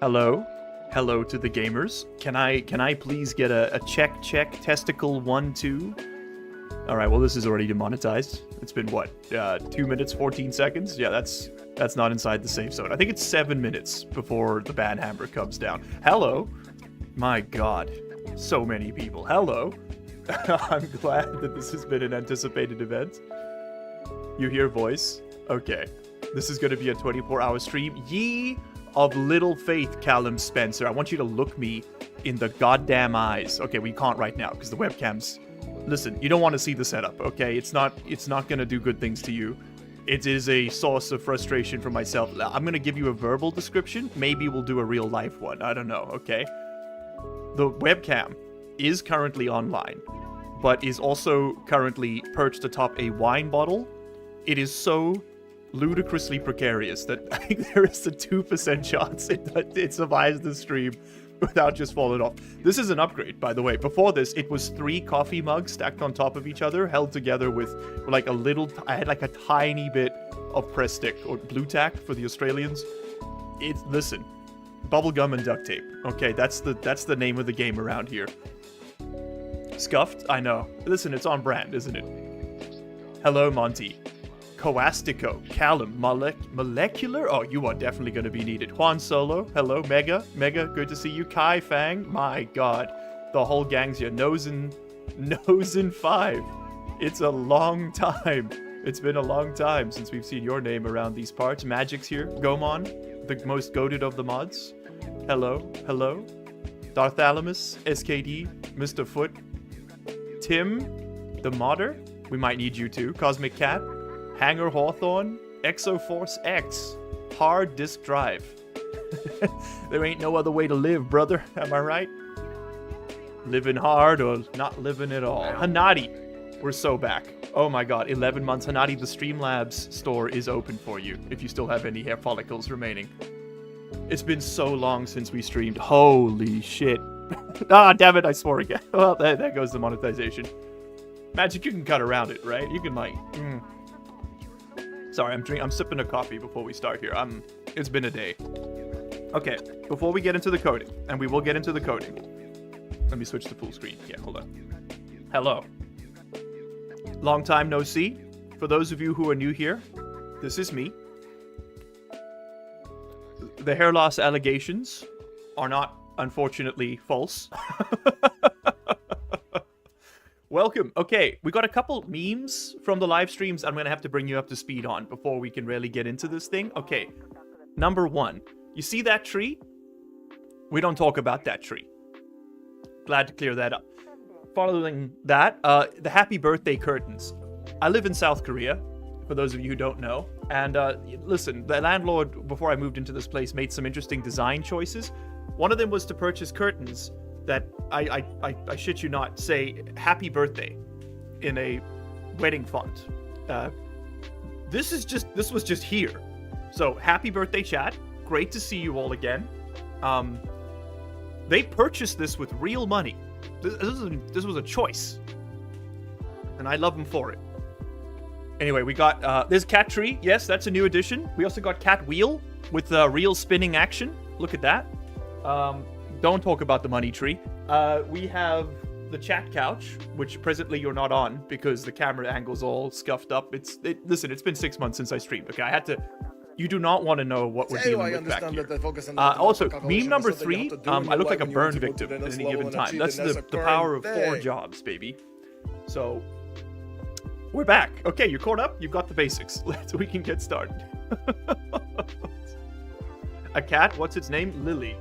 Hello? Hello to the gamers. Can I please get a check testicle 1 2? Alright, well this is already demonetized. It's been what? 2 minutes 14 seconds? Yeah, that's not inside the safe zone. I think it's 7 minutes before the ban hammer comes down. Hello? My god. So many people. Hello? I'm glad that this has been an anticipated event. You hear voice? Okay. This is going to be a 24-hour stream. Ye of little faith, Callum Spencer. I want you to look me in the goddamn eyes. Okay, we can't right now because the webcam's... Listen, you don't want to see the setup, okay? It's not going to do good things to you. It is a source of frustration for myself. I'm going to give you a verbal description. Maybe we'll do a real life one. I don't know, okay? The webcam is currently online, but is also currently perched atop a wine bottle. It is so ludicrously precarious that I think there is a 2% chance it survives the stream without just falling off. This is an upgrade, by the way. Before this, it was 3 coffee mugs stacked on top of each other, held together with like a little... I had like a tiny bit of press stick, or blue tack for the Australians. Listen, bubblegum and duct tape. Okay, that's the name of the game around here. Scuffed? I know. Listen, it's on brand, isn't it? Hello, Monty. Coastico, Callum, Molecular? Oh, you are definitely going to be needed. Juan Solo, hello, Mega, good to see you. Kai Fang, my god, the whole gang's here. Nose in 5. It's a long time. It's been a long time since we've seen your name around these parts. Magic's here. Gomon, the most goated of the mods. Hello. Darthalamus, SKD, Mr. Foot, Tim, the modder. We might need you too. Cosmic Cat. Hanger Hawthorne, Exoforce X, hard disk drive. There ain't no other way to live, brother. Am I right? Living hard or not living at all. Hanadi, we're so back. Oh my god, 11 months. Hanadi, the Streamlabs store is open for you if you still have any hair follicles remaining. It's been so long since we streamed. Holy shit. Ah, damn it, I swore again. Well, there goes the monetization. Magic, you can cut around it, right? You can like... Sorry, I'm sipping a coffee before we start here. It's been a day. Okay, before we get into the coding, and we will get into the coding. Let me switch to full screen. Yeah, hold on. Hello. Long time no see. For those of you who are new here, this is me. The hair loss allegations are not, unfortunately, false. Welcome. Okay, we got a couple memes from the live streams I'm going to have to bring you up to speed on before we can really get into this thing. Okay, number 1. You see that tree? We don't talk about that tree. Glad to clear that up. Following that, the happy birthday curtains. I live in South Korea, for those of you who don't know. And listen, the landlord, before I moved into this place, made some interesting design choices. One of them was to purchase curtains that I shit you not, say happy birthday in a wedding font. This was just here. So happy birthday, chat. Great to see you all again. They purchased this with real money. This was a choice. And I love them for it. Anyway, we got, there's Cat Tree. Yes, that's a new addition. We also got Cat Wheel with real spinning action. Look at that. Don't talk about the money tree. We have the chat couch, which presently you're not on because the camera angle's all scuffed up. Listen, it's been 6 months since I streamed. Okay, I had to. You do not want to know what we're dealing with back here. Also, meme number 3. I look like a burn victim at any given time. That's the power of 4 jobs, baby. So we're back. Okay, you're caught up. You've got the basics. We can get started. A cat. What's its name? Lily.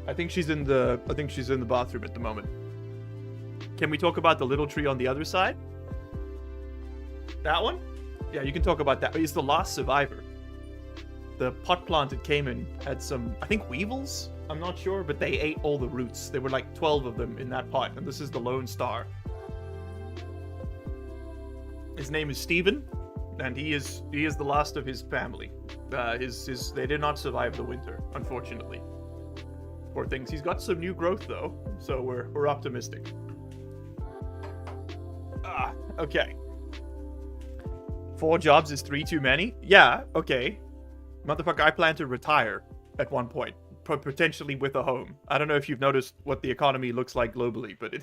I think she's in the bathroom at the moment. Can we talk about the little tree on the other side? That one? Yeah, you can talk about that. It's the last survivor. The pot plant it came in had some, I think, weevils? I'm not sure, but they ate all the roots. There were like 12 of them in that pot, and this is the lone star. His name is Steven, and he is the last of his family. They did not survive the winter, unfortunately. Poor things. He's got some new growth though, so we're optimistic. Okay. 4 jobs is 3 too many? Yeah, okay. Motherfucker, I plan to retire at one point. potentially with a home. I don't know if you've noticed what the economy looks like globally, but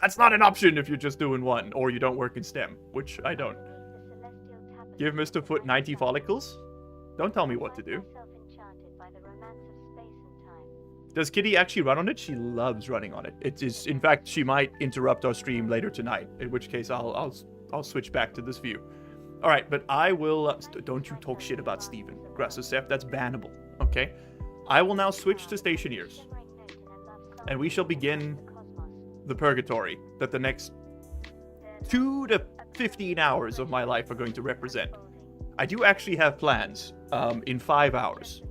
that's not an option if you're just doing one, or you don't work in STEM, which I don't. Give Mr. Foot 90 follicles? Don't tell me what to do. Does Kitty actually run on it? She loves running on it. It is, in fact, she might interrupt our stream later tonight, in which case I'll switch back to this view. All right, but I will... don't you talk shit about Steven. Grassosef, that's bannable, okay? I will now switch to Stationeers. And we shall begin the purgatory that the next 2 to 15 hours of my life are going to represent. I do actually have plans in 5 hours.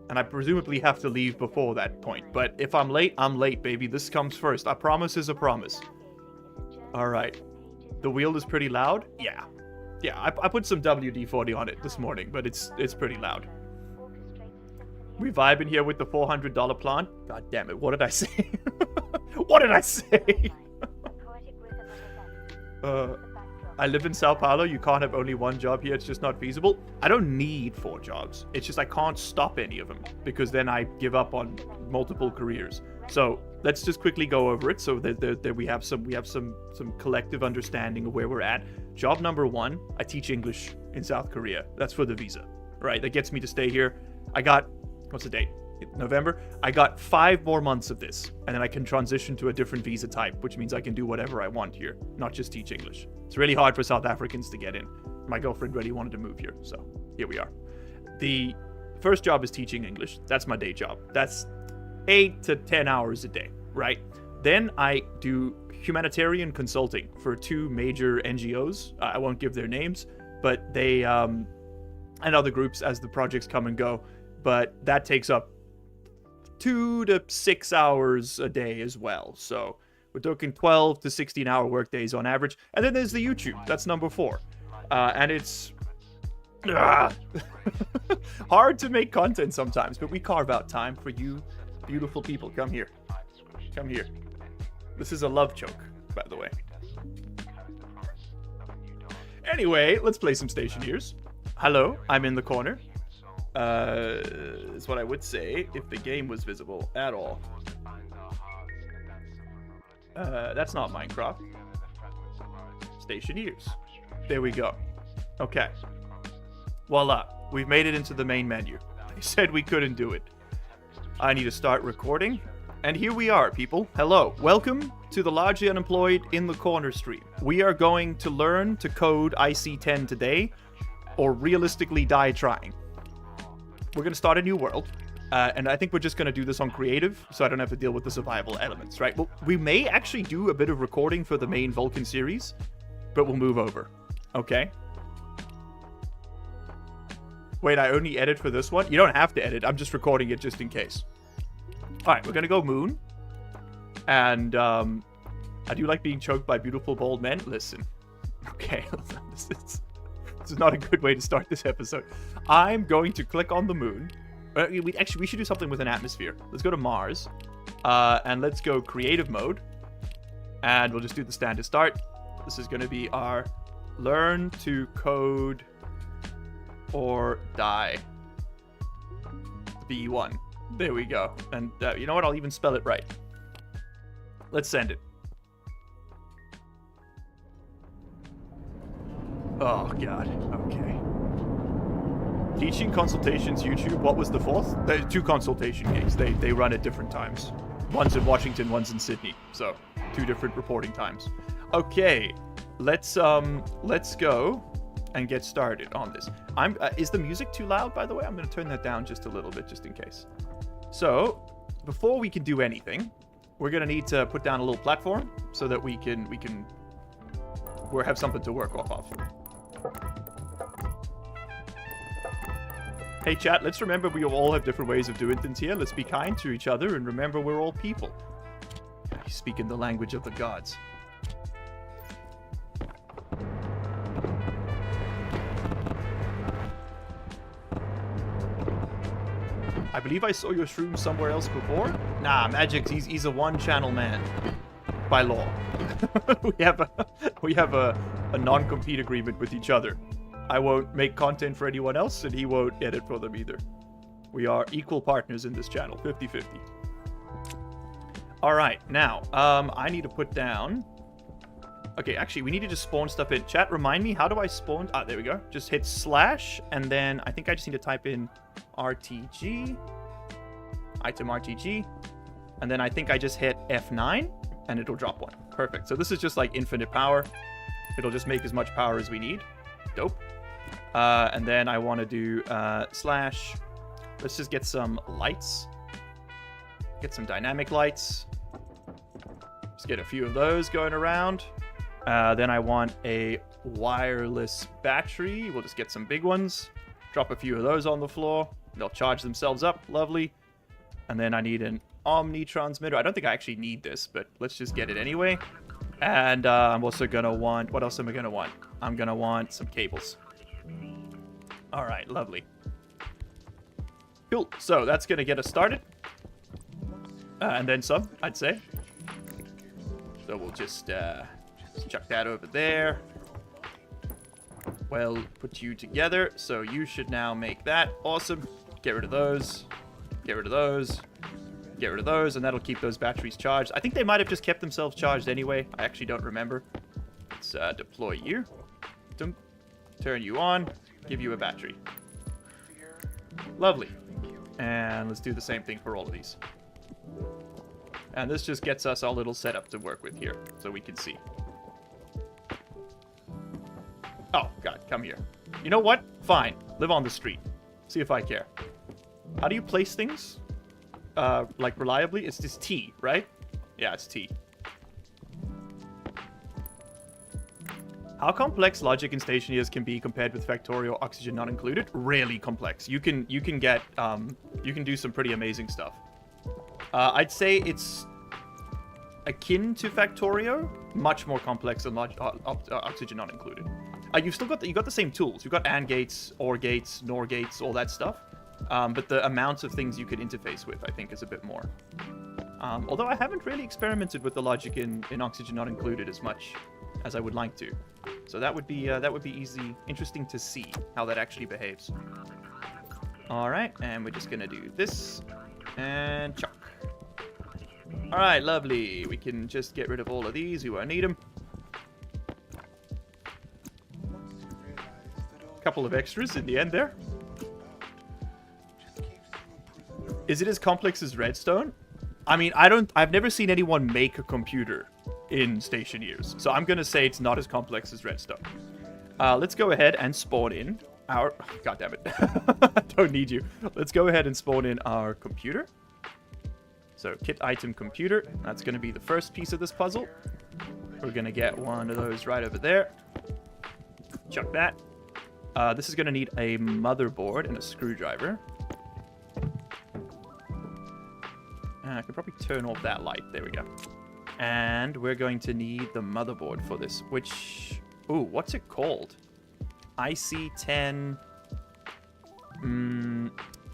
And I presumably have to leave before that point. But if I'm late, baby. This comes first. A promise is a promise. All right. The wheel is pretty loud? Yeah. Yeah, I put some WD-40 on it this morning, but it's pretty loud. We vibing here with the $400 plant? God damn it, what did I say? What did I say? I live in Sao Paulo. You can't have only one job here. It's just not feasible. I don't need 4 jobs. It's just I can't stop any of them because then I give up on multiple careers. So let's just quickly go over it so that we have some collective understanding of where we're at. Job number 1, I teach English in South Korea. That's for the visa, right? That gets me to stay here. I got, what's the date? November. I got 5 more months of this, and then I can transition to a different visa type, which means I can do whatever I want here, not just teach English. It's really hard for South Africans to get in. My girlfriend really wanted to move here, so here we are. The first job is teaching English. That's my day job. That's 8 to 10 hours a day, right? Then I do humanitarian consulting for 2 major NGOs. I won't give their names, but they, and other groups as the projects come and go, but that takes up 2 to 6 hours a day as well. So we're talking 12 to 16 hour work days on average. And then there's the YouTube. That's number 4. And it's hard to make content sometimes, but we carve out time for you beautiful people. Come here. Come here. This is a love choke, by the way. Anyway, let's play some Stationeers. Hello, I'm in the corner. Is what I would say if the game was visible at all. That's not Minecraft. Stationeers. There we go. Okay. Voila. We've made it into the main menu. They said we couldn't do it. I need to start recording. And here we are, people. Hello. Welcome to the Largely Unemployed in the Corner stream. We are going to learn to code IC10 today, or realistically die trying. We're going to start a new world, and I think we're just going to do this on creative, so I don't have to deal with the survival elements, right? Well, we may actually do a bit of recording for the main Vulcan series, but we'll move over, okay? Wait, I only edit for this one? You don't have to edit, I'm just recording it just in case. Alright, we're going to go moon, and I do like being choked by beautiful bold men. Listen, okay, this is not a good way to start this episode. I'm going to click on the moon. We should do something with an atmosphere. Let's go to Mars. And let's go creative mode. And we'll just do the standard start. This is going to be our learn to code or die. B1. There we go. And you know what? I'll even spell it right. Let's send it. Oh, God. Okay. Teaching consultations YouTube. What was the 4th? There's 2 consultation gigs. They run at different times. One's in Washington, one's in Sydney. So, 2 different reporting times. Okay. Let's go and get started on this. Is the music too loud, by the way? I'm going to turn that down just a little bit, just in case. So, before we can do anything, we're going to need to put down a little platform so that we have something to work off of. Hey chat, let's remember we all have different ways of doing things here. Let's be kind to each other and remember we're all people. You speak in the language of the gods. I believe I saw your shroom somewhere else before. Nah, Magic's he's a one-channel man. By law. we have a non-compete agreement with each other. I won't make content for anyone else, and he won't edit for them either. We are equal partners in this channel, 50-50. All right, now, I need to put down... Okay, actually, we need to just spawn stuff in. Chat, remind me, how do I spawn? Ah, there we go. Just hit slash, and then I think I just need to type in RTG, item RTG, and then I think I just hit F9, and it'll drop one. Perfect. So this is just like infinite power. It'll just make as much power as we need. Dope. And then I want to do slash. Let's just get some lights. Get some dynamic lights. Just get a few of those going around. Then I want a wireless battery. We'll just get some big ones. Drop a few of those on the floor. They'll charge themselves up. Lovely. And then I need an omni transmitter. I don't think I actually need this, but let's just get it anyway. And I'm also going to want... What else am I going to want? I'm going to want some cables. All right, lovely. Cool. So that's going to get us started. And then some, I'd say. So we'll just chuck that over there. Well, put you together. So you should now make that. Awesome. Get rid of those. Get rid of those. Get rid of those. And that'll keep those batteries charged. I think they might have just kept themselves charged anyway. I actually don't remember. Let's deploy you. Turn you on. Give you a battery. Lovely. And let's do the same thing for all of these. And this just gets us our little setup to work with here, so we can see. Oh, God, come here. You know what? Fine. Live on the street. See if I care. How do you place things? Like, reliably? It's just T, right? Yeah, it's T. How complex logic in Stationeers can be compared with Factorial Oxygen not included? Really complex. You can do some pretty amazing stuff. I'd say it's akin to Factorio, much more complex than Oxygen not included. You got the same tools. You've got AND gates, OR gates, NOR gates, all that stuff. But the amount of things you could interface with, I think, is a bit more. Although I haven't really experimented with the logic in Oxygen not included as much as I would like to. So that would be interesting to see how that actually behaves. All right, and we're just gonna do this and chuck. All right, lovely. We can just get rid of all of these. We won't need them. Couple of extras in the end there. Is it as complex as Redstone? I mean, I've never seen anyone make a computer in Stationeers, so I'm gonna say it's not as complex as Redstone. Let's go ahead and spawn in our... God damn it. I don't need you. Let's go ahead and spawn in our computer. So kit item computer. That's gonna be the first piece of this puzzle. We're gonna get one of those right over there. Chuck that. This is gonna need a motherboard and a screwdriver. I could probably turn off that light. There we go. And we're going to need the motherboard for this, which... Ooh, what's it called? IC10...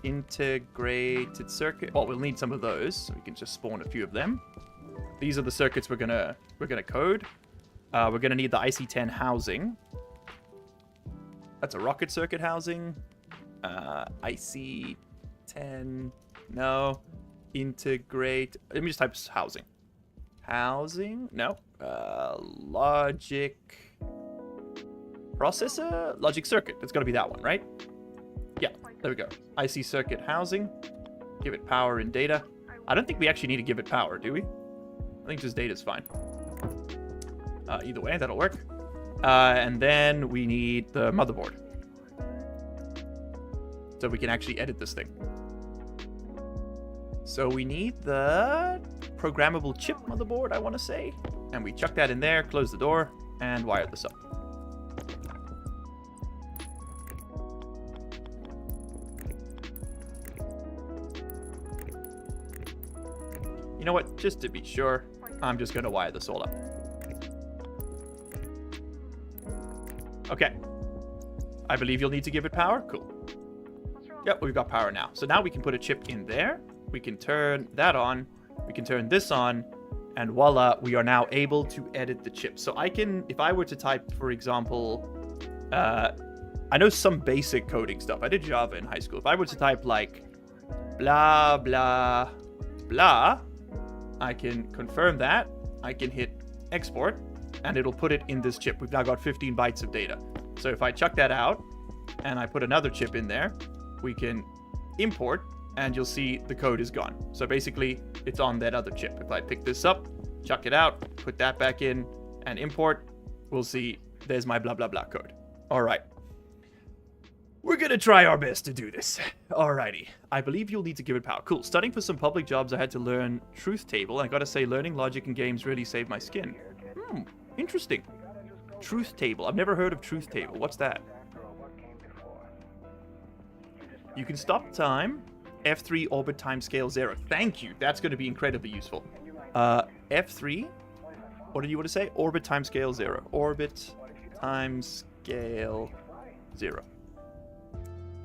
integrated circuit. Well, we'll need some of those, so we can just spawn a few of them. These are the circuits we're gonna code. We're gonna need the IC10 housing. That's a rocket circuit housing. IC10... No. Integrate... Let me just type housing. Housing? No. Logic... Processor? Logic circuit. It's gotta be that one, right? Yeah, there we go. IC circuit housing. Give it power and data. I don't think we actually need to give it power, do we? I think just data is fine. Either way, that'll work. And then we need the motherboard. So we can actually edit this thing. So we need the programmable chip motherboard, I want to say. And we chuck that in there, close the door, and wire this up. You know what? Just to be sure, I'm just going to wire this all up. Okay. I believe you'll need to give it power. Cool. Yep, we've got power now. So now we can put a chip in there. We can turn that on. We can turn this on. And voila, we are now able to edit the chip. So I can, if I were to type, for example, I know some basic coding stuff. I did Java in high school. If I were to type like blah, blah, blah. I can confirm that. I can hit export, and it'll put it in this chip. We've now got 15 bytes of data. So if I chuck that out, and I put another chip in there, we can import, and you'll see the code is gone. So basically, it's on that other chip. If I pick this up, chuck it out, put that back in, and import, we'll see there's my blah, blah, blah code. All right. We're gonna try our best to do this. Alrighty. I believe you'll need to give it power. Cool. Studying for some public jobs, I had to learn truth table. I gotta say, learning logic in games really saved my skin. Interesting. Truth table. I've never heard of truth table. What's that? You can stop time. F3 orbit time scale 0. Thank you. That's going to be incredibly useful. F3. What did you want to say? Orbit time scale 0. Orbit time scale 0.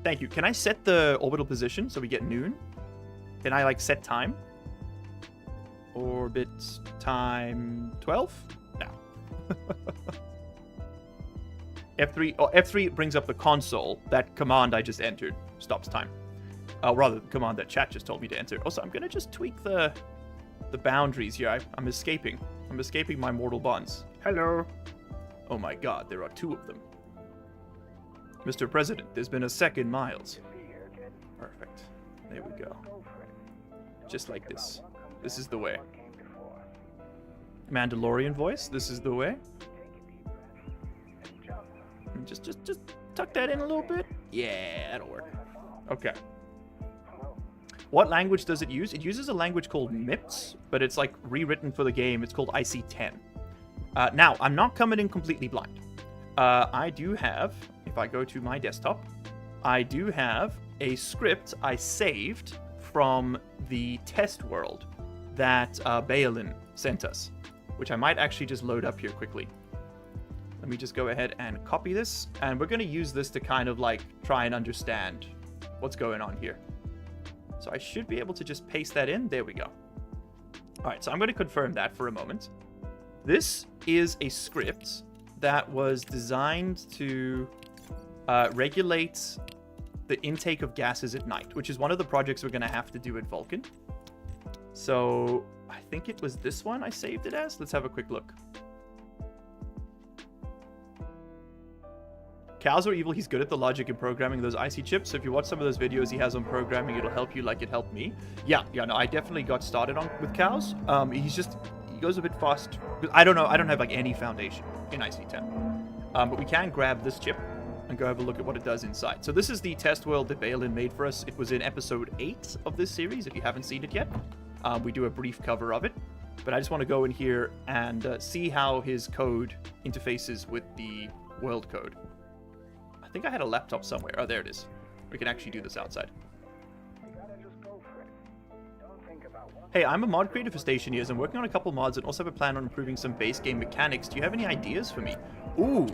Thank you. Can I set the orbital position so we get noon? Can I, like, set time? Orbit time 12? No. F3. Oh, F3 brings up the console. That command I just entered stops time. Rather, the command that chat just told me to enter. Also, I'm going to just tweak the boundaries here. I'm escaping. I'm escaping my mortal bonds. Hello. Oh my god, there are 2 of them. Mr. President, there's been a second Miles. Perfect. There we go. Just like this. This is the way. Mandalorian voice. This is the way. And just tuck that in a little bit. Yeah, that'll work. Okay. What language does it use? It uses a language called MIPS, but it's like rewritten for the game. It's called IC10. Now, I'm not coming in completely blind. I do have, if I go to my desktop, I do have a script I saved from the test world that Balin sent us, which I might actually just load up here quickly. Let me just go ahead and copy this, and we're going to use this to kind of like try and understand what's going on here. So I should be able to just paste that in. There we go. All right, so I'm going to confirm that for a moment. This is a script that was designed to regulate the intake of gases at night, which is one of the projects we're going to have to do at Vulcan. So I think it was this one I saved it as. Let's have a quick look. Cows are evil. He's good at the logic and programming those IC chips. So if you watch some of those videos he has on programming, it'll help you like it helped me. Yeah, no, I definitely got started with cows. He goes a bit fast. I don't know. I don't have like any foundation in IC10. But we can grab this chip and go have a look at what it does inside. So this is the test world that Balin made for us. It was in episode 8 of this series. If you haven't seen it yet, we do a brief cover of it. But I just want to go in here and see how his code interfaces with the world code. I think I had a laptop somewhere. Oh, there it is. We can actually do this outside. Hey, I'm a mod creator for Stationeers. I'm working on a couple mods and also have a plan on improving some base game mechanics. Do you have any ideas for me? Ooh,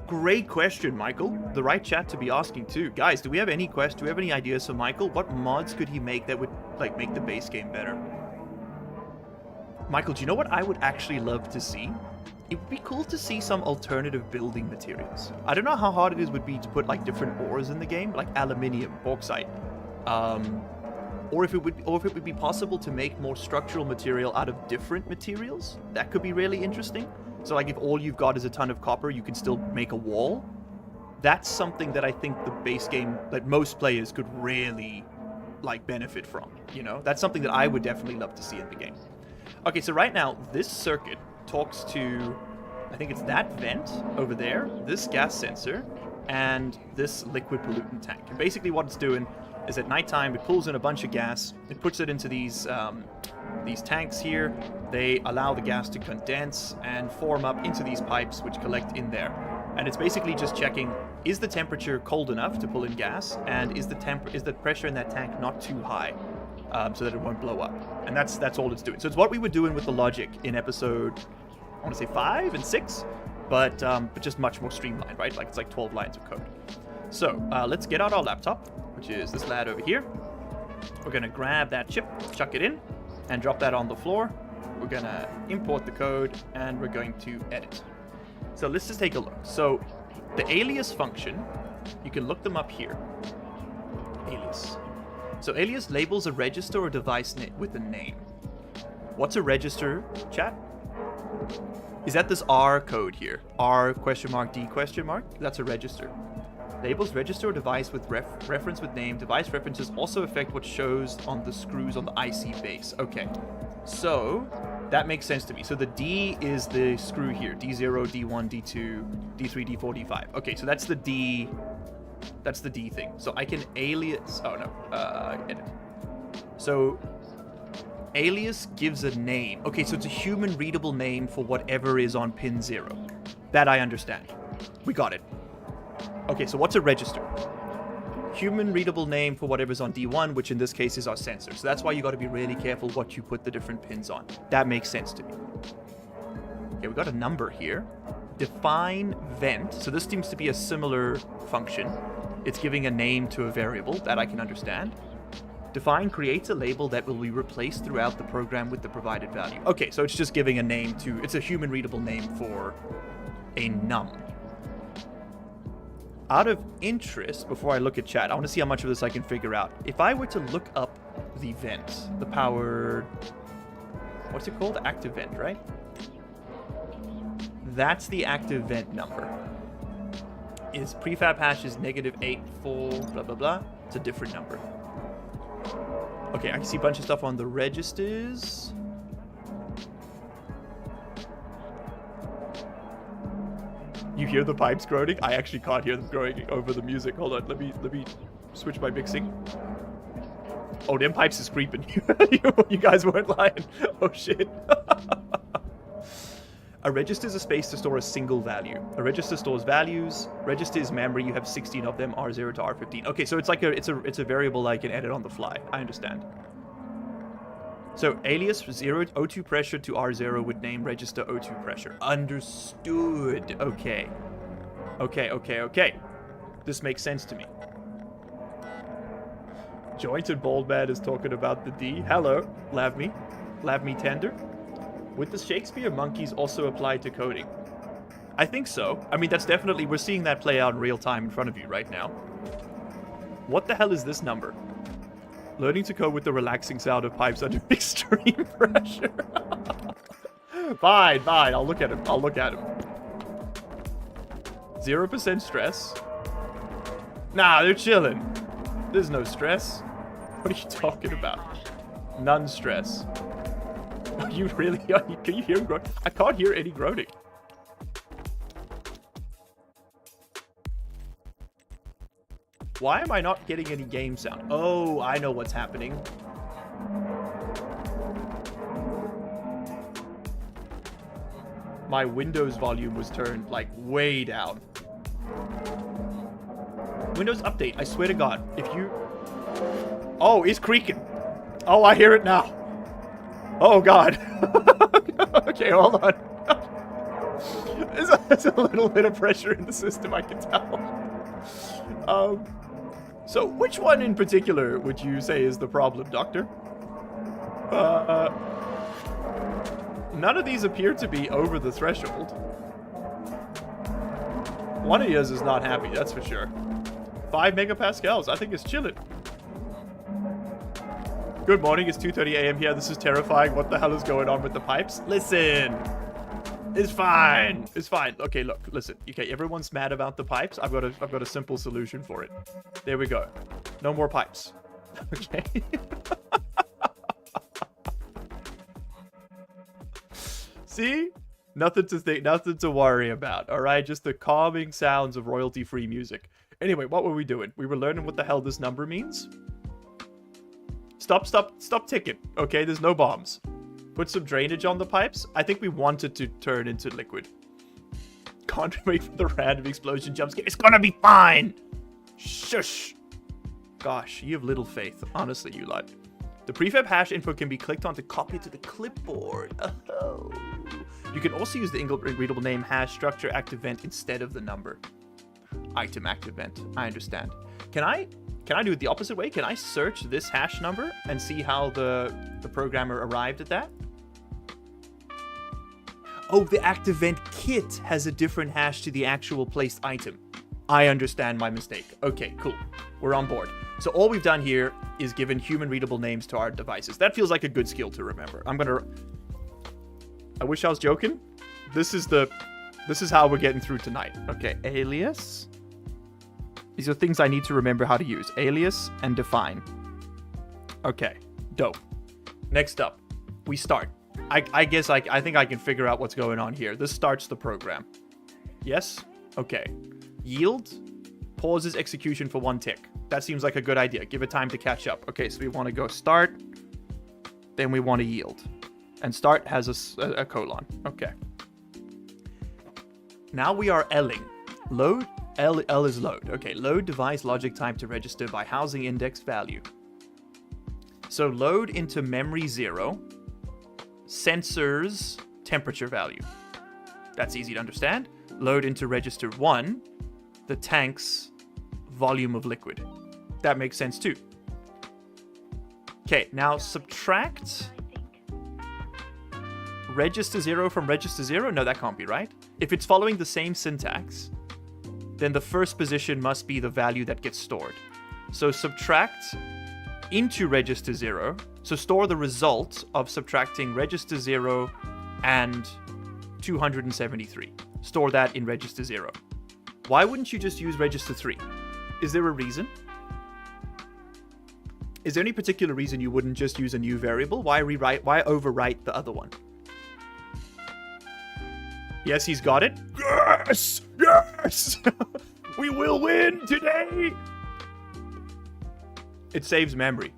great question, Michael. The right chat to be asking too. Guys, do we have any ideas for Michael? What mods could he make that would like make the base game better? Michael, do you know what I would actually love to see? It would be cool to see some alternative building materials. I don't know how hard it would be to put like different ores in the game, like aluminium, bauxite, or if it would be possible to make more structural material out of different materials. That could be really interesting. So like if all you've got is a ton of copper, you can still make a wall. That's something that I think the base game, that most players could really like benefit from. You know, that's something that I would definitely love to see in the game. Okay, so right now this circuit talks to, I think it's that vent over there, this gas sensor, and this liquid pollutant tank. And basically what it's doing is at nighttime, it pulls in a bunch of gas, it puts it into these tanks here. They allow the gas to condense and form up into these pipes which collect in there. And it's basically just checking, is the temperature cold enough to pull in gas, and is the pressure in that tank not too high? So that it won't blow up. And that's all it's doing. So it's what we were doing with the logic in episode, I want to say 5 and 6, but just much more streamlined, right? Like it's like 12 lines of code. So let's get out our laptop, which is this lad over here. We're going to grab that chip, chuck it in, and drop that on the floor. We're going to import the code, and we're going to edit. So let's just take a look. So the alias function, you can look them up here. Alias. So alias labels a register or device with a name. What's a register, chat? Is that this R code here? R question mark D question mark? That's a register. Labels register or device with reference with name. Device references also affect what shows on the screws on the IC base. Okay, so that makes sense to me. So the D is the screw here. D0, D1, D2, D3, D4, D5. Okay, so that's the D. That's the D thing. So I can alias... Oh, no. Edit. So alias gives a name. Okay, so it's a human readable name for whatever is on pin 0. That I understand. We got it. Okay, so what's a register? Human readable name for whatever's on D1, which in this case is our sensor. So that's why you got to be really careful what you put the different pins on. That makes sense to me. Okay, we got a number here. Define vent. So this seems to be a similar function. It's giving a name to a variable. That I can understand. Define creates a label that will be replaced throughout the program with the provided value. Okay, so it's just giving a name to... It's a human readable name for a num. Out of interest, before I look at chat, I want to see how much of this I can figure out. If I were to look up the vent, the power... What's it called? Active vent, right? That's the active vent number. Is prefab hash is -84, blah, blah, blah. It's a different number. Okay, I can see a bunch of stuff on the registers. You hear the pipes groaning? I actually can't hear them growing over the music. Hold on, let me switch my mixing. Oh, them pipes is creeping. You guys weren't lying. Oh shit. A register is a space to store a single value. A register stores values. Register is memory. You have 16 of them, R0 to R15. Okay, so it's like it's a variable I can edit on the fly. I understand. So alias 0 O2 pressure to R0 would name register O2 pressure. Understood. Okay. Okay. This makes sense to me. Jointed Bald Man is talking about the D. Hello, Lav me tender. Would the Shakespeare monkeys also apply to coding? I think so. I mean, that's definitely... We're seeing that play out in real time in front of you right now. What the hell is this number? Learning to code with the relaxing sound of pipes under extreme pressure. Fine. I'll look at him. 0% stress. Nah, they're chilling. There's no stress. What are you talking about? None stress. Are you really? Can you hear him groaning? I can't hear any groaning. Why am I not getting any game sound? Oh, I know what's happening. My Windows volume was turned, like, way down. Windows update, I swear to God. If you... Oh, it's creaking. Oh, I hear it now. Oh, God. Okay, hold on. There's a little bit of pressure in the system, I can tell. So which one in particular would you say is the problem, Doctor? None of these appear to be over the threshold. One of yours is not happy, that's for sure. 5 megapascals, I think it's chilling. Good morning, it's 2:30 a.m. here. This is terrifying. What the hell is going on with the pipes? Listen. It's fine. It's fine. Okay, look, listen. Okay, everyone's mad about the pipes. I've got a simple solution for it. There we go. No more pipes. Okay. See? Nothing to worry about. All right, just the calming sounds of royalty-free music. Anyway, what were we doing? We were learning what the hell this number means. Stop ticking. Okay, there's no bombs. Put some drainage on the pipes. I think we want it to turn into liquid. Can't wait for the random explosion jump scare. It's gonna be fine. Shush. Gosh, you have little faith. Honestly, you lot. The prefab hash input can be clicked on to copy it to the clipboard. Oh. You can also use the readable name hash structure active vent instead of the number. Item active vent. I understand. Can I do it the opposite way? Can I search this hash number and see how the programmer arrived at that? Oh, the active vent kit has a different hash to the actual placed item. I understand my mistake. Okay, cool. We're on board. So all we've done here is given human readable names to our devices. That feels like a good skill to remember. I wish I was joking. This is how we're getting through tonight. Okay, alias. These are things I need to remember how to use. Alias and define. Okay, dope. Next up, we start. I guess I think I can figure out what's going on here. This starts the program. Yes? Okay. Yield pauses execution for 1 tick. That seems like a good idea. Give it time to catch up. Okay, so we want to go start. Then we want to yield. And start has a colon. Okay. Now we are L-ing. Load. L is load. Okay, load device logic type to register by housing index value. So load into memory 0, sensors temperature value. That's easy to understand. Load into register 1, the tank's volume of liquid. That makes sense too. Okay, now subtract register 0 from register 0? No, that can't be right. If it's following the same syntax, then the first position must be the value that gets stored. So subtract into register 0. So store the result of subtracting register 0 and 273. Store that in register 0. Why wouldn't you just use register 3? Is there a reason? Is there any particular reason you wouldn't just use a new variable? Why overwrite the other one? Yes, he's got it. Yes! Yes! We will win today! It saves memory.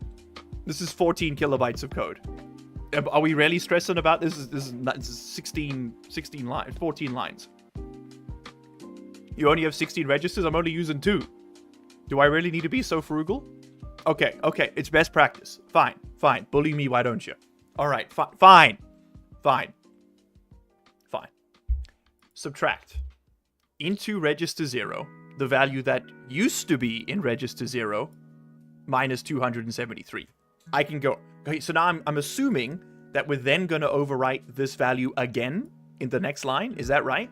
This is 14 kilobytes of code. Are we really stressing about this? This is 16 lines, 14 lines. You only have 16 registers? I'm only using 2. Do I really need to be so frugal? Okay, it's best practice. Fine. Bully me, why don't you? Alright, fine. Subtract into register 0 the value that used to be in register 0 minus 273. I can go. Okay, so now I'm assuming that we're then going to overwrite this value again in the next line. Is that right?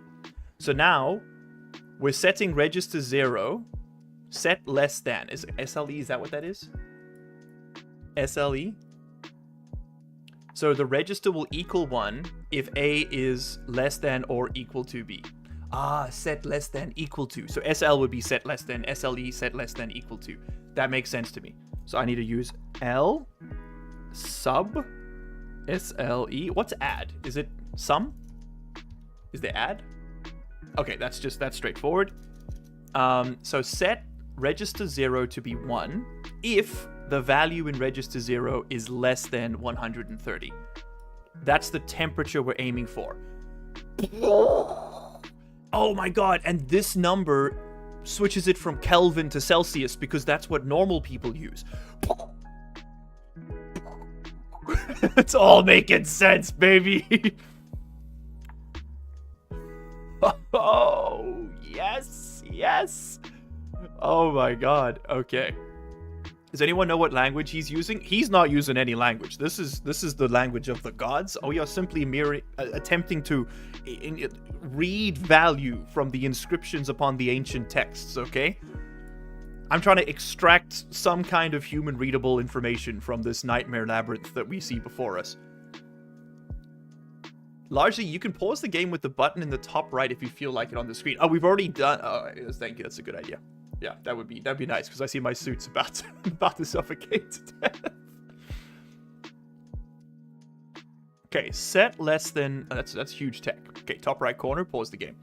So now we're setting register 0 set less than. Is SLE, is that what that is? SLE? So the register will equal 1 if A is less than or equal to B. Set less than equal to. So SL would be set less than, SLE set less than equal to. That makes sense to me. So I need to use L sub SLE. What's add? Is it sum? Is there add? Okay, that's straightforward. So set register 0 to be 1 if the value in register 0 is less than 130. That's the temperature we're aiming for. Oh my god, and this number switches it from Kelvin to Celsius because that's what normal people use. It's all making sense, baby. Oh, yes. Oh my god. Okay. Does anyone know what language he's using? He's not using any language. This is the language of the gods. We are simply attempting to read value from the inscriptions upon the ancient texts, okay? I'm trying to extract some kind of human readable information from this nightmare labyrinth that we see before us. Largely, you can pause the game with the button in the top right if you feel like it on the screen. Oh, we've already done... Oh, thank you. That's a good idea. Yeah, that'd be nice, because I see my suit's about to suffocate to death. Okay, set less than... That's huge tech. Okay, top right corner, pause the game.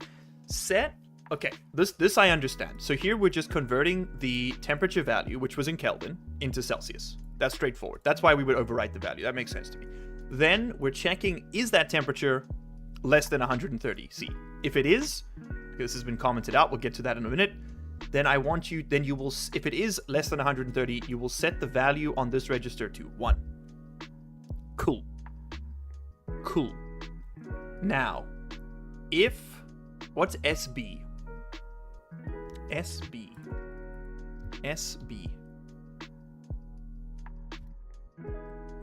Set... Okay, this I understand. So here we're just converting the temperature value, which was in Kelvin, into Celsius. That's straightforward. That's why we would overwrite the value. That makes sense to me. Then we're checking, is that temperature less than 130 C? If it is, because this has been commented out, we'll get to that in a minute, then you will, if it is less than 130, you will set the value on this register to 1. Cool. Now, what's SB? SB.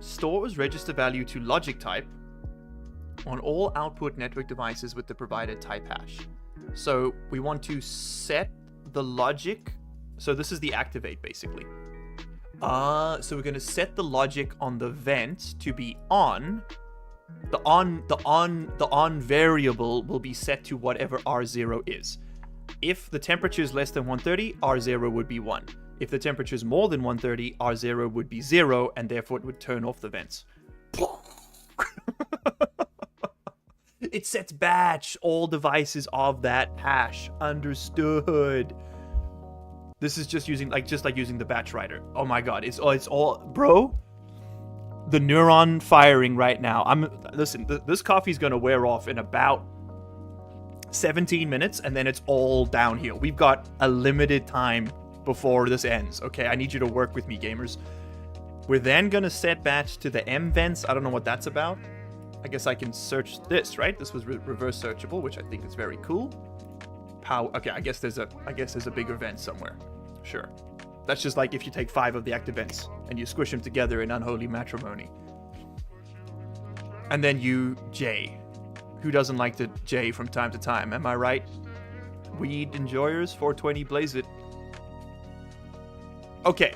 Stores register value to logic type on all output network devices with the provided type hash. So we want to set the logic. So this is the activate, basically. So we're gonna set the logic on the vent to be on. The on variable will be set to whatever R0 is. If the temperature is less than 130, R0 would be 1. If the temperature is more than 130, R0 would be 0, and therefore it would turn off the vents. It sets batch all devices of that hash. Understood. This is just using using the batch writer. Oh my god, it's all bro. The neuron firing right now. Listen, this coffee's gonna wear off in about 17 minutes, and then it's all downhill. We've got a limited time before this ends. Okay, I need you to work with me, gamers. We're then gonna set batch to the M vents. I don't know what that's about. I guess I can search this, right? This was reverse searchable, which I think is very cool. Okay, I guess there's a bigger vent somewhere. Sure. That's just like if you take 5 of the active vents and you squish them together in unholy matrimony. And then you J. Who doesn't like to J from time to time? Am I right? Weed enjoyers, 420 blaze it. Okay.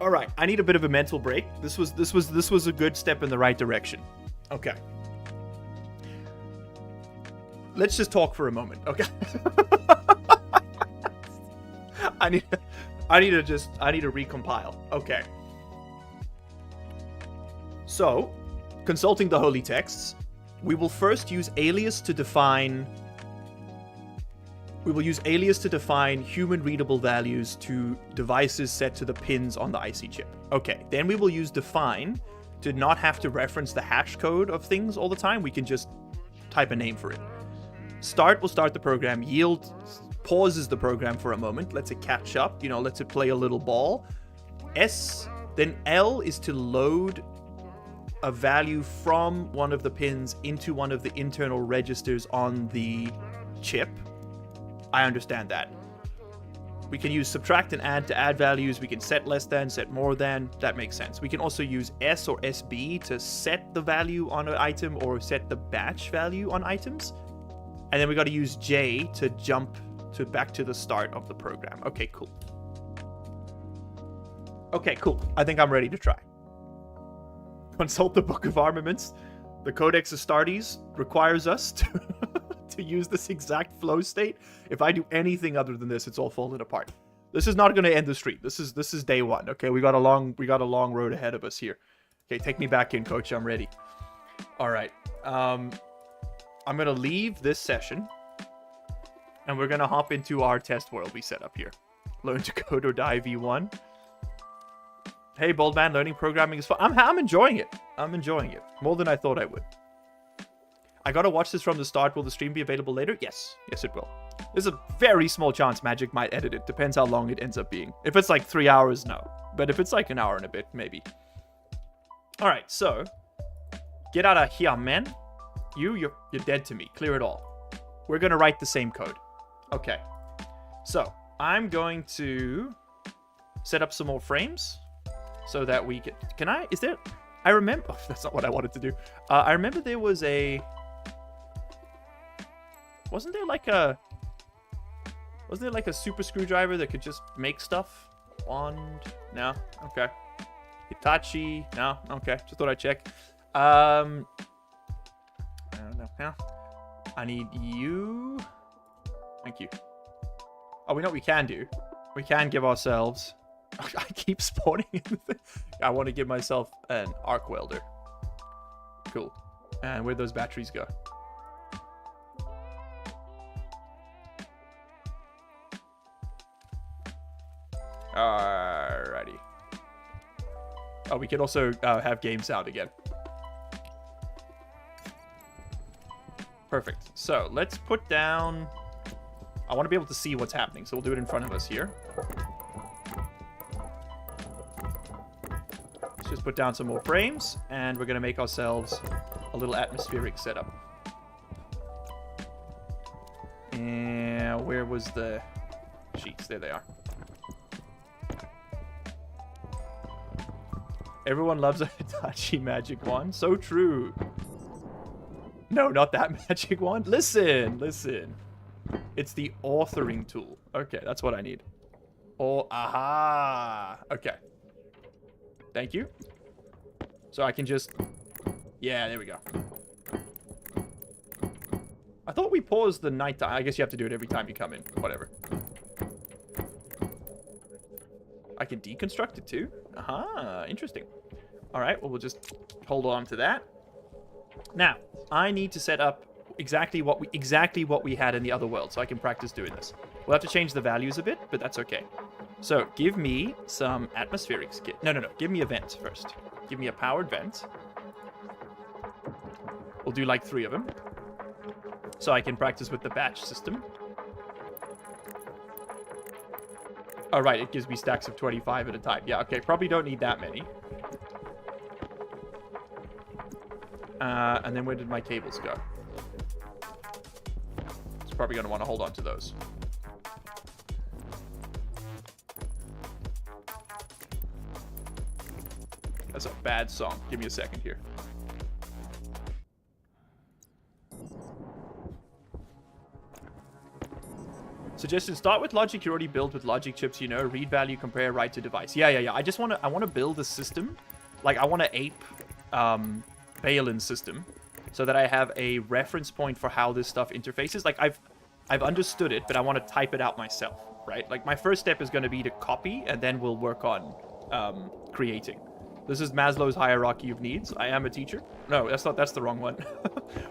All right. I need a bit of a mental break. This was a good step in the right direction. Okay. Let's just talk for a moment, okay? I need to recompile. Okay. So, consulting the holy texts, we will first use alias to define human readable values to devices set to the pins on the IC chip. Okay. Then we will use define to not have to reference the hash code of things all the time. We can just type a name for it. Start will start the program. Yield pauses the program for a moment, lets it catch up, lets it play a little ball. Then L is to load a value from one of the pins into one of the internal registers on the chip. I understand that. We can use subtract and add to add values. We can set less than, set more than. That makes sense. We can also use S or SB to set the value on an item or set the batch value on items. And then we got to use J to jump back to the start of the program. Okay, cool. Okay, cool. I think I'm ready to try. Consult the Book of Armaments. The Codex Astartes requires us to use this exact flow state. If I do anything other than this, it's all falling apart. This is not going to end the stream. This is day one. Okay, we got a long road ahead of us here. Okay, take me back in, coach. I'm ready. All right. I'm going to leave this session, and we're going to hop into our test world we set up here. Learn to code or die V1. Hey, bold man, learning programming is fun. I'm enjoying it. I'm enjoying it. More than I thought I would. I got to watch this from the start. Will the stream be available later? Yes. Yes, it will. There's a very small chance Magic might edit it. Depends how long it ends up being. If it's like 3 hours, no. But if it's like an hour and a bit, maybe. All right, so get out of here, man. You're dead to me. Clear it all. We're going to write the same code. Okay. So I'm going to set up some more frames so that we can I remember, oh, that's not what I wanted to do. I remember there was wasn't there like a super screwdriver that could just make stuff? Wand? No? Okay. Hitachi? No? Okay. Just thought I'd check. I don't know. Yeah. I need you. Thank you. Oh, we know what we can do. We can give ourselves... I keep spawning in the thing. I want to give myself an arc welder. Cool. And where'd those batteries go? Alrighty. Oh, we can also have game sound again. Perfect. So let's put down... I want to be able to see what's happening, so we'll do it in front of us here. Let's just put down some more frames, and we're going to make ourselves a little atmospheric setup. And where was the sheets? There they are. Everyone loves a Hitachi magic wand. So true. No, not that magic wand. Listen. It's the authoring tool. Okay, that's what I need. Oh, aha. Okay. Thank you. So I can just... Yeah, there we go. I thought we paused the night time. I guess you have to do it every time you come in. Whatever. I can deconstruct it too? Aha, interesting. Alright, well, we'll just hold on to that. Now, I need to set up exactly what we had in the other world, so I can practice doing this. We'll have to change the values a bit, but that's okay. So, give me some atmospheric skit. No. Give me a vent first. Give me a powered vent. We'll do like 3 of them. So I can practice with the batch system. Oh, right, it gives me stacks of 25 at a time. Yeah, okay, probably don't need that many. And then where did my cables go? It's probably going to want to hold on to those. That's a bad song. Give me a second here. Suggestion, start with logic you already built with logic chips, you know, read value, compare, write to device. Yeah. I want to build a system. Like, I want to ape Balin's system so that I have a reference point for how this stuff interfaces. Like, I've understood it, but I want to type it out myself, right? Like, my first step is going to be to copy, and then we'll work on creating. This is Maslow's hierarchy of needs. I am a teacher. No, that's the wrong one.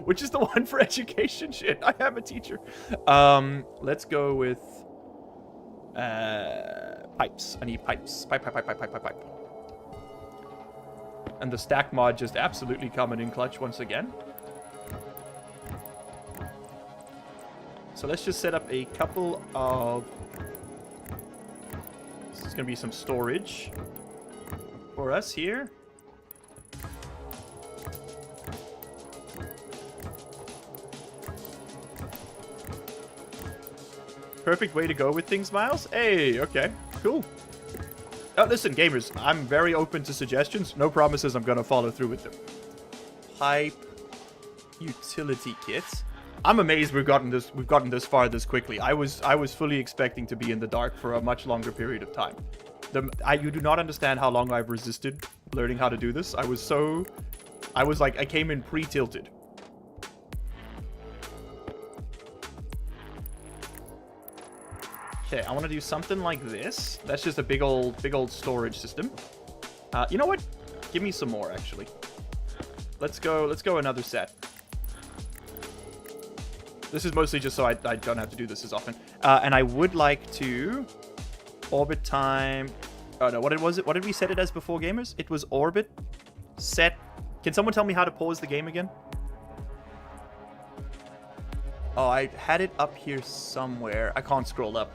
Which is the one for education shit. I am a teacher. Let's go with pipes. I need pipes. Pipe. And the stack mod just absolutely coming in clutch once again. So let's just set up a couple of... This is going to be some storage for us here. Perfect way to go with things, Miles. Hey, okay, cool. Oh, listen, gamers, I'm very open to suggestions. No promises I'm gonna follow through with them. Pipe utility kits. I'm amazed we've gotten this far this quickly. I was fully expecting to be in the dark for a much longer period of time. You do not understand how long I've resisted learning how to do this. I came in pre-tilted. Okay, I want to do something like this. That's just a big old storage system. You know what? Give me some more, actually. Let's go another set. This is mostly just so I don't have to do this as often. And I would like to... Orbit time. Oh no, what was it? What did we set it as before, gamers? It was orbit set. Can someone tell me how to pause the game again? Oh, I had it up here somewhere. I can't scroll up.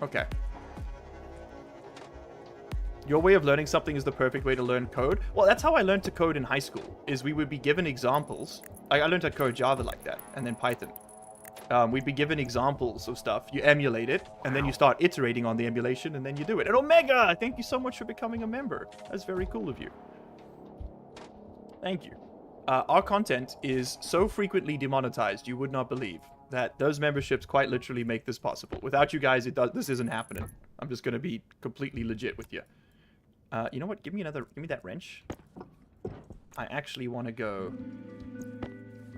Okay. Your way of learning something is the perfect way to learn code. Well, that's how I learned to code in high school. Is we would be given examples. I learned to code Java like that, and then Python. We'd be given examples of stuff. You emulate it, and then you start iterating on the emulation, and then you do it. And Omega, thank you so much for becoming a member. That's very cool of you. Thank you. Our content is so frequently demonetized, you would not believe that those memberships quite literally make this possible. Without you guys, this isn't happening. I'm just going to be completely legit with you. You know what? Give me that wrench. I actually want to go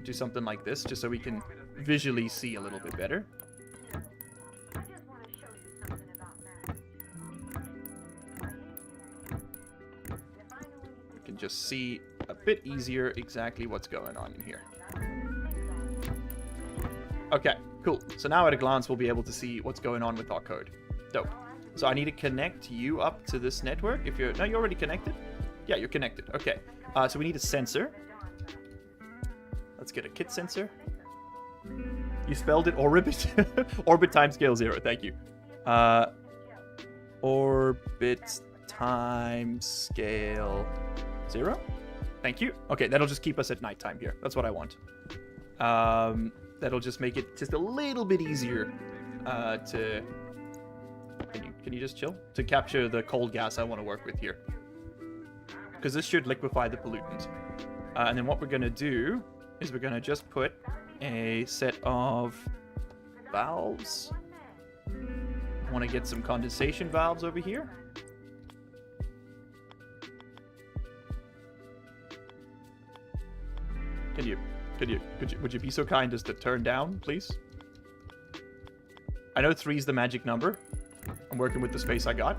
do something like this, just so we can visually see a little bit better. You can just see a bit easier exactly what's going on in here. Okay, cool. So now at a glance, we'll be able to see what's going on with our code. Dope. So I need to connect you up to this network. If you're... No, you're already connected? Yeah, you're connected. Okay. So we need a sensor. Let's get a kit sensor. You spelled it orbit. Orbit timescale 0. Thank you. Orbit timescale 0. Thank you. Okay, that'll just keep us at nighttime here. That's what I want. That'll just make it just a little bit easier to... Can you just chill? To capture the cold gas I want to work with here. Because this should liquefy the pollutant. And then what we're going to do is we're going to just put a set of valves. I want to get some condensation valves over here. Would you be so kind as to turn down, please? I know 3 is the magic number. I'm working with the space I got.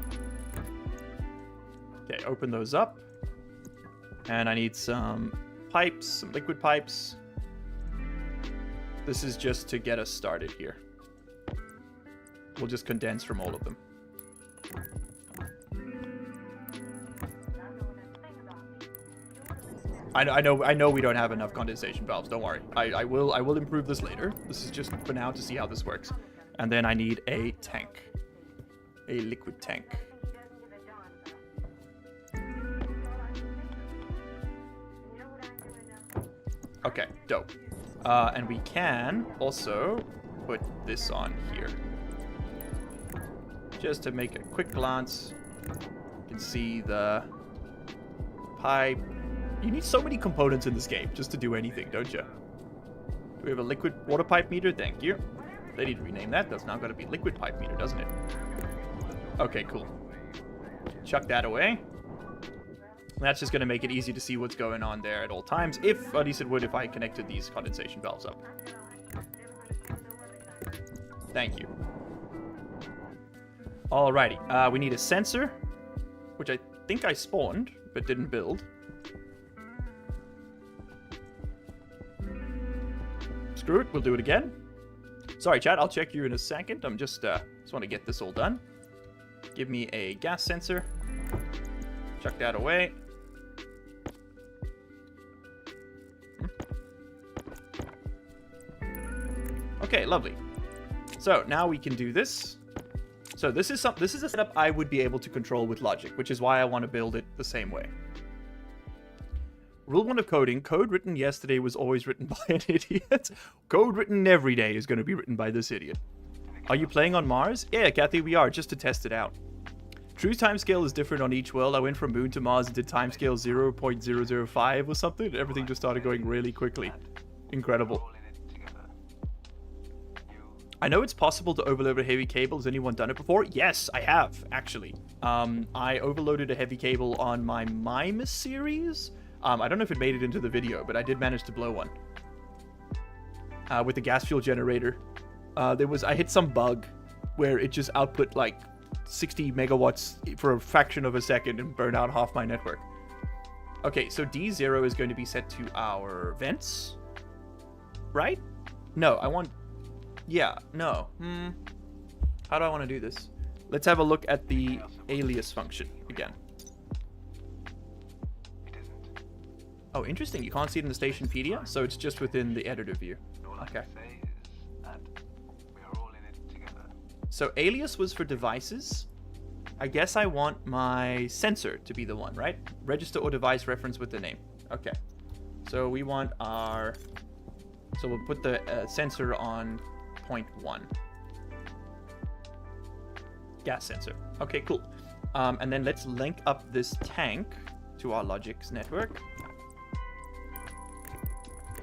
Okay, open those up. And I need some pipes, some liquid pipes. This is just to get us started here. We'll just condense from all of them. I know we don't have enough condensation valves, don't worry. I will improve this later. This is just for now to see how this works. And then I need a tank. A liquid tank. Okay, dope. And we can also put this on here. Just to make a quick glance. You can see the pipe. You need so many components in this game just to do anything, don't you? Do we have a liquid water pipe meter? Thank you. They need to rename that. That's now got to be liquid pipe meter, doesn't it? Okay, cool. Chuck that away. That's just going to make it easy to see what's going on there at all times. At least it would if I connected these condensation valves up. Thank you. Alrighty. We need a sensor, which I think I spawned, but didn't build. Screw it. We'll do it again. Sorry, chat. I'll check you in a second. I'm just want to get this all done. Give me a gas sensor. Chuck that away. Okay, lovely. So now we can do this. So this is a setup I would be able to control with logic, which is why I want to build it the same way. Rule 1 of coding: code written yesterday was always written by an idiot. Code written every day is going to be written by this idiot. Are you playing on Mars? Yeah, Kathy, we are, just to test it out. True timescale is different on each world. I went from Moon to Mars and did timescale 0.005 or something, and everything just started going really quickly. Incredible. I know it's possible to overload a heavy cable. Has anyone done it before? Yes, I have, actually. I overloaded a heavy cable on my Mimes series. I don't know if it made it into the video, but I did manage to blow one. With the gas fuel generator. I hit some bug where it just output like 60 megawatts for a fraction of a second and burned out half my network. Okay, so D0 is going to be set to our vents. Right? No, I want... Yeah, no. How do I want to do this? Let's have a look at the alias function again. Oh, interesting. You can't see it in the Stationpedia, so it's just within the editor view. Okay. So alias was for devices. I guess I want my sensor to be the one, right? Register or device reference with the name. Okay. So we want our... So we'll put the sensor on 0.1. Gas sensor. Okay, cool. And then let's link up this tank to our Logix network.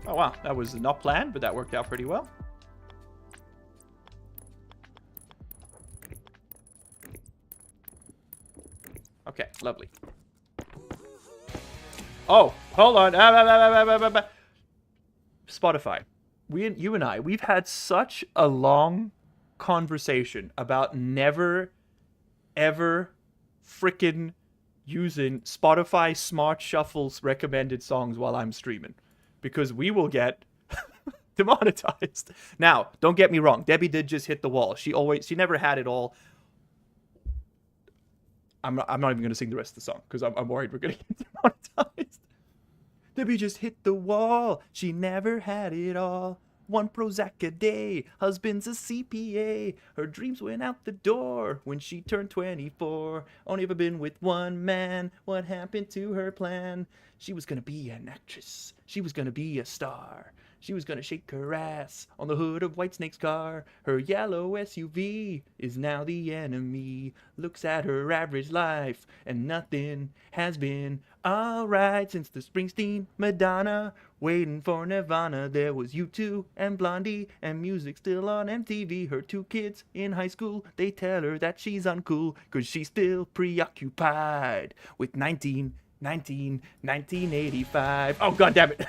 Oh wow, that was not planned, but that worked out pretty well. Okay, lovely. Oh, hold on. Spotify. You and I, we've had such a long conversation about never, ever frickin' using Spotify Smart Shuffle's recommended songs while I'm streaming. Because we will get demonetized. Now, don't get me wrong. Debbie did just hit the wall. She never had it all. I'm not even going to sing the rest of the song because I'm worried we're going to get demonetized. Debbie just hit the wall. She never had it all. 1 Prozac a day. Husband's a CPA. Her dreams went out the door when she turned 24. Only ever been with one man. What happened to her plan? She was going to be an actress. She was going to be a star. She was going to shake her ass on the hood of Whitesnake's car. Her yellow SUV is now the enemy. Looks at her average life and nothing has been alright since the Springsteen Madonna. Waiting for Nirvana. There was U2 and Blondie and music still on MTV. Her 2 kids in high school, they tell her that she's uncool cause she's still preoccupied with 1985. Oh god damn it.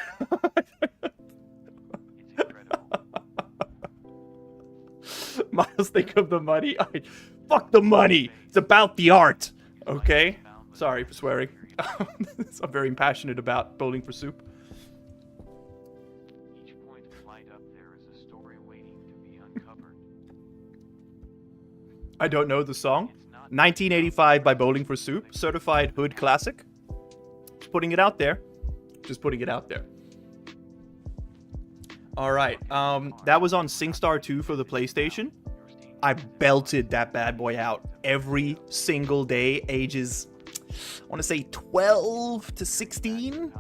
Miles, think of the money. Fuck the money. It's about the art. Okay? Sorry for swearing. I'm very passionate about Bowling for Soup. Each point of light up there is a story waiting to be uncovered. I don't know the song. 1985 by Bowling for Soup. Certified hood classic. Just putting it out there. Just putting it out there. Alright. That was on SingStar 2 for the PlayStation. I belted that bad boy out every single day, ages, I want to say 12 to 16.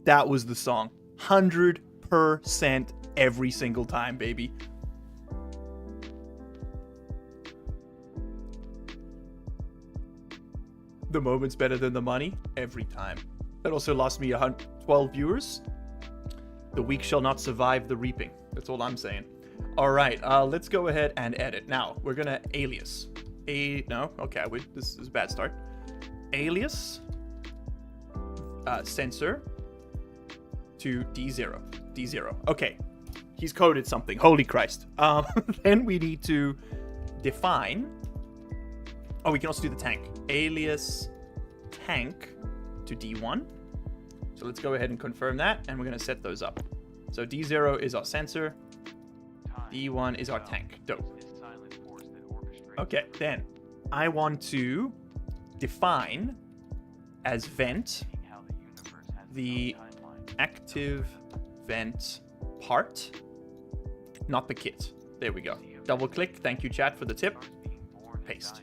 That was the song. 100% every single time, baby. The moment's better than the money every time. That also lost me 12 viewers. The weak shall not survive the reaping. That's all I'm saying. All right, let's go ahead and edit. Now, we're going to alias. No, okay, this is a bad start. Alias, sensor to D0. D0. Okay, he's coded something. Holy Christ. Then we need to define. Oh, we can also do the tank. Alias tank to D1. So let's go ahead and confirm that, and we're going to set those up. So D0 is our sensor. D1 is our tank. Dope. Okay, then I want to define as vent the active vent part, not the kit. There we go. Double click. Thank you, chat, for the tip. Paste.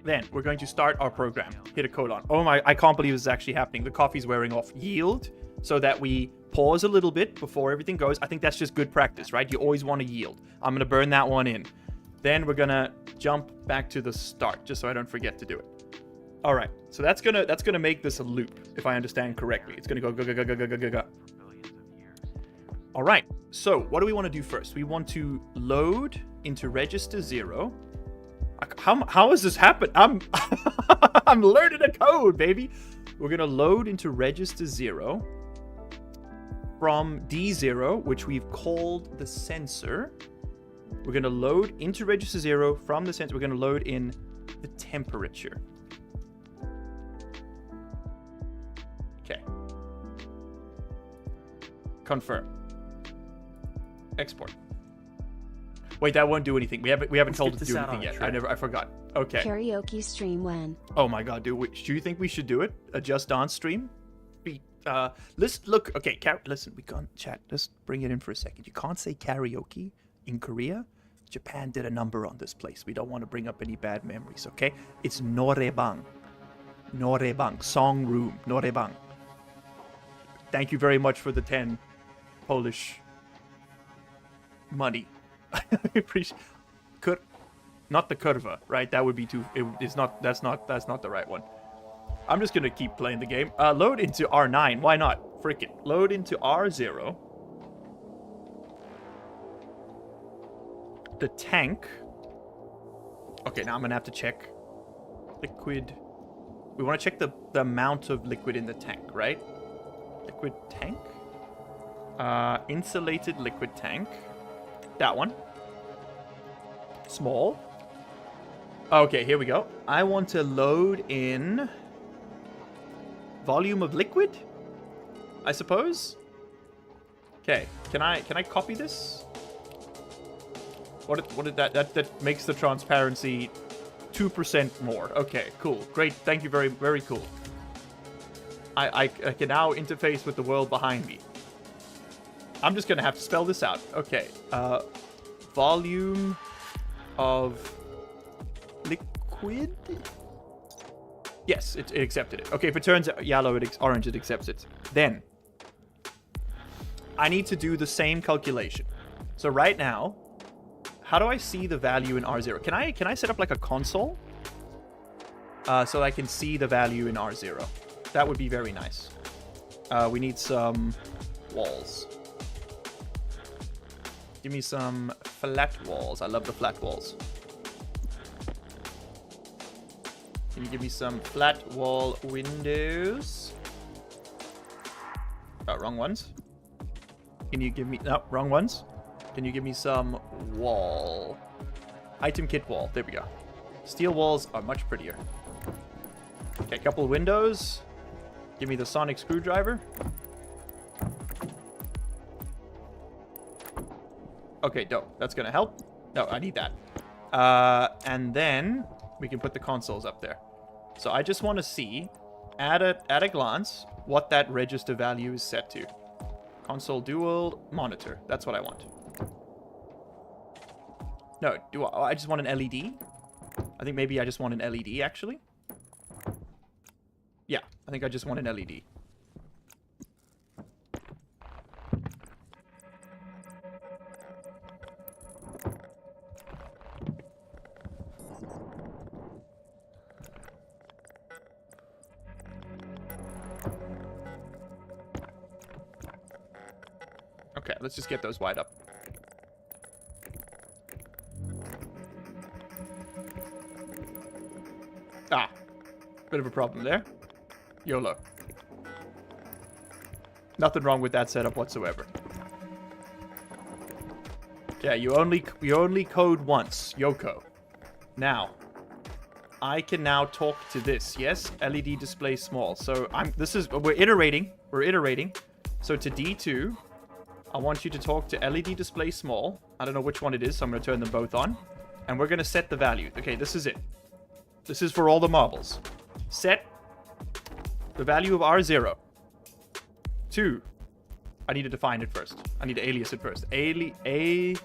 Then we're going to start our program. Hit a colon. Oh my, I can't believe this is actually happening. The coffee's wearing off. Yield, so that we pause a little bit before everything goes. I think that's just good practice, right? You always want to yield. I'm going to burn that one in. Then we're going to jump back to the start, just so I don't forget to do it. All right, so that's gonna make this a loop, if I understand correctly. It's gonna go, go, go, go, go, go, go, go, go. All right, so what do we want to do first? We want to load into register 0. How has this happened? I'm learning a code, baby. We're gonna load into register 0 from D0, which we've called the sensor. We're gonna load into register 0 from the sensor. We're gonna load in the temperature. Okay. Confirm. Export. Wait, that won't do anything. We haven't told it to do anything yet. I forgot. Okay. Karaoke stream when? Oh my god, do you think we should do it? A Just Dance stream? Let's look. Okay, listen. We can't chat. Let's bring it in for a second. You can't say karaoke in Korea. Japan did a number on this place. We don't want to bring up any bad memories. Okay, it's norebang. Norebang. Song room. Norebang. Thank you very much for the 10 Polish money. I appreciate. Not the kurva, right? That would be too. It's not. That's not the right one. I'm just gonna keep playing the game. Load into R9. Why not? Frick it. Load into R0. The tank. Okay, now I'm gonna have to check liquid. We want to check the amount of liquid in the tank, right? Liquid tank. Insulated liquid tank. That one. Small. Okay, here we go. I want to load in volume of liquid, I suppose. Okay, can I copy this? What did that makes the transparency 2% more. Okay, cool. Great. Thank you. Very, very cool. I can now interface with the world behind me. I'm just going to have to spell this out. Okay. Volume of liquid? Yes, it accepted it. Okay, if it turns yellow, orange, it accepts it. Then, I need to do the same calculation. So right now, how do I see the value in R0? Can I set up like a console? So I can see the value in R0. That would be very nice. We need some walls. Give me some flat walls. I love the flat walls. Can you give me some flat wall windows? Oh, wrong ones. Can you give me... No, wrong ones. Can you give me some wall? Item kit wall. There we go. Steel walls are much prettier. Okay, a couple of windows. Give me the sonic screwdriver. Okay, dope. That's gonna help. No, I need that. And then we can put the consoles up there. So I just want to see, at a glance, what that register value is set to. Console dual monitor. That's what I want. No, I just want an LED? I think maybe I just want an LED, actually. Yeah, I think I just want an LED. Okay, let's just get those wide up. Ah, bit of a problem there. YOLO. Nothing wrong with that setup whatsoever. Yeah, you only code once, Yoko. Now, I can now talk to this. Yes, LED display small. So we're iterating. We're iterating. So to D2, I want you to talk to LED display small. I don't know which one it is, so I'm going to turn them both on. And we're going to set the value. Okay, this is it. This is for all the marbles. Set the value of R0 to... I need to define it first. I need to alias it first. Alias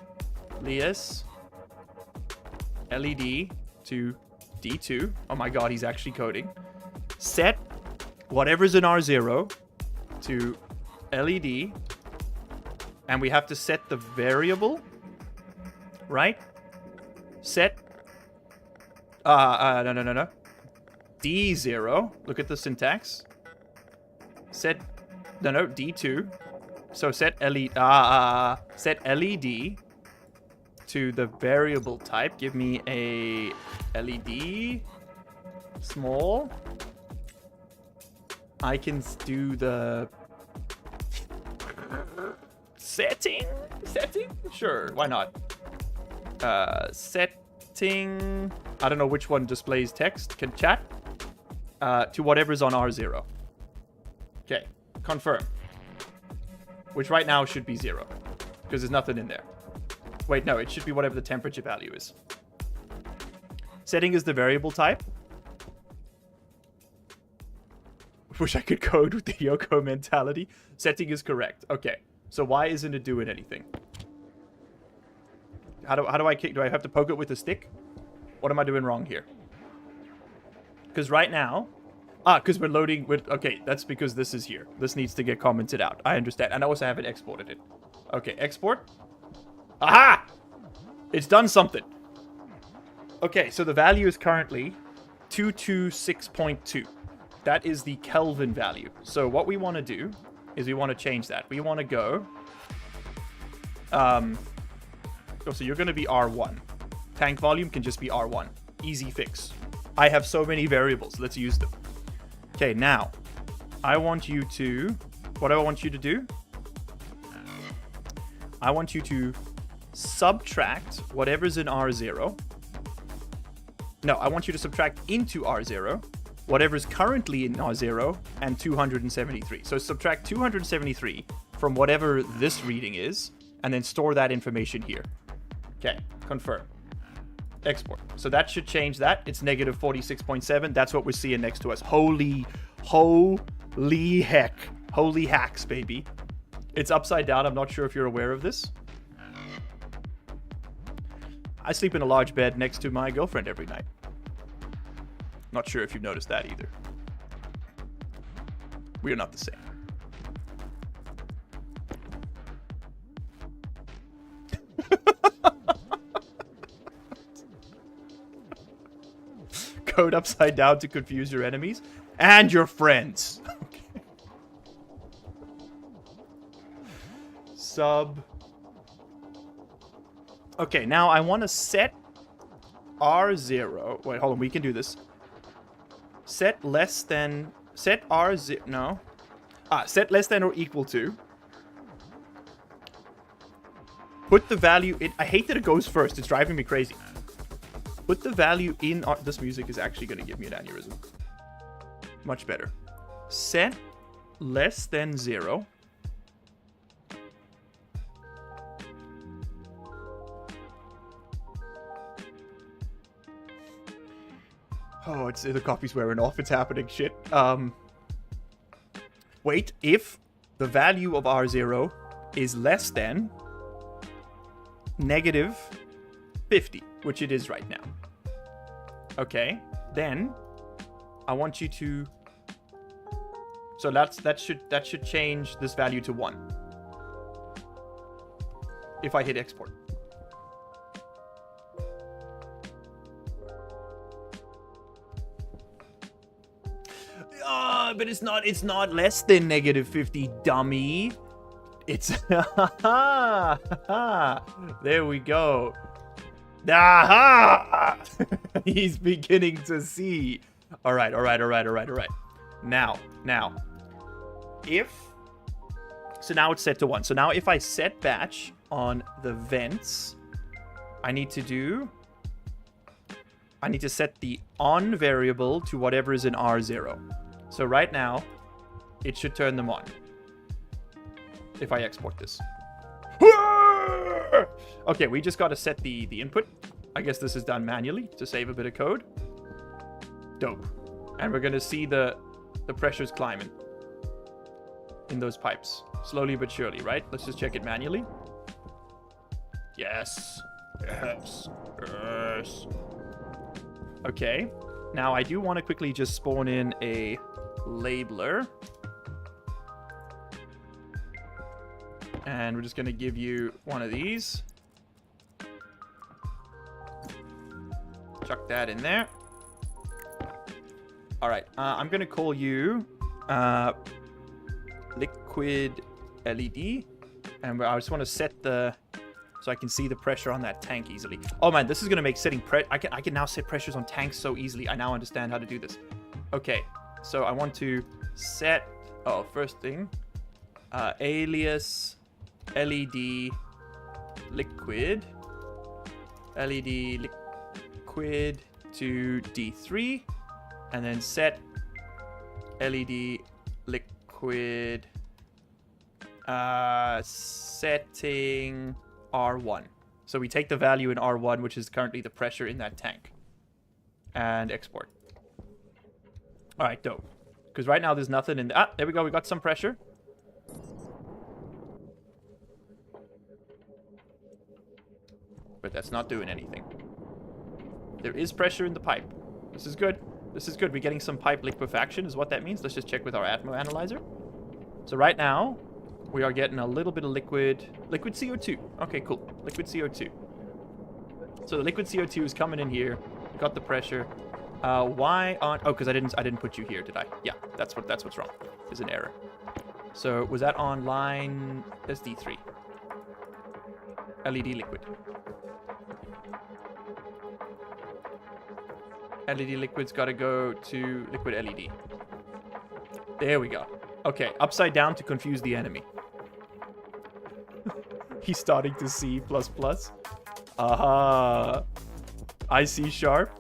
LED to D2. Oh my god, he's actually coding. Set whatever's in R0 to LED. And we have to set the variable, right? Set... No. D0. Look at the syntax. Set... No, D2. So set set LED to the variable type. Give me a LED small. I can do the setting? Sure, why not? Setting... I don't know which one displays text. Can chat? To whatever's on R0. Okay, confirm. Which right now should be 0. Because there's nothing in there. Wait, no, it should be whatever the temperature value is. Setting is the variable type. Wish I could code with the Yoko mentality. Setting is correct. Okay, so why isn't it doing anything? How do I kick? Do I have to poke it with a stick? What am I doing wrong here? Because right now... because we're loading with... Okay, that's because this is here. This needs to get commented out. I understand. And I also haven't exported it. Okay, export. Aha! It's done something. Okay, so the value is currently 226.2. That is the Kelvin value. So what we want to do is we want to change that. We want to go... so you're going to be R1. Tank volume can just be R1. Easy fix. I have so many variables. Let's use them. Okay, now, I want you to... What do I want you to do? I want you to subtract whatever's in R0. No, I want you to subtract into R0 whatever's currently in R0 and 273. So subtract 273 from whatever this reading is, and then store that information here. Okay, confirm. Export. So that should change that. It's negative 46.7. That's what we're seeing next to us. Holy heck. Holy hacks, baby. It's upside down. I'm not sure if you're aware of this. I sleep in a large bed next to my girlfriend every night. Not sure if you've noticed that either. We are not the same. Code upside down to confuse your enemies and your friends. Okay. Sub. Okay, now I want to set R0. Wait, hold on. We can do this. Set less than... Set R0... No. Set less than or equal to Put the value in. I hate that it goes first. It's driving me crazy. Put the value in. This music is actually going to give me an aneurysm. Much better. Set less than 0. Oh, it's the coffee's wearing off. It's happening. Shit. Wait. If the value of R0 is less than negative 50, which it is right now. Okay. Then I want you to. So that should change this value to 1. If I hit export. But it's not less than negative 50, dummy. It's there we go. Aha! He's beginning to see. All right. Now. So now it's set to 1. So now if I set batch on the vents, I need to set the on variable to whatever is in R0. So right now, it should turn them on. If I export this. Okay, we just got to set the input. I guess this is done manually to save a bit of code. Dope. And we're going to see the pressures climbing in those pipes. Slowly but surely, right? Let's just check it manually. Yes. Okay. Now, I do want to quickly just spawn in a labeler. And we're just going to give you one of these. Chuck that in there. All right. I'm going to call you liquid LED. And I just want to set the... So I can see the pressure on that tank easily. Oh man, this is going to make setting... I can now set pressures on tanks so easily. I now understand how to do this. Okay. So I want to set... Oh, first thing. Alias... LED liquid to D3 and then set LED liquid setting R1. So we take the value in R1, which is currently the pressure in that tank, and export. All right, dope. Because right now there's nothing in the... there we go. We got some pressure. But that's not doing anything. There is pressure in the pipe. This is good. This is good. We're getting some pipe liquefaction is what that means. Let's just check with our Atmo analyzer. So right now, we are getting a little bit of liquid CO2. Okay, cool. Liquid CO2. So the liquid CO2 is coming in here. Got the pressure. Why on... Oh, because I didn't put you here, did I? Yeah, that's what's wrong. There's an error. So was that on line SD3? LED liquid. LED liquid's got to go to liquid LED. There we go. Okay, upside down to confuse the enemy. He's starting to see ++. Aha. IC sharp.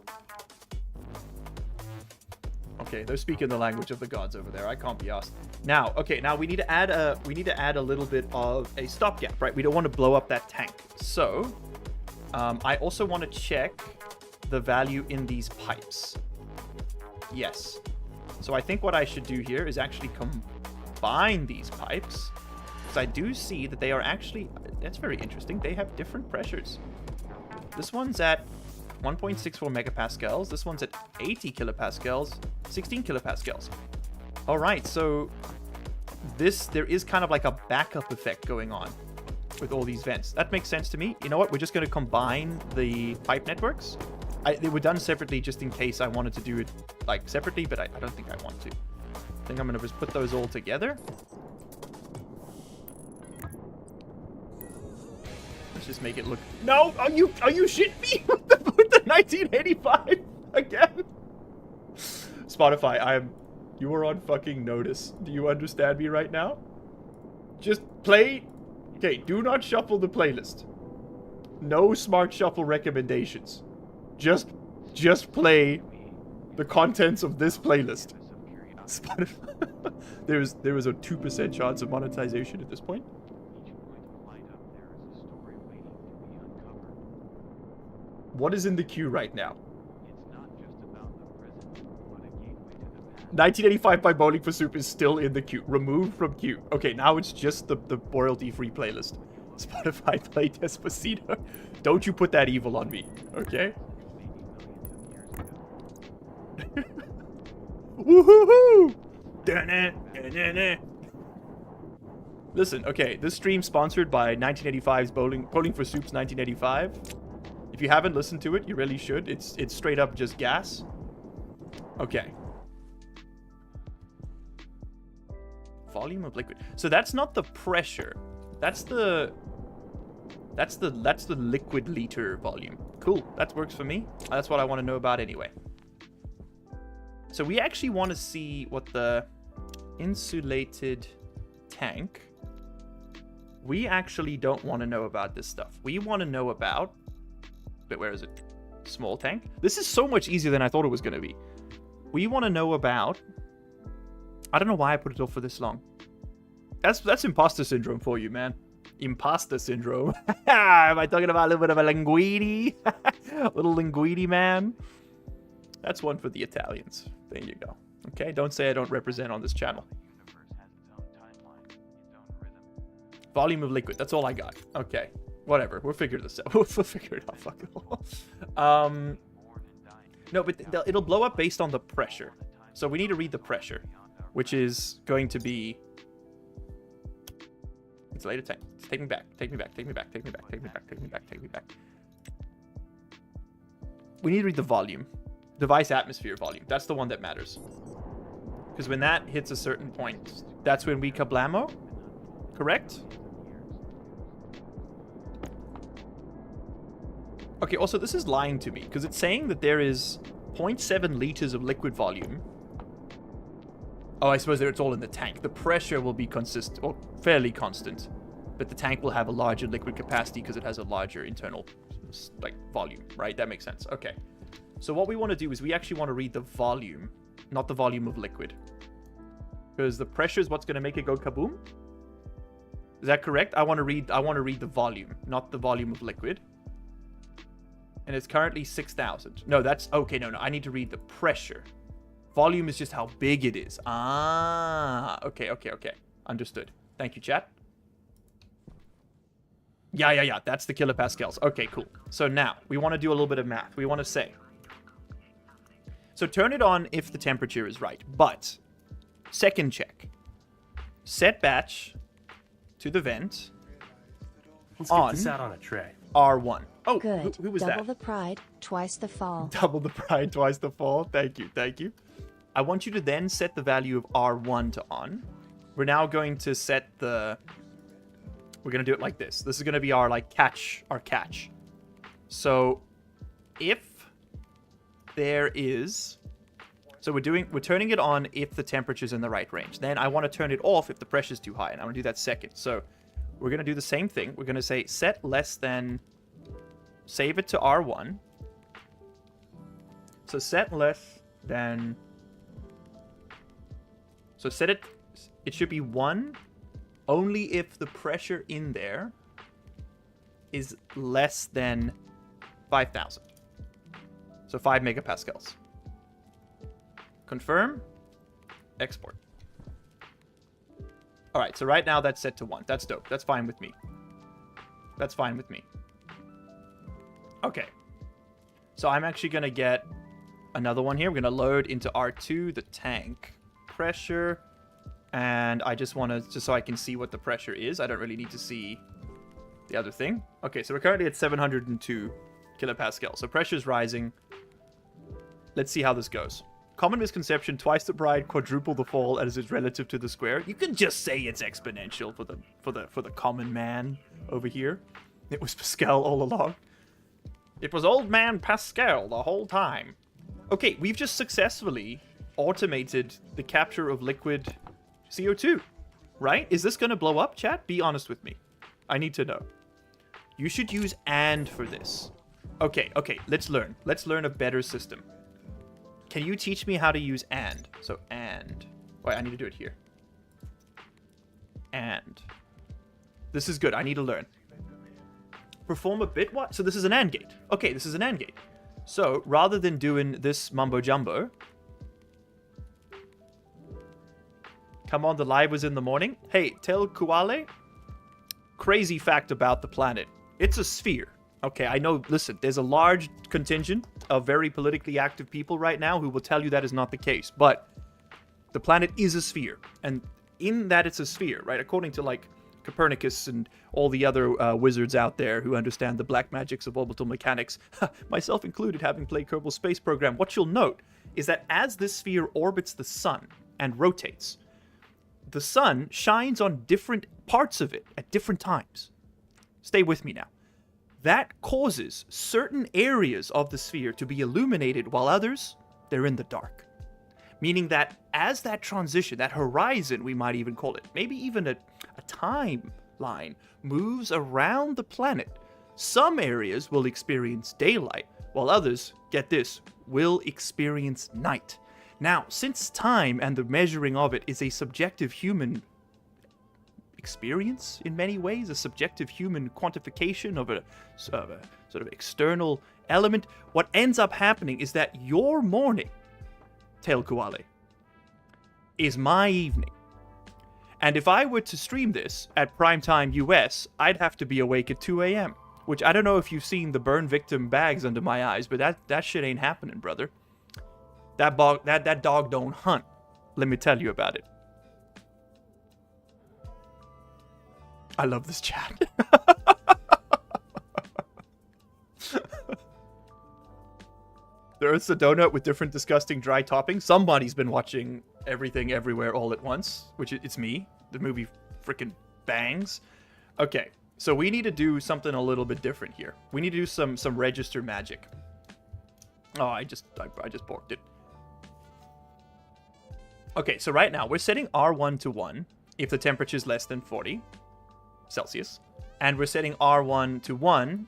Okay, they're speaking the language of the gods over there. I can't be asked. Now, okay, now we need to add a little bit of a stopgap, right? We don't want to blow up that tank. So, I also want to check the value in these pipes. Yes. So I think what I should do here is actually combine these pipes, because I do see that they are actually... That's very interesting. They have different pressures. This one's at 1.64 megapascals. This one's at 80 kilopascals, 16 kilopascals. All right, so there is kind of like a backup effect going on with all these vents. That makes sense to me. You know what? We're just going to combine the pipe networks. They were done separately just in case I wanted to do it like separately, but I don't think I want to. I think I'm going to just put those all together. Let's just make it look... No! Are you shitting me? with the 1985 again? Spotify, you are on fucking notice. Do you understand me right now? Just play... Okay, do not shuffle the playlist. No smart shuffle recommendations. Just play the contents of this playlist. Spotify. there was a 2% chance of monetization at this point. Each point of light up there is a story waiting to be uncovered. What is in the queue right now? It's not just about the present, but a gateway to the past. 1985 by Bowling for Soup is still in the queue. Removed from queue. Okay, now it's just the royalty-free playlist. Spotify play Despacito. Don't you put that evil on me, okay? Woohoo! Listen, okay, this stream sponsored by 1985's Bowling for Soup's 1985. If you haven't listened to it, you really should. It's straight up just gas. Okay. Volume of liquid. So that's not the pressure. That's the liquid liter volume. Cool. That works for me. That's what I want to know about anyway. So we actually want to see what the insulated tank. We actually don't want to know about this stuff. We want to know about... But where is it? Small tank. This is so much easier than I thought it was going to be. We want to know about... I don't know why I put it off for this long. That's imposter syndrome for you, man. Imposter syndrome. Am I talking about a little bit of a linguini? Little linguini, man. That's one for the Italians. There you go. Okay, don't say I don't represent on this channel. The universe has its own timeline, its own rhythm. Volume of liquid. That's all I got. Okay. Whatever. We'll figure this out. We'll figure it out. Fuck it all. No, but it'll blow up based on the pressure. So we need to read the pressure, which is going to be... Insulated tank. Take me back. Take me back. Take me back. Take me back. Take me back. Take me back. Take me back. We need to read the volume. Device atmosphere volume. That's the one that matters. Because when that hits a certain point, that's when we kablamo. Correct? Okay, also this is lying to me. Because it's saying that there is 0.7 liters of liquid volume. Oh, I suppose it's all in the tank. The pressure will be consistent, or fairly constant. But the tank will have a larger liquid capacity because it has a larger internal, like, volume, right? That makes sense. Okay. So what we want to do is we actually want to read the volume, not the volume of liquid. Because the pressure is what's going to make it go kaboom. Is that correct? I want to read the volume, not the volume of liquid. And it's currently 6,000. No, that's okay. No, I need to read the pressure. Volume is just how big it is. Ah, okay. Understood. Thank you, chat. Yeah. That's the kilopascals. Okay, cool. So now we want to do a little bit of math. We want to say. So turn it on if the temperature is right. But second check. Set batch to the vent. Let's on get this out on a tray. R1. Oh, Good. who was Double that? the pride, twice the fall. Double the pride, twice the fall. Thank you. I want you to then set the value of R1 to on. We're now going to set the... We're going to do it like this. This is going to be our catch. So if there is... So we're turning it on if the temperature's in the right range. Then I want to turn it off if the pressure's too high. And I'm going to do that second. So we're going to do the same thing. We're going to say set less than... Save it to R1. So set less than... So set it... It should be 1 only if the pressure in there is less than 5,000. So 5 megapascals. Confirm. Export. Alright, so right now that's set to 1. That's dope. That's fine with me. Okay. So I'm actually going to get another one here. We're going to load into R2 the tank pressure. And I just want to, just so I can see what the pressure is. I don't really need to see the other thing. Okay, so we're currently at 702 kilopascal. So pressure's rising. Let's see how this goes. Common misconception, twice the pride, quadruple the fall as it's relative to the square. You can just say it's exponential for the common man over here. It was Pascal all along. It was old man Pascal the whole time. Okay, we've just successfully automated the capture of liquid CO2, right? Is this going to blow up, chat? Be honest with me. I need to know. You should use and for this. Okay, let's learn. Let's learn a better system. Can you teach me how to use and? So and. Wait, I need to do it here. And. This is good. I need to learn. Perform a bitwise. So this is an AND gate. Okay, this is an AND gate. So rather than doing this mumbo jumbo, come on, the live was in the morning. Hey, tell Kuale. Crazy fact about the planet. It's a sphere. Okay, I know, listen, there's a large contingent of very politically active people right now who will tell you that is not the case. But the planet is a sphere. And in that it's a sphere, right? According to, like, Copernicus and all the other wizards out there who understand the black magics of orbital mechanics, myself included, having played Kerbal Space Program, what you'll note is that as this sphere orbits the sun and rotates, the sun shines on different parts of it at different times. Stay with me now. That causes certain areas of the sphere to be illuminated while others, they're in the dark. Meaning that as that transition, that horizon, we might even call it, maybe even a timeline, moves around the planet, some areas will experience daylight, while others, get this, will experience night. Now, since time and the measuring of it is a subjective human experience in many ways, a subjective human quantification of a sort of external element, what ends up happening is that your morning, Tail Kuale, is my evening. And if I were to stream this at primetime US, I'd have to be awake at 2 a.m. Which I don't know if you've seen the burn victim bags under my eyes, but that shit ain't happening, brother. That dog don't hunt. Let me tell you about it. I love this chat. There's a donut with different disgusting dry toppings. Somebody's been watching Everything Everywhere All at Once, which it's me. The movie freaking bangs. Okay, so we need to do something a little bit different here. We need to do some register magic. Oh, I just borked it. Okay, so right now we're setting R1 to 1 if the temperature is less than 40 Celsius. And we're setting R0 to 1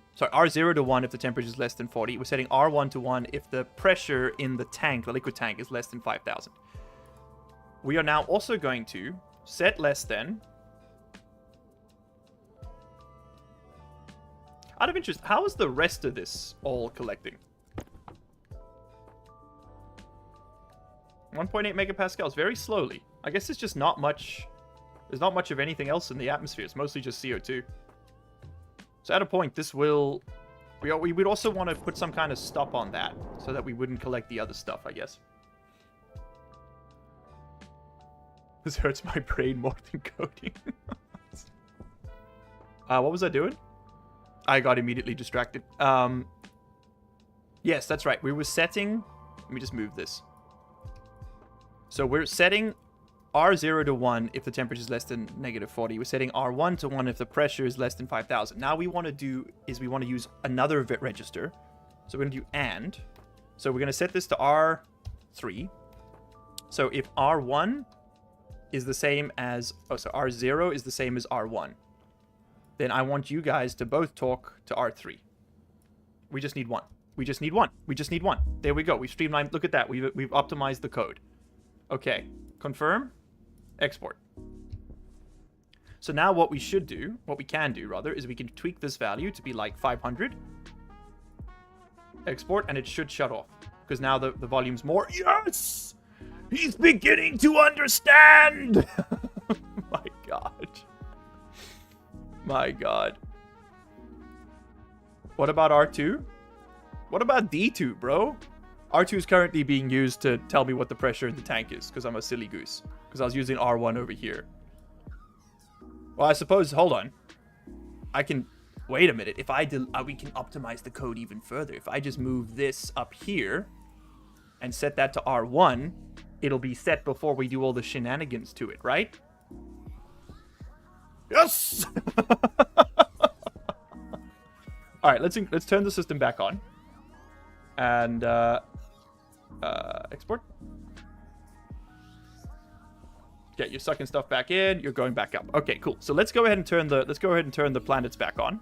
if the temperature is less than 40. We're setting R1 to 1 if the pressure in the tank, the liquid tank, is less than 5,000. We are now also going to set less than. Out of interest, how is the rest of this all collecting? 1.8 megapascals, very slowly. I guess it's just not much. There's not much of anything else in the atmosphere. It's mostly just CO2. So at a point, this will... We would also want to put some kind of stop on that so that we wouldn't collect the other stuff, I guess. This hurts my brain more than coding. What was I doing? I got immediately distracted. Yes, that's right. We were setting... Let me just move this. So we're setting R0 to 1 if the temperature is less than -40. We're setting R1 to 1 if the pressure is less than 5,000. Now we want to do is we want to use another register. So we're going to do AND. So we're going to set this to R3. So if R1 is the same as... Oh, so R0 is the same as R1. Then I want you guys to both talk to R3. We just need one. We just need one. We just need one. There we go. We've streamlined. Look at that. We've optimized the code. Okay. Confirm. Export. So now what we should do, what we can do rather, is we can tweak this value to be like 500. Export, and it should shut off. Because now the volume's more. Yes! He's beginning to understand! My God. My God. What about R2? What about D2, bro? R2 is currently being used to tell me what the pressure in the tank is, because I'm a silly goose. Because I was using R1 over here. Well, I suppose, hold on. I can, wait a minute. If we can optimize the code even further. If I just move this up here and set that to R1, it'll be set before we do all the shenanigans to it, right? Yes! All right, let's turn the system back on. And, export. Yeah, you're sucking stuff back in. You're going back up. Okay, cool. So let's go ahead and turn the planets back on.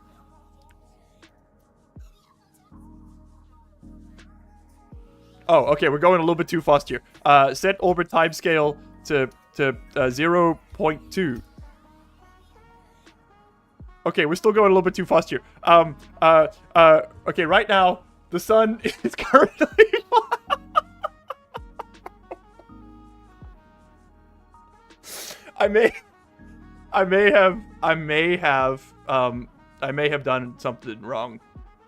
Oh, okay, we're going a little bit too fast here. Set orbit timescale to 0.2. Okay, we're still going a little bit too fast here. Okay, right now the sun is currently. I may have done something wrong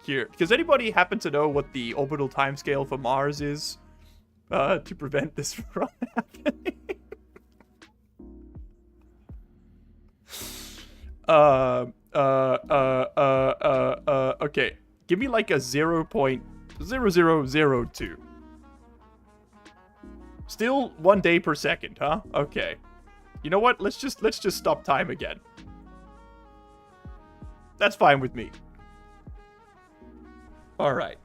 here. Does anybody happen to know what the orbital timescale for Mars is to prevent this from happening? Okay. Give me like a 0.0002. Still 1 day per second, huh? Okay. You know what? Let's just stop time again. That's fine with me. All right.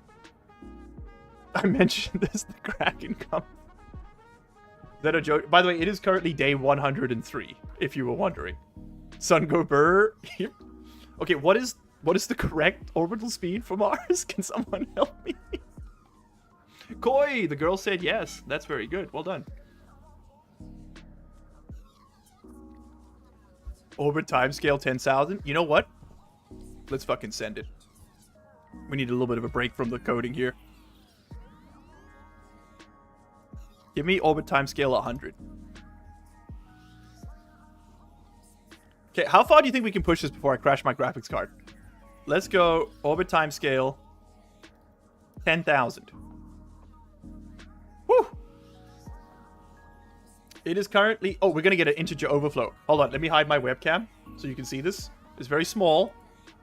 I mentioned this, the Kraken come. Is that a joke? By the way, it is currently day 103, if you were wondering. Sun go burr. Okay, what is the correct orbital speed for Mars? Can someone help me? Koi, the girl said yes. That's very good. Well done. Orbit timescale 10,000. You know what? Let's fucking send it. We need a little bit of a break from the coding here. Give me orbit timescale 100. Okay, how far do you think we can push this before I crash my graphics card? Let's go orbit timescale 10,000. Woo! It is currently... Oh, we're going to get an integer overflow. Hold on, let me hide my webcam so you can see this. It's very small.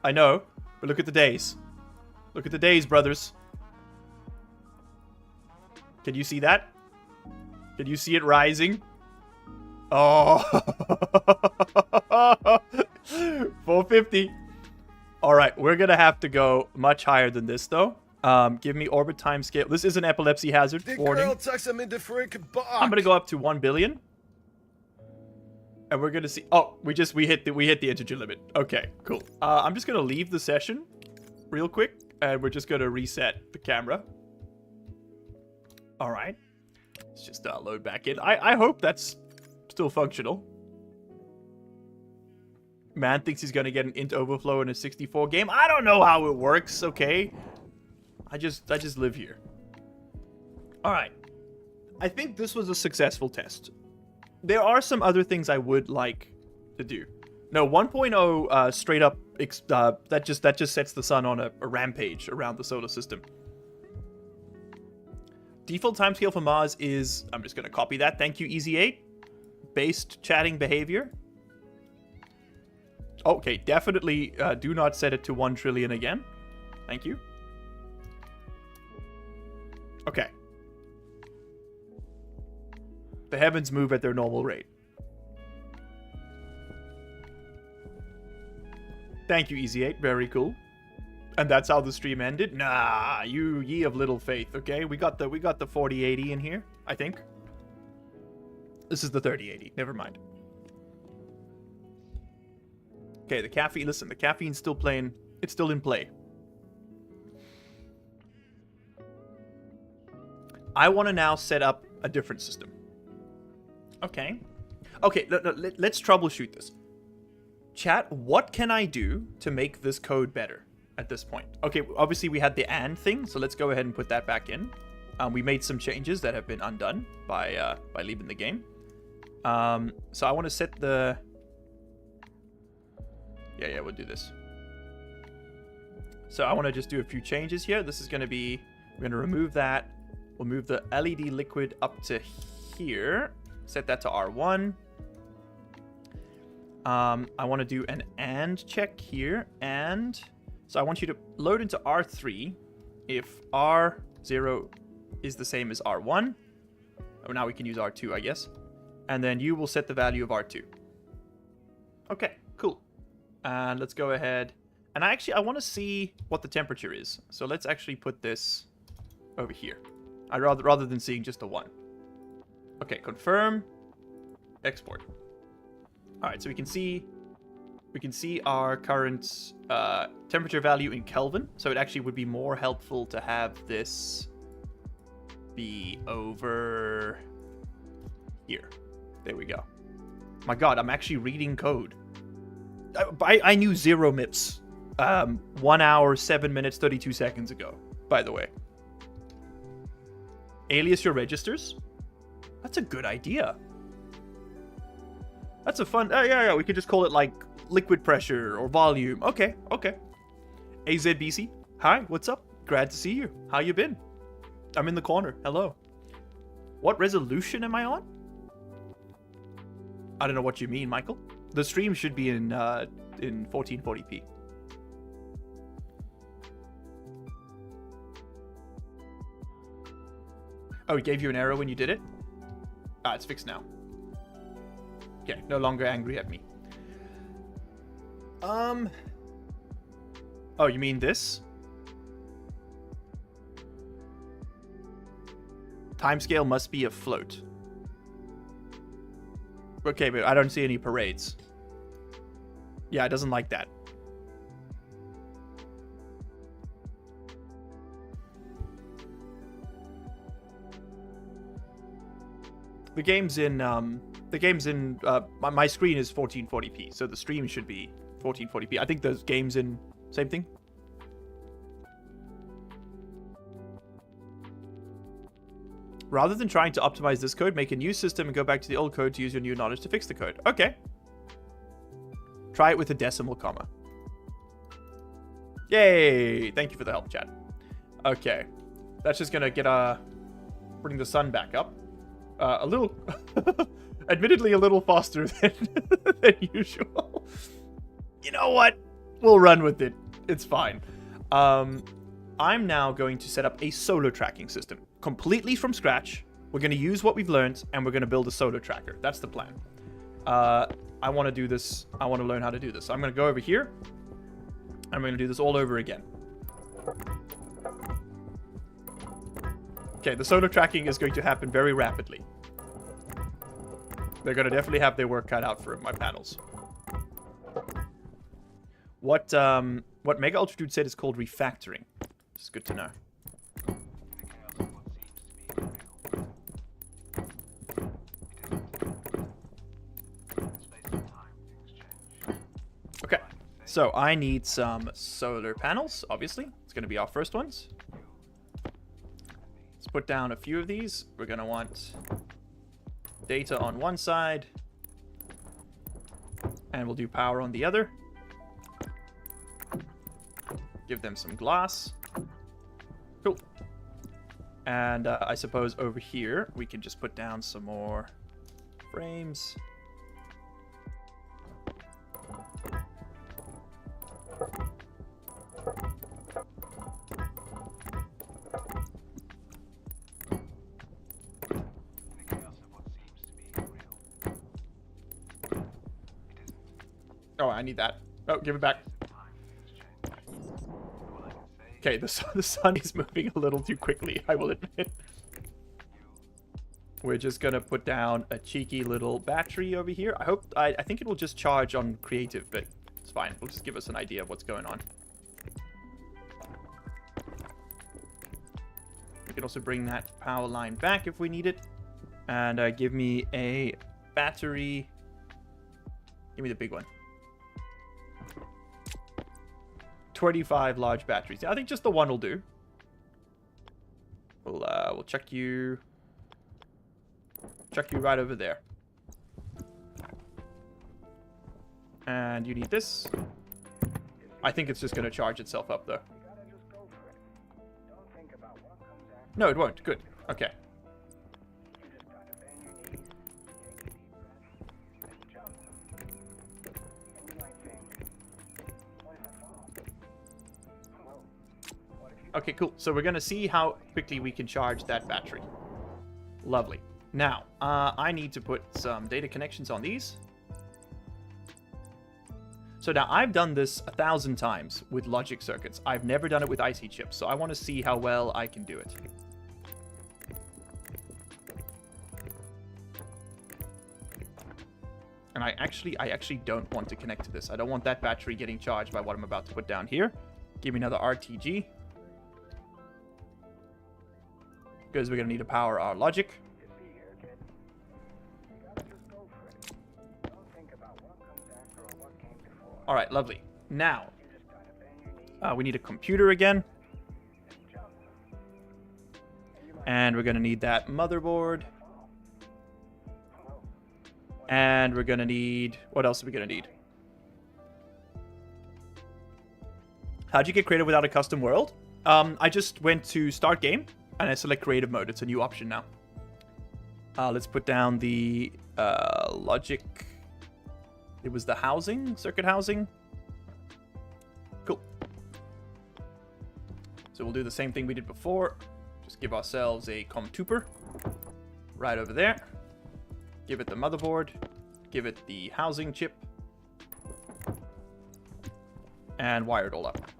I know, but look at the days. Look at the days, brothers. Can you see that? Can you see it rising? Oh. 450. All right, we're going to have to go much higher than this, though. Give me orbit timescale. This is an epilepsy hazard. Warning. I'm going to go up to 1 billion. And we're going to see... Oh, we hit the integer limit. Okay, cool. I'm just going to leave the session real quick. And we're just going to reset the camera. All right. Let's just load back in. I hope that's still functional. Man thinks he's going to get an int overflow in a 64 game. I don't know how it works, okay? I just live here. All right. I think this was a successful test. There are some other things I would like to do. No, 1.0 straight up that just sets the sun on a rampage around the solar system. Default timescale for Mars is, I'm just going to copy that. Thank you, Easy8. Based chatting behavior. Okay, definitely do not set it to 1 trillion again. Thank you. Okay. The heavens move at their normal rate. Thank you, Easy8. Very cool. And that's how the stream ended? Nah, you ye of little faith, okay? We got the 4080 in here, I think. This is the 3080. Never mind. Okay, the caffeine. Listen, the caffeine's still playing. It's still in play. I want to now set up a different system. Okay. Okay, let's troubleshoot this. Chat, what can I do to make this code better at this point? Okay, obviously we had the and thing, so let's go ahead and put that back in. We made some changes that have been undone by leaving the game. So I want to set the... Yeah, we'll do this. So I want to just do a few changes here. This is going to be... We're going to remove that. We'll move the LED liquid up to here. Set that to R1. I want to do an AND check here. And so I want you to load into R3 if R0 is the same as R1. Oh, now we can use R2, I guess. And then you will set the value of R2. Okay, cool. And let's go ahead. And I want to see what the temperature is. So let's actually put this over here. Rather than seeing just a 1. Okay, confirm. Export. All right, so we can see our current temperature value in Kelvin. So it actually would be more helpful to have this be over here. There we go. My god, I'm actually reading code. I knew 0 MIPS 1 hour, 7 minutes, 32 seconds ago, by the way. Alias your registers? That's a good idea. That's a fun... yeah, we could just call it, like, liquid pressure or volume. Okay. AZBC, hi, what's up? Glad to see you. How you been? I'm in the corner. Hello. What resolution am I on? I don't know what you mean, Michael. The stream should be in 1440p. Oh, it gave you an error when you did it? Ah, it's fixed now. Okay, no longer angry at me. Oh, you mean this? Timescale must be afloat. Okay, but I don't see any parades. Yeah, it doesn't like that. The game's in my screen is 1440p, so the stream should be 1440p. I think the game's in same thing. Rather than trying to optimize this code, make a new system and go back to the old code to use your new knowledge to fix the code. Okay. Try it with a decimal comma. Yay! Thank you for the help, chat. Okay. That's just gonna get bring the sun back up. A little... admittedly a little faster than usual. You know what? We'll run with it. It's fine. I'm now going to set up a solar tracking system. Completely from scratch. We're going to use what we've learned, and we're going to build a solar tracker. That's the plan. I want to do this. I want to learn how to do this. So I'm going to go over here. I'm going to do this all over again. Okay, the solar tracking is going to happen very rapidly. They're going to definitely have their work cut out for my panels. What Mega Ultra Dude said is called refactoring. It's good to know. Okay, so I need some solar panels, obviously. It's going to be our first ones. Let's put down a few of these. We're going to want data on one side, and we'll do power on the other. Give them some glass. Cool. And I suppose over here we can just put down some more frames. Oh, I need that. Oh, give it back. Okay, the sun is moving a little too quickly, I will admit. We're just gonna put down a cheeky little battery over here. I think it will just charge on creative, but it's fine. It'll just give us an idea of what's going on. We can also bring that power line back if we need it. And give me a battery. Give me the big one. 25 large batteries. I think just the one will do. We'll chuck you right over there. And you need this. I think it's just going to charge itself up though. No, it won't. Good. Okay. Okay, cool. So we're going to see how quickly we can charge that battery. Lovely. Now, I need to put some data connections on these. So now, I've done this 1,000 times with logic circuits. I've never done it with IC chips, so I want to see how well I can do it. And I actually don't want to connect to this. I don't want that battery getting charged by what I'm about to put down here. Give me another RTG. because we're going to need to power our logic. All right, lovely. Now, we need a computer again. And we're going to need that motherboard. And we're going to need... What else are we going to need? How'd you get creative without a custom world? I just went to start game, and I select creative mode. It's a new option now. Let's put down the logic. It was the housing, circuit housing. Cool. So we'll do the same thing we did before. Just give ourselves a comtuper right over there. Give it the motherboard. Give it the housing chip. And wire it all up.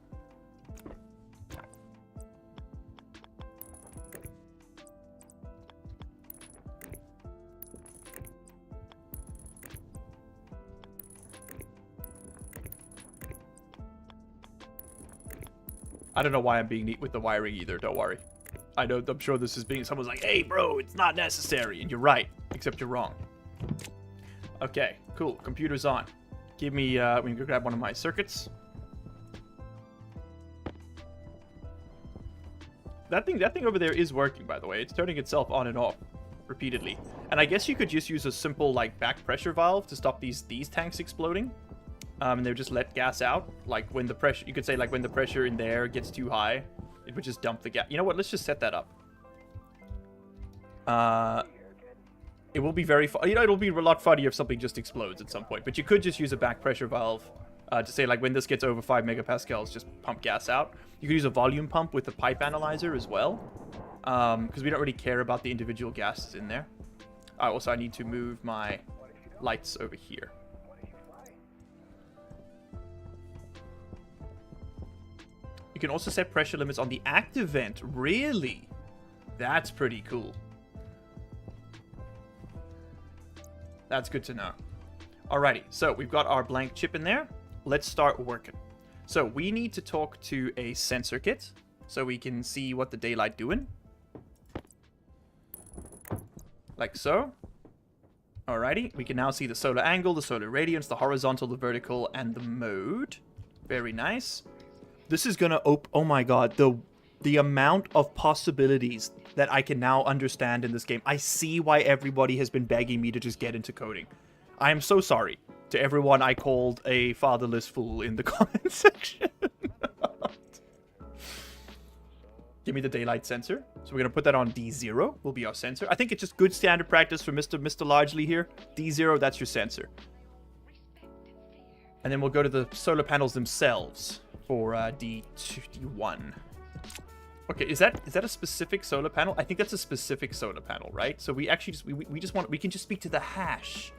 I don't know why I'm being neat with the wiring either, don't worry. I'm sure this is being... Someone's like, hey, bro, it's not necessary. And you're right, except you're wrong. Okay, cool. Computer's on. Give me... we can go grab one of my circuits. That thing over there is working, by the way. It's turning itself on and off repeatedly. And I guess you could just use a simple, like, back pressure valve to stop these tanks exploding. And they would just let gas out. Like, when the pressure... You could say, like, when the pressure in there gets too high, it would just dump the gas. You know what? Let's just set that up. It will be very... You know, it'll be a lot funnier if something just explodes at some point. But you could just use a back pressure valve to say, like, when this gets over 5 megapascals, just pump gas out. You could use a volume pump with the pipe analyzer as well. Because we don't really care about the individual gases in there. Also, I need to move my lights over here. You can also set pressure limits on the active vent. Really? That's pretty cool. That's good to know. Alrighty, so we've got our blank chip in there. Let's start working. So we need to talk to a sensor kit so we can see what the daylight doing. Like so. Alrighty, we can now see the solar angle, the solar radiance, the horizontal, the vertical, and the mode. Very nice. This is gonna oh my god, the amount of possibilities that I can now understand in this game. I see why everybody has been begging me to just get into coding. I am so sorry to everyone I called a fatherless fool in the comment section. Give me the daylight sensor. So we're gonna put that on D0, will be our sensor. I think it's just good standard practice for Mr. Largely here. D0, that's your sensor. And then we'll go to the solar panels themselves for D1. Okay, is that a specific solar panel? I think that's a specific solar panel, right? So we actually just we can just speak to the hash.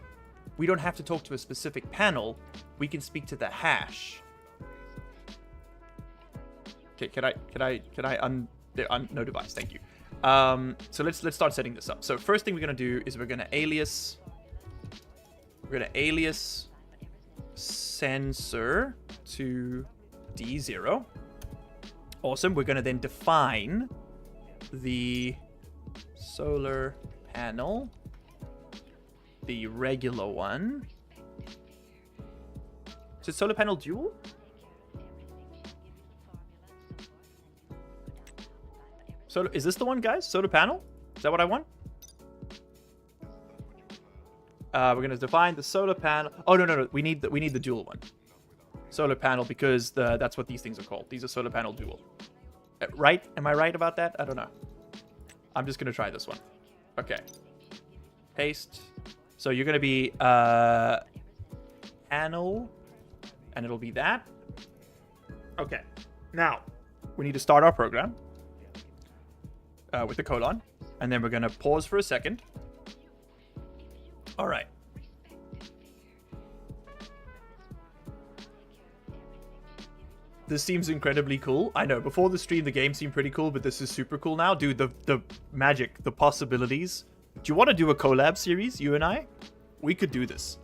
We don't have to talk to a specific panel. We can speak to the hash. Okay, can I no device, thank you. So let's start setting this up. So first thing we're gonna do is we're gonna alias sensor to D0. Awesome. We're going to then define the solar panel, the regular one. Is it solar panel dual? Is this the one, guys? Solar panel? Is that what I want? We're going to define the solar panel. Oh, no. We need the dual one. Solar panel, because that's what these things are called. These are solar panel dual. Right? Am I right about that? I don't know. I'm just going to try this one. Okay. Paste. So you're going to be panel, and it'll be that. Okay. Now, we need to start our program with the colon, and then we're going to pause for a second. All right. This seems incredibly cool. I know, before the stream, the game seemed pretty cool, but this is super cool now. Dude, the magic, the possibilities. Do you want to do a collab series, you and I? We could do this.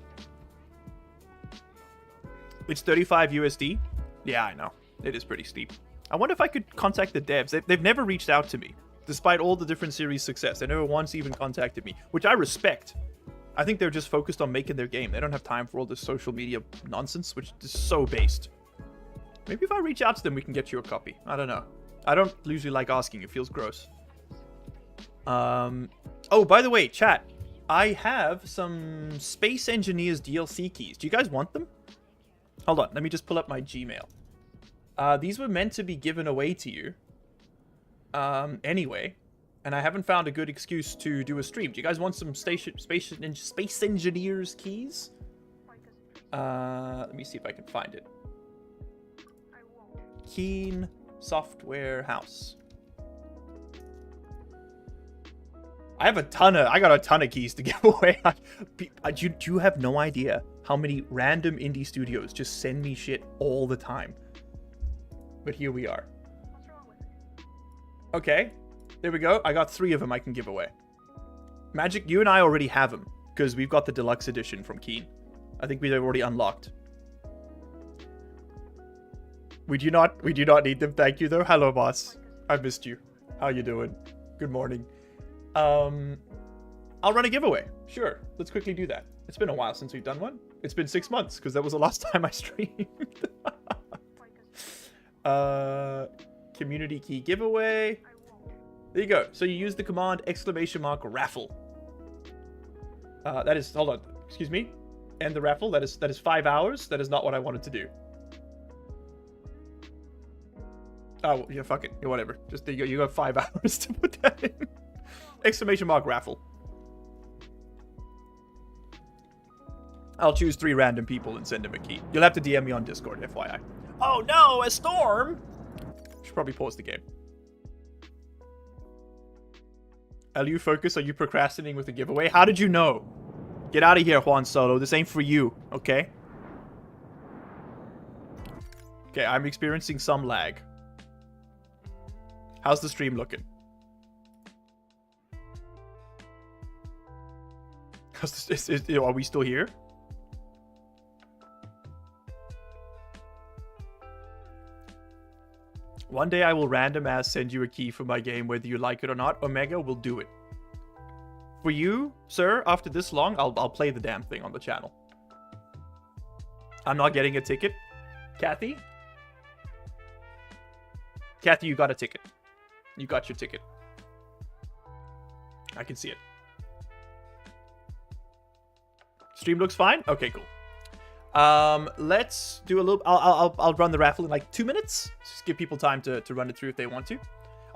It's 35 USD. Yeah, I know. It is pretty steep. I wonder if I could contact the devs. They've never reached out to me. Despite all the different series' success, they never once even contacted me, which I respect. I think they're just focused on making their game. They don't have time for all this social media nonsense, which is so based. Maybe if I reach out to them, we can get you a copy. I don't know. I don't usually like asking. It feels gross. Oh, by the way, chat. I have some Space Engineers DLC keys. Do you guys want them? Hold on. Let me just pull up my Gmail. These were meant to be given away to you. Anyway. And I haven't found a good excuse to do a stream. Do you guys want some Space Engineers keys? Let me see if I can find it. Keen Software House. I got a ton of keys to give away. You have no idea how many random indie studios just send me shit all the time. But here we are. Okay. There we go. I got 3 of them I can give away. Magic, you and I already have them because we've got the deluxe edition from Keen. I think we've already unlocked. We do not need them. Thank you though. Hello, boss. I missed you. How you doing? Good morning. I'll run a giveaway. Sure. Let's quickly do that. It's been a while since we've done one. It's been 6 months because that was the last time I streamed. Community key giveaway. There you go. So you use the command !raffle. That is, hold on, excuse me. End the raffle. That is 5 hours. That is not what I wanted to do. Oh, yeah, fuck it. Yeah, whatever. Just there you go. You got 5 hours to put that in. !raffle. I'll choose 3 random people and send them a key. You'll have to DM me on Discord, FYI. Oh no, a storm! Should probably pause the game. LU Focus, are you procrastinating with the giveaway? How did you know? Get out of here, Juan Solo. This ain't for you, okay? Okay, I'm experiencing some lag. How's the stream looking? Are we still here? One day I will random ass send you a key for my game, whether you like it or not. Omega will do it. For you, sir, after this long, I'll play the damn thing on the channel. I'm not getting a ticket. Kathy? Kathy, you got a ticket. You got your ticket. I can see it. Stream looks fine? Okay, cool. Let's do a little. I'll run the raffle in like 2 minutes. Just give people time to run it through if they want to.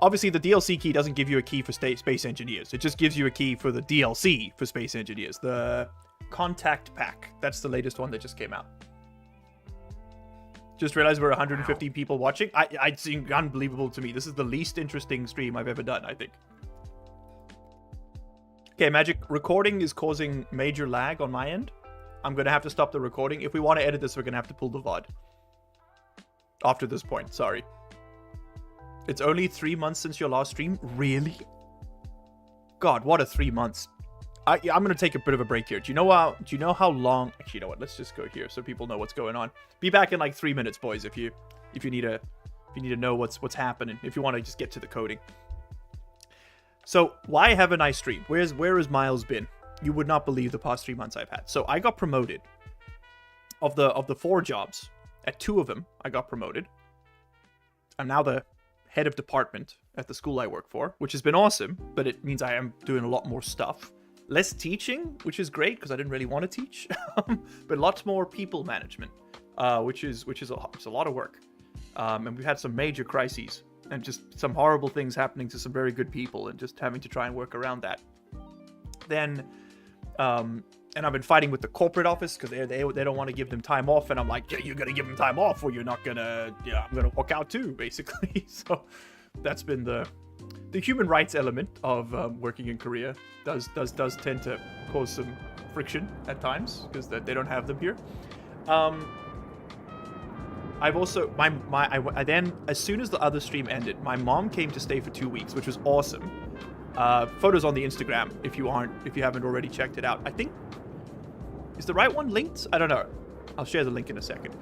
Obviously, the DLC key doesn't give you a key for Space Engineers. It just gives you a key for the DLC for Space Engineers. The Contact Pack. That's the latest one that just came out. Just realized we're 115 people watching. It seems unbelievable to me. This is the least interesting stream I've ever done, I think. Okay, Magic. Recording is causing major lag on my end. I'm going to have to stop the recording. If we want to edit this, we're going to have to pull the VOD. After this point, sorry. It's only 3 months since your last stream? Really? God, what a 3 months. I'm going to take a bit of a break here. Do you know how long... Actually, you know what? Let's just go here so people know what's going on. Be back in like 3 minutes, boys, if you need to know what's happening. If you want to just get to the coding. So, why haven't I streamed? Where has Miles been? You would not believe the past 3 months I've had. So I got promoted. Of the 4 jobs, at 2 of them, I got promoted. I'm now the head of department at the school I work for, which has been awesome, but it means I am doing a lot more stuff. Less teaching, which is great, because I didn't really want to teach. But lots more people management, which is a lot of work. And we've had some major crises, and just some horrible things happening to some very good people, and just having to try and work around that. Then... and I've been fighting with the corporate office because they don't want to give them time off, and I'm like, yeah, you're gonna give them time off, or you're not gonna. Yeah, I'm gonna walk out too, basically. So that's been the human rights element of working in Korea. Does tend to cause some friction at times because they don't have them here. I've also I then, as soon as the other stream ended, my mom came to stay for 2 weeks, which was awesome. Photos on the Instagram if you haven't already checked it out. I think, is the right one linked? I don't know. I'll share the link in a second.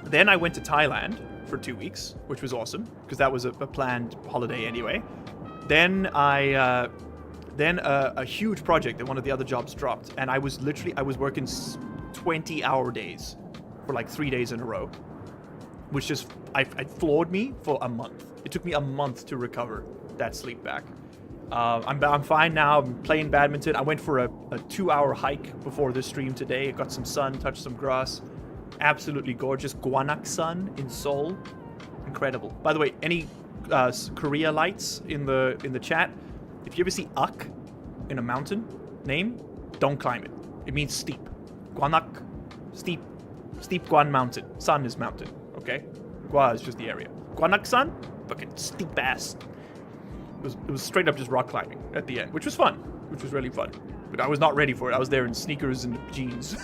Then I went to Thailand for 2 weeks, which was awesome because that was a planned holiday anyway. Then a huge project at one of the other jobs dropped, and I was working 20-hour days for like 3 days in a row, which just it floored me for a month. It took me a month to recover that sleep back. I'm fine now. I'm playing badminton. I went for a 2-hour hike before this stream today. I got some sun, touched some grass. Absolutely gorgeous. Gwanak sun in Seoul. Incredible. By the way, any Korea lights in the chat? If you ever see Uk in a mountain name, don't climb it. It means steep. Gwanak, steep Gwan mountain. Sun is mountain. Okay, Gwa is just the area. Gwanak sun, fucking steep ass. It was straight up just rock climbing at the end, which was fun, which was really fun. But I was not ready for it. I was there in sneakers and jeans.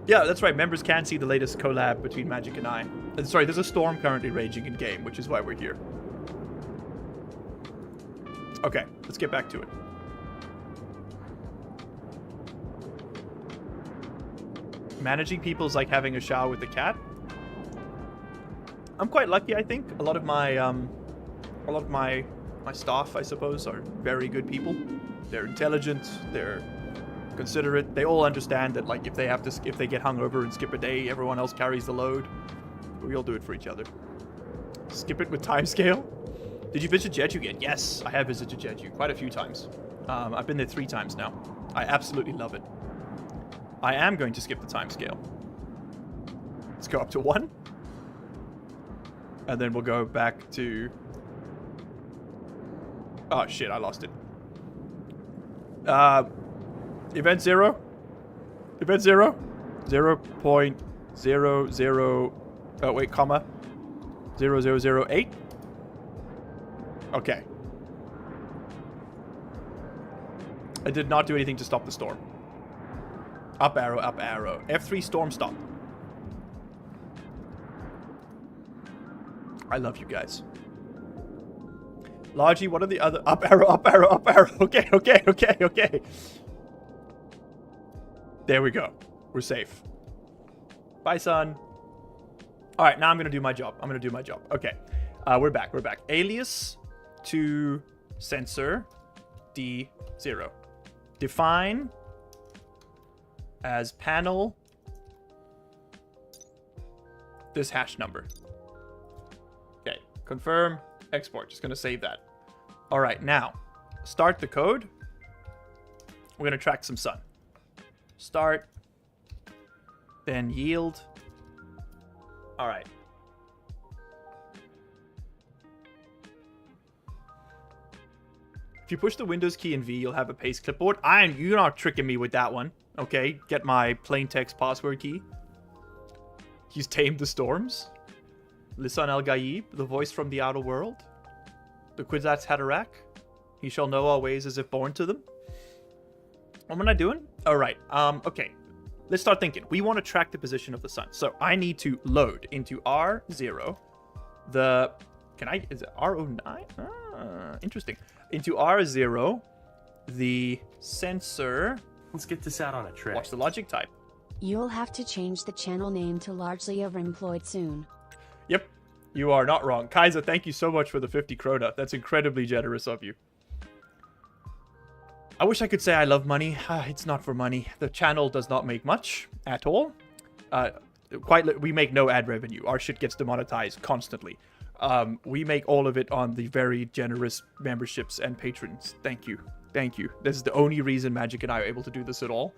Yeah, that's right. Members can see the latest collab between Magic and I. Sorry, there's a storm currently raging in game, which is why we're here. Okay, let's get back to it. Managing people is like having a shower with a cat. I'm quite lucky, I think. A lot of my staff, I suppose, are very good people. They're intelligent. They're considerate. They all understand that, like, if they get hungover and skip a day, everyone else carries the load. We all do it for each other. Skip it with timescale. Did you visit Jeju yet? Yes, I have visited Jeju quite a few times. I've been there 3 times now. I absolutely love it. I am going to skip the timescale. Let's go up to 1. And then we'll go back to... Oh, shit, I lost it. Event 0. Event 0. 0.00... Oh, wait, comma. 0008. Okay. I did not do anything to stop the storm. Up arrow, up arrow. F3 storm stop. I love you guys. Logi, what are the other... Up arrow, up arrow, up arrow. Okay, okay, okay, okay. There we go. We're safe. Bye, son. All right, now I'm going to do my job. Okay. We're back. Alias to sensor D0. Define as panel this hash number. Okay, confirm, export. Just gonna save that. All right, now start the code. We're gonna track some sun. Start, then yield. All right. If you push the Windows key in V, you'll have a paste clipboard. You're not tricking me with that one. Okay, get my plain text password key. He's tamed the storms. Lisan al-Gaib, the voice from the outer world. The Kwisatz Haderach. He shall know our ways as if born to them. What am I doing? All right. Okay. Let's start thinking. We want to track the position of the sun. So I need to load into R0 the... Is it R09? Ah, interesting. Into R0 the sensor... Let's get this out on a tray. Watch the logic type. You'll have to change the channel name to largely overemployed soon. Yep, you are not wrong. Kaiser, thank you so much for the 50 krona. That's incredibly generous of you. I wish I could say I love money. It's not for money. The channel does not make much at all. We make no ad revenue. Our shit gets demonetized constantly. We make all of it on the very generous memberships and patrons. Thank you. Thank you. This is the only reason Magic and I are able to do this at all.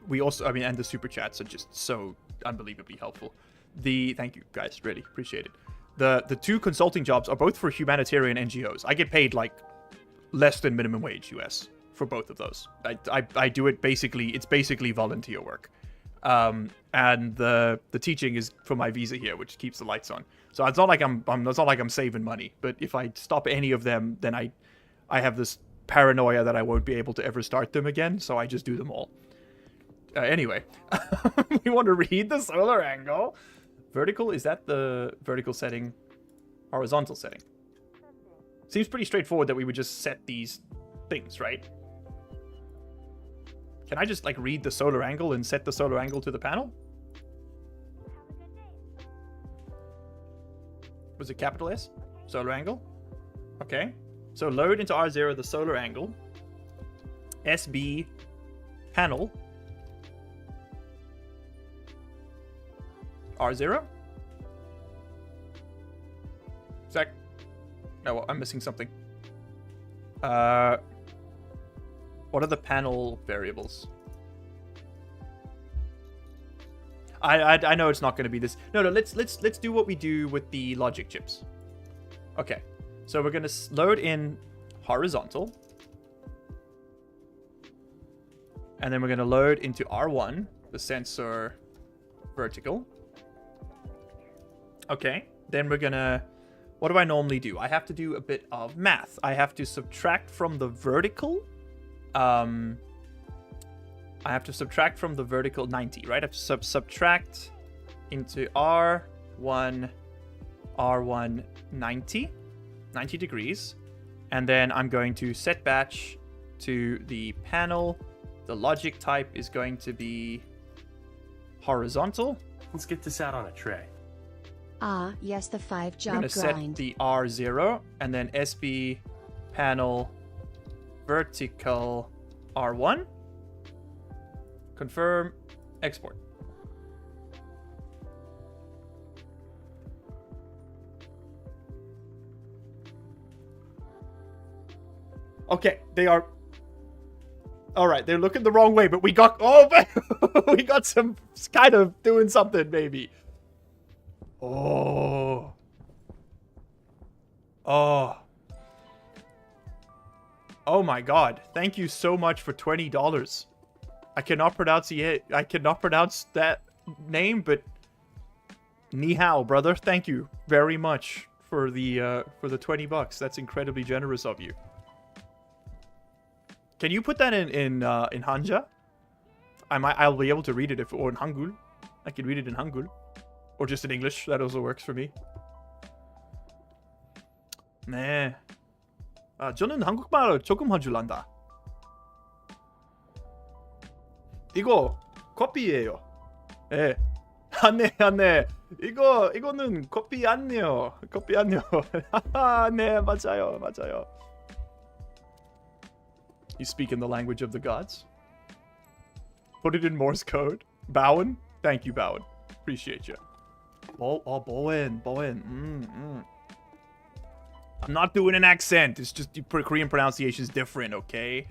We also, and the super chats are just so unbelievably helpful. Thank you guys, really appreciate it. The 2 consulting jobs are both for humanitarian NGOs. I get paid like less than minimum wage US for both of those. I do it basically. It's basically volunteer work. And the teaching is for my visa here, which keeps the lights on. So it's not like I'm saving money. But if I stop any of them, then I have this paranoia that I won't be able to ever start them again. So I just do them all. Anyway, we want to read the solar angle. Vertical, is that the vertical setting? Horizontal setting. Seems pretty straightforward that we would just set these things, right? Can I just like read the solar angle and set the solar angle to the panel? Was it capital S? Solar angle? Okay. So load into R0 the solar angle. SB panel. R0? Sec. No, I'm missing something. What are the panel variables? I know it's not going to be this. No, let's do what we do with the logic chips. Okay. So we're going to load in horizontal. And then we're going to load into R1, the sensor vertical. Okay. Then we're going to... What do I normally do? I have to do a bit of math. I have to subtract from the vertical. I have to subtract from the vertical 90, right? I have to subtract into R1 90 degrees. And then I'm going to set batch to the panel. The logic type is going to be horizontal. Let's get this out on a tray. Ah, yes, the 5-job I'm going to set grind. the R0 and then SB panel vertical R1. Confirm, export. Okay, they are... Alright, they're looking the wrong way, but we got... Oh, we got some kind of doing something, maybe. Oh. Oh. Oh my god. Thank you so much for $20. I cannot pronounce that name, but ni hao, brother. Thank you very much for the $20. That's incredibly generous of you. Can you put that in Hanja? I'll be able to read it or in Hangul. I can read it in Hangul. Or just in English. That also works for me. 네. 저는 한국말 조금 할 줄 안다. 이거 커피예요. 예. 안네. 이거는 커피 아니요. 커피 아니요. 네, 맞아요. You speak in the language of the gods. Put it in Morse code. Bowen? Thank you, Bowen. Appreciate you. Bowen. I'm not doing an accent. It's just Korean pronunciation is different, okay?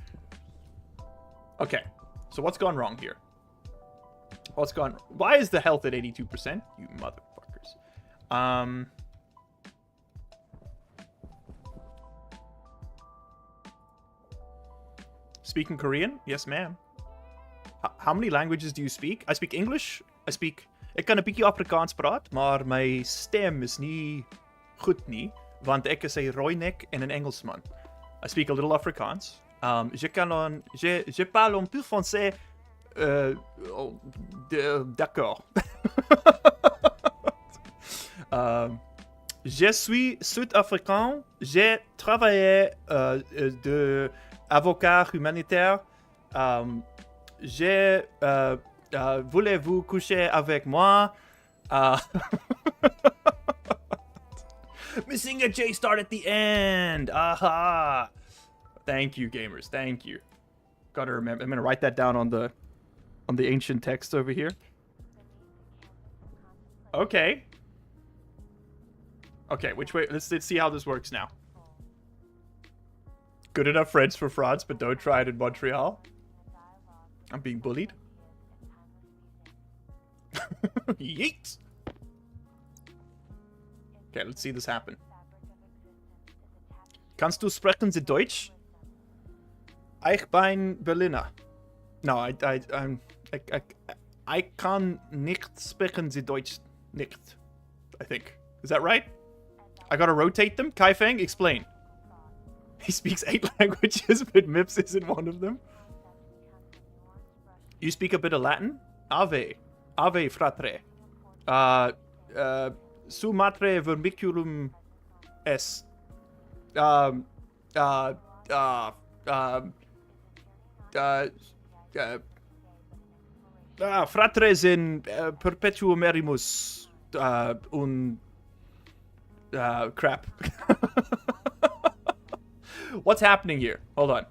Okay. So what's gone wrong here? Why is the health at 82%? You motherfuckers. Speaking Korean? Yes, ma'am. How many languages do you speak? I speak English. Ik kan een beetje Afrikaans praten, maar mijn stem is niet goed niet, want ik is een Rooinek en een Engelsman. I speak a little Afrikaans. Je parle un peu français. D'accord. Je suis sud-africain. J'ai travaillé de avocat humanitaire. Voulez-vous coucher avec moi? Missing a J start at the end. Aha. Thank you, gamers. Thank you. Gotta remember. I'm gonna write that down on the ancient text over here. Okay. Okay, which way? Let's see how this works now. Good enough friends for frauds, but don't try it in Montreal. I'm being bullied. Yeet! Okay, let's see this happen. Kannst du sprechen Sie Deutsch? Ich bin Berliner. No, I kann nicht sprechen Sie Deutsch nicht. I think. Is that right? I gotta rotate them? Kai Feng, explain. He speaks 8 languages, but Mips isn't one of them. You speak a bit of Latin? Ave fratre. Su matre vermiculum est. fratres in perpetuum erimus un crap. What's happening here? Hold on.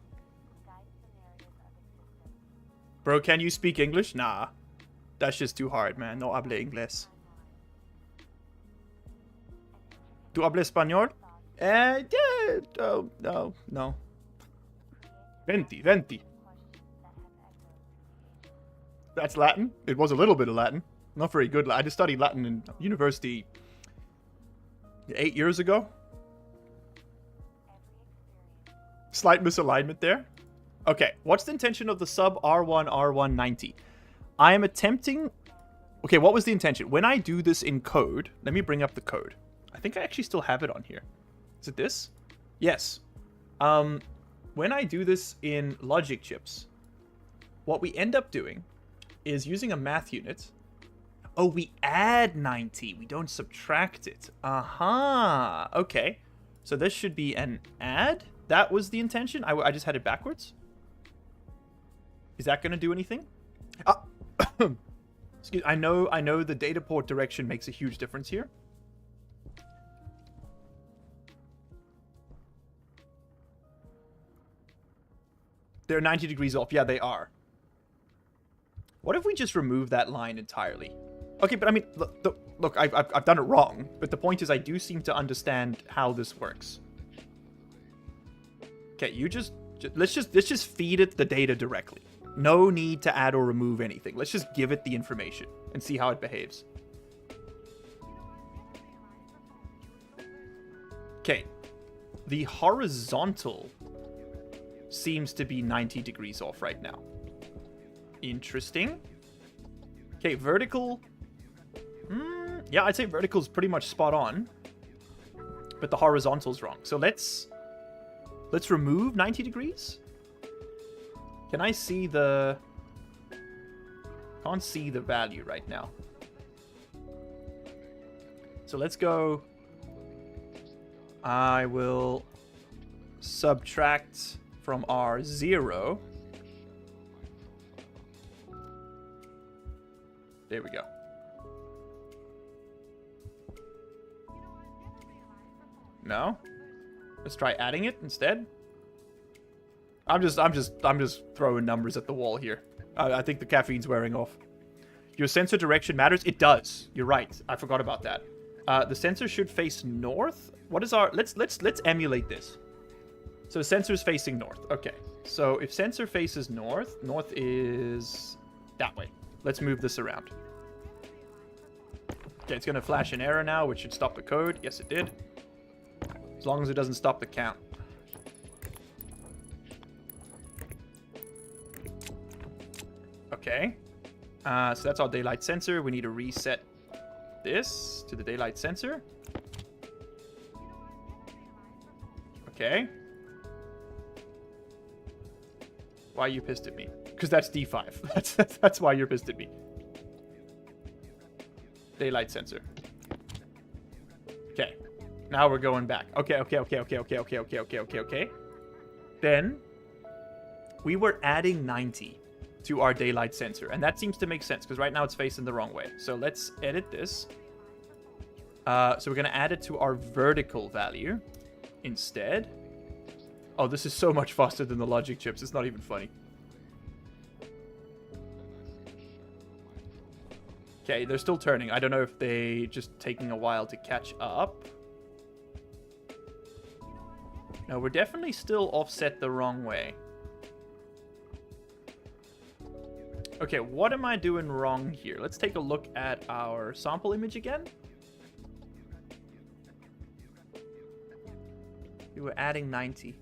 Bro, can you speak English? Nah. That's just too hard, man. No hablo inglés. ¿Tú hablas español? Yeah, no. 20. That's Latin. It was a little bit of Latin. Not very good. I just studied Latin in university 8 years ago. Slight misalignment there. Okay, what's the intention of the sub R1 R190? I am attempting... Okay, what was the intention? When I do this in code, let me bring up the code. I think I actually still have it on here. Is it this? Yes. When I do this in logic chips, what we end up doing is using a math unit. Oh, we add 90. We don't subtract it. Aha. Okay. So this should be an add. That was the intention. I just had it backwards. Is that going to do anything? Excuse. I know the data port direction makes a huge difference here. They're 90 degrees off. Yeah, they are. What if we just remove that line entirely? Okay, but I mean, look, I've done it wrong. But the point is, I do seem to understand how this works. Okay, let's just feed it the data directly. No need to add or remove anything. Let's just give it the information and see how it behaves. Okay, the horizontal seems to be 90 degrees off right now. Interesting. Okay, vertical. Yeah, I'd say vertical is pretty much spot on, but the horizontal's wrong. So let's remove 90 degrees. Can I see the... Can't see the value right now. So let's go... I will subtract from R0. There we go. No? Let's try adding it instead. I'm just throwing numbers at the wall here. I think the caffeine's wearing off. Your sensor direction matters? It does. You're right. I forgot about that. The sensor should face north. What is our... Let's emulate this. So the sensor's facing north. Okay. So if sensor faces north, north is that way. Let's move this around. Okay, it's going to flash an error now, which should stop the code. Yes, it did. As long as it doesn't stop the count. Okay. So that's our daylight sensor. We need to reset this to the daylight sensor. Okay. Why are you pissed at me? Because that's D5. That's why you're pissed at me. Daylight sensor. Okay. Now we're going back. Okay. Then we were adding 90 to our daylight sensor, and that seems to make sense because right now it's facing the wrong way. So let's edit this. So we're going to add it to our vertical value instead. Oh, this is so much faster than the logic chips. It's not even funny. Okay, they're still turning. I don't know if they just taking a while to catch up. No, we're definitely still offset the wrong way. Okay, what am I doing wrong here? Let's take a look at our sample image again. We were adding 90.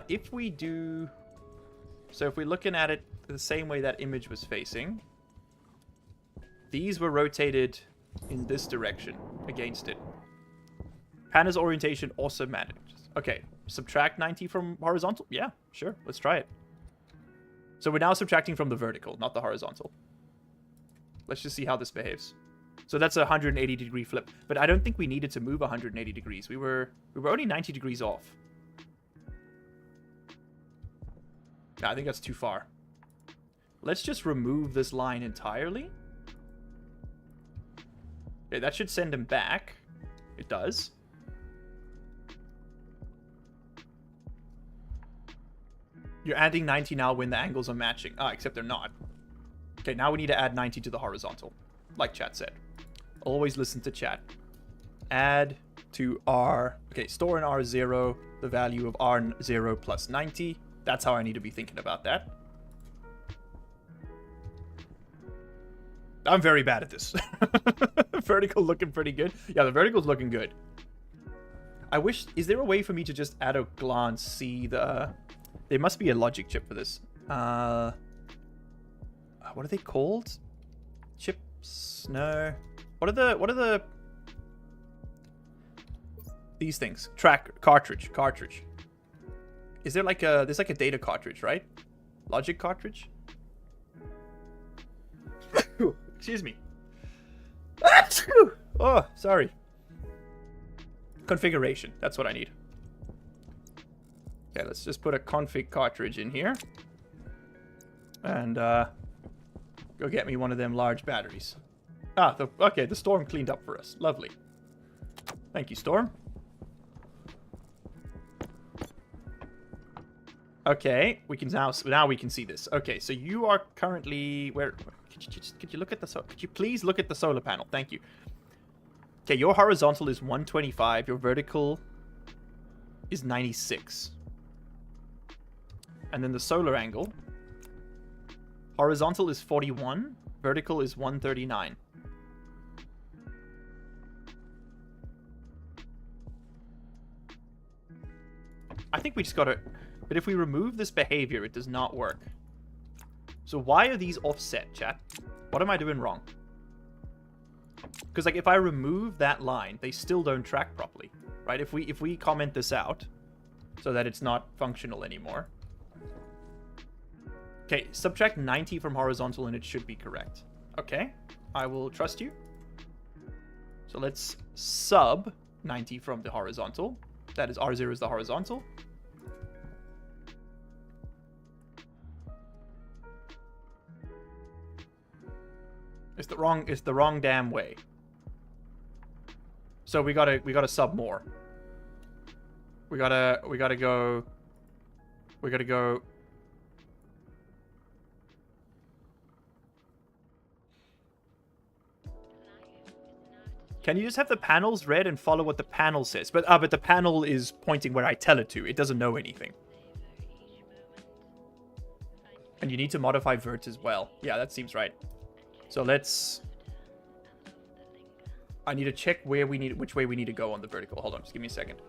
If we do... So if we're looking at it the same way that image was facing, these were rotated in this direction against it. Panna's orientation also manages. Okay, subtract 90 from horizontal? Yeah, sure, let's try it. So we're now subtracting from the vertical, not the horizontal. Let's just see how this behaves. So that's a 180 degree flip, but I don't think we needed to move 180 degrees. We were only 90 degrees off. I think that's too far. Let's just remove this line entirely. Okay, that should send him back. It does. You're adding 90 now when the angles are matching. Ah, except they're not. Okay, now we need to add 90 to the horizontal. Like chat said. Always listen to chat. Add to R. Okay, store in R0 the value of R0 plus 90. That's how I need to be thinking about that. I'm very bad at this. Vertical looking pretty good. Yeah, the vertical's looking good. I wish... Is there a way for me to just at a glance see the... There must be a logic chip for this. What are they called? Chips? No. What are the... These things. Cartridge. Is there like a... There's like a data cartridge, right? Logic cartridge? Excuse me. Oh, sorry. Configuration. That's what I need. Okay, let's just put a config cartridge in here. And go get me one of them large batteries. Ah, okay, the Storm cleaned up for us. Lovely. Thank you, Storm. Okay, we can now we can see this. Okay, so you are currently where? Could you look at the could you please look at the solar panel? Thank you. Okay, your horizontal is 125. Your vertical is 96. And then the solar angle. Horizontal is 41. Vertical is 139. I think we just gotta... But if we remove this behavior, it does not work. So why are these offset, chat? What am I doing wrong? Because like if I remove that line, they still don't track properly, right? If we comment this out so that it's not functional anymore. Okay, subtract 90 from horizontal and it should be correct. Okay, I will trust you. So let's sub 90 from the horizontal. That is R0 is the horizontal. It's the wrong damn way. So we gotta sub more. We gotta go. Can you just have the panels read and follow what the panel says? But the panel is pointing where I tell it to. It doesn't know anything. And you need to modify vert as well. Yeah, that seems right. So let's... I need to check which way we need to go on the vertical. Hold on, just give me a second.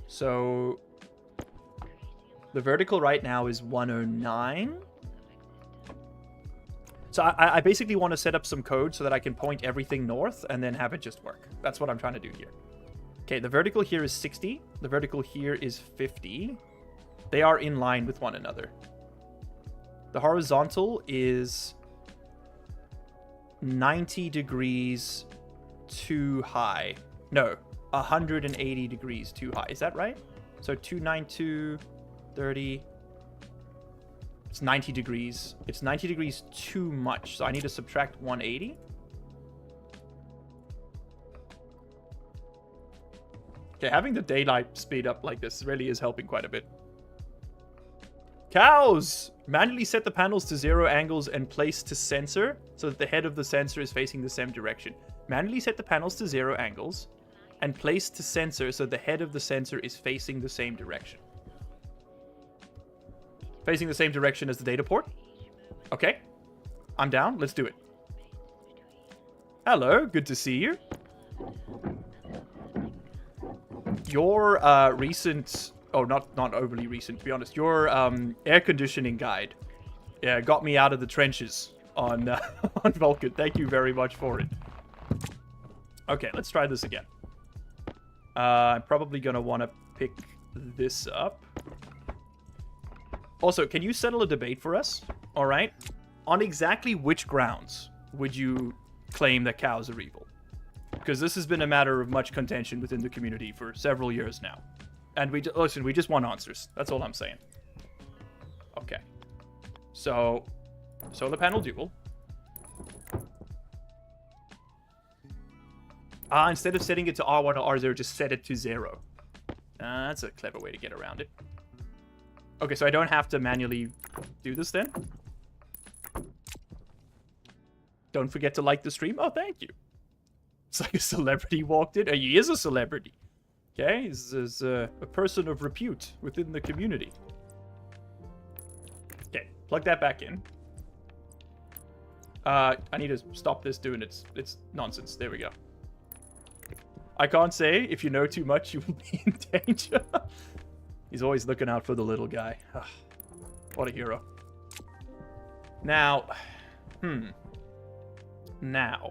So the vertical right now is 109. So I basically want to set up some code so that I can point everything north and then have it just work. That's what I'm trying to do here. Okay, the vertical here is 60. The vertical here is 50. They are in line with one another. The horizontal is 90 degrees too high. No, 180 degrees too high. Is that right? So 292, 30... It's 90 degrees. It's 90 degrees too much, so I need to subtract 180. Okay, having the daylight speed up like this really is helping quite a bit. Cows! Manually set the panels to 0 angles and place to sensor so that the head of the sensor is facing the same direction. Manually set the panels to 0 angles and place to sensor so the head of the sensor is facing the same direction. Facing the same direction as the data port? Okay. I'm down. Let's do it. Hello. Good to see you. Your recent... Oh, not overly recent, to be honest. Your air conditioning guide got me out of the trenches on, on Vulcan. Thank you very much for it. Okay, let's try this again. I'm probably going to want to pick this up. Also, can you settle a debate for us? All right. On exactly which grounds would you claim that cows are evil? Because this has been a matter of much contention within the community for several years now. And listen, we just want answers. That's all I'm saying. Okay. So, solar panel dual. Instead of setting it to R1 or R0, just set it to 0. That's a clever way to get around it. Okay, so I don't have to manually do this then. Don't forget to like the stream. Oh, thank you. It's like a celebrity walked in. He is a celebrity. Okay, this is a person of repute within the community. Okay, plug that back in. I need to stop this doing its nonsense. There we go. I can't say if you know too much, you will be in danger. He's always looking out for the little guy. What a hero. Now, Now.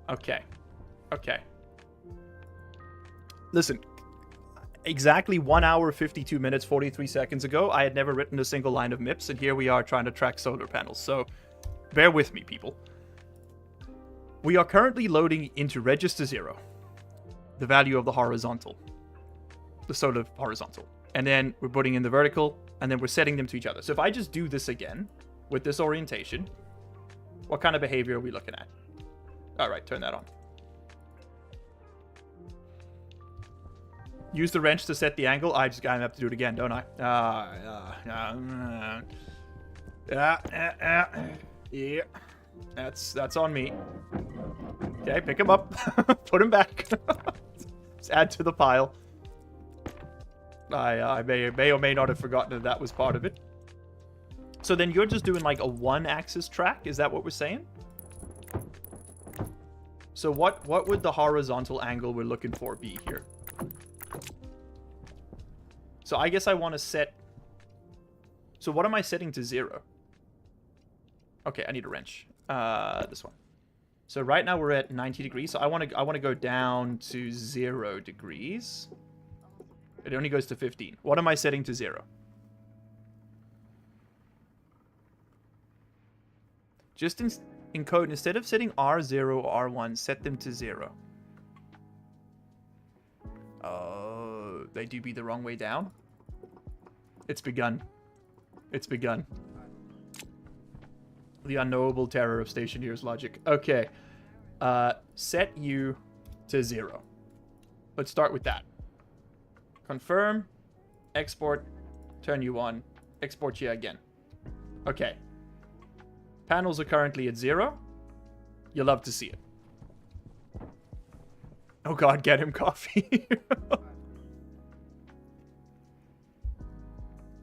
Okay. Okay. Listen. Exactly 1 hour, 52 minutes, 43 seconds ago, I had never written a single line of MIPS, and here we are trying to track solar panels. So, bear with me, people. We are currently loading into register 0 the value of the horizontal. The solar horizontal. And then we're putting in the vertical, and then we're setting them to each other. So if I just do this again, with this orientation, what kind of behavior are we looking at? Alright, turn that on. Use the wrench to set the angle. I just gotta have to do it again, don't I? Yeah. That's on me. Okay, pick him up. Put him back. Just add to the pile. I may or may not have forgotten that was part of it. So then you're just doing like a one-axis track? Is that what we're saying? So what would the horizontal angle we're looking for be here? So I guess I want to set... So what am I setting to 0? Okay, I need a wrench. This one. So right now we're at 90 degrees. So I want to go down to 0 degrees. It only goes to 15. What am I setting to 0? Just in code, instead of setting R0 or R1, set them to 0. Oh, they do be the wrong way down? It's begun. It's begun. The unknowable terror of Stationeers logic. Okay. Set you to 0. Let's start with that. Confirm. Export. Turn you on. Export you again. Okay. Panels are currently at 0. You'll love to see it. Oh god, get him coffee.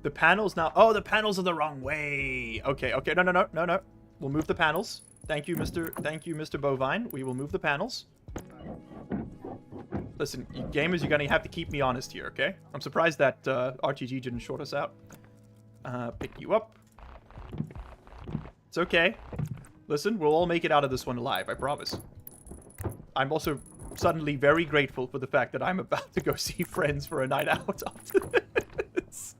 The panels now... Oh, the panels are the wrong way. Okay, okay. No. We'll move the panels. Thank you, Mr. Bovine. We will move the panels. Listen, you gamers, you're going to have to keep me honest here, okay? I'm surprised that RTG didn't short us out. Pick you up. It's okay. Listen, we'll all make it out of this one alive, I promise. I'm also suddenly very grateful for the fact that I'm about to go see friends for a night out after this.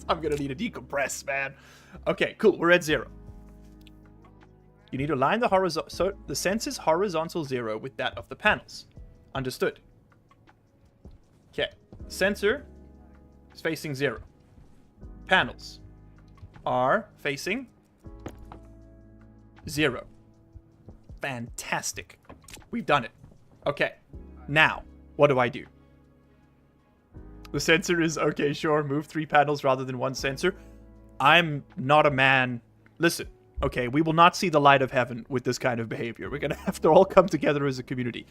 I'm gonna need to decompress, man. Okay, cool. We're at 0. You need to align the horizontal, so the sensor's horizontal 0 with that of the panels. Understood. Okay. Sensor is facing 0. Panels are facing 0. Fantastic. We've done it. Okay. Now, what do I do? The sensor is, okay, sure, move 3 panels rather than 1 sensor. I'm not a man. Listen, okay, we will not see the light of heaven with this kind of behavior. We're going to have to all come together as a community.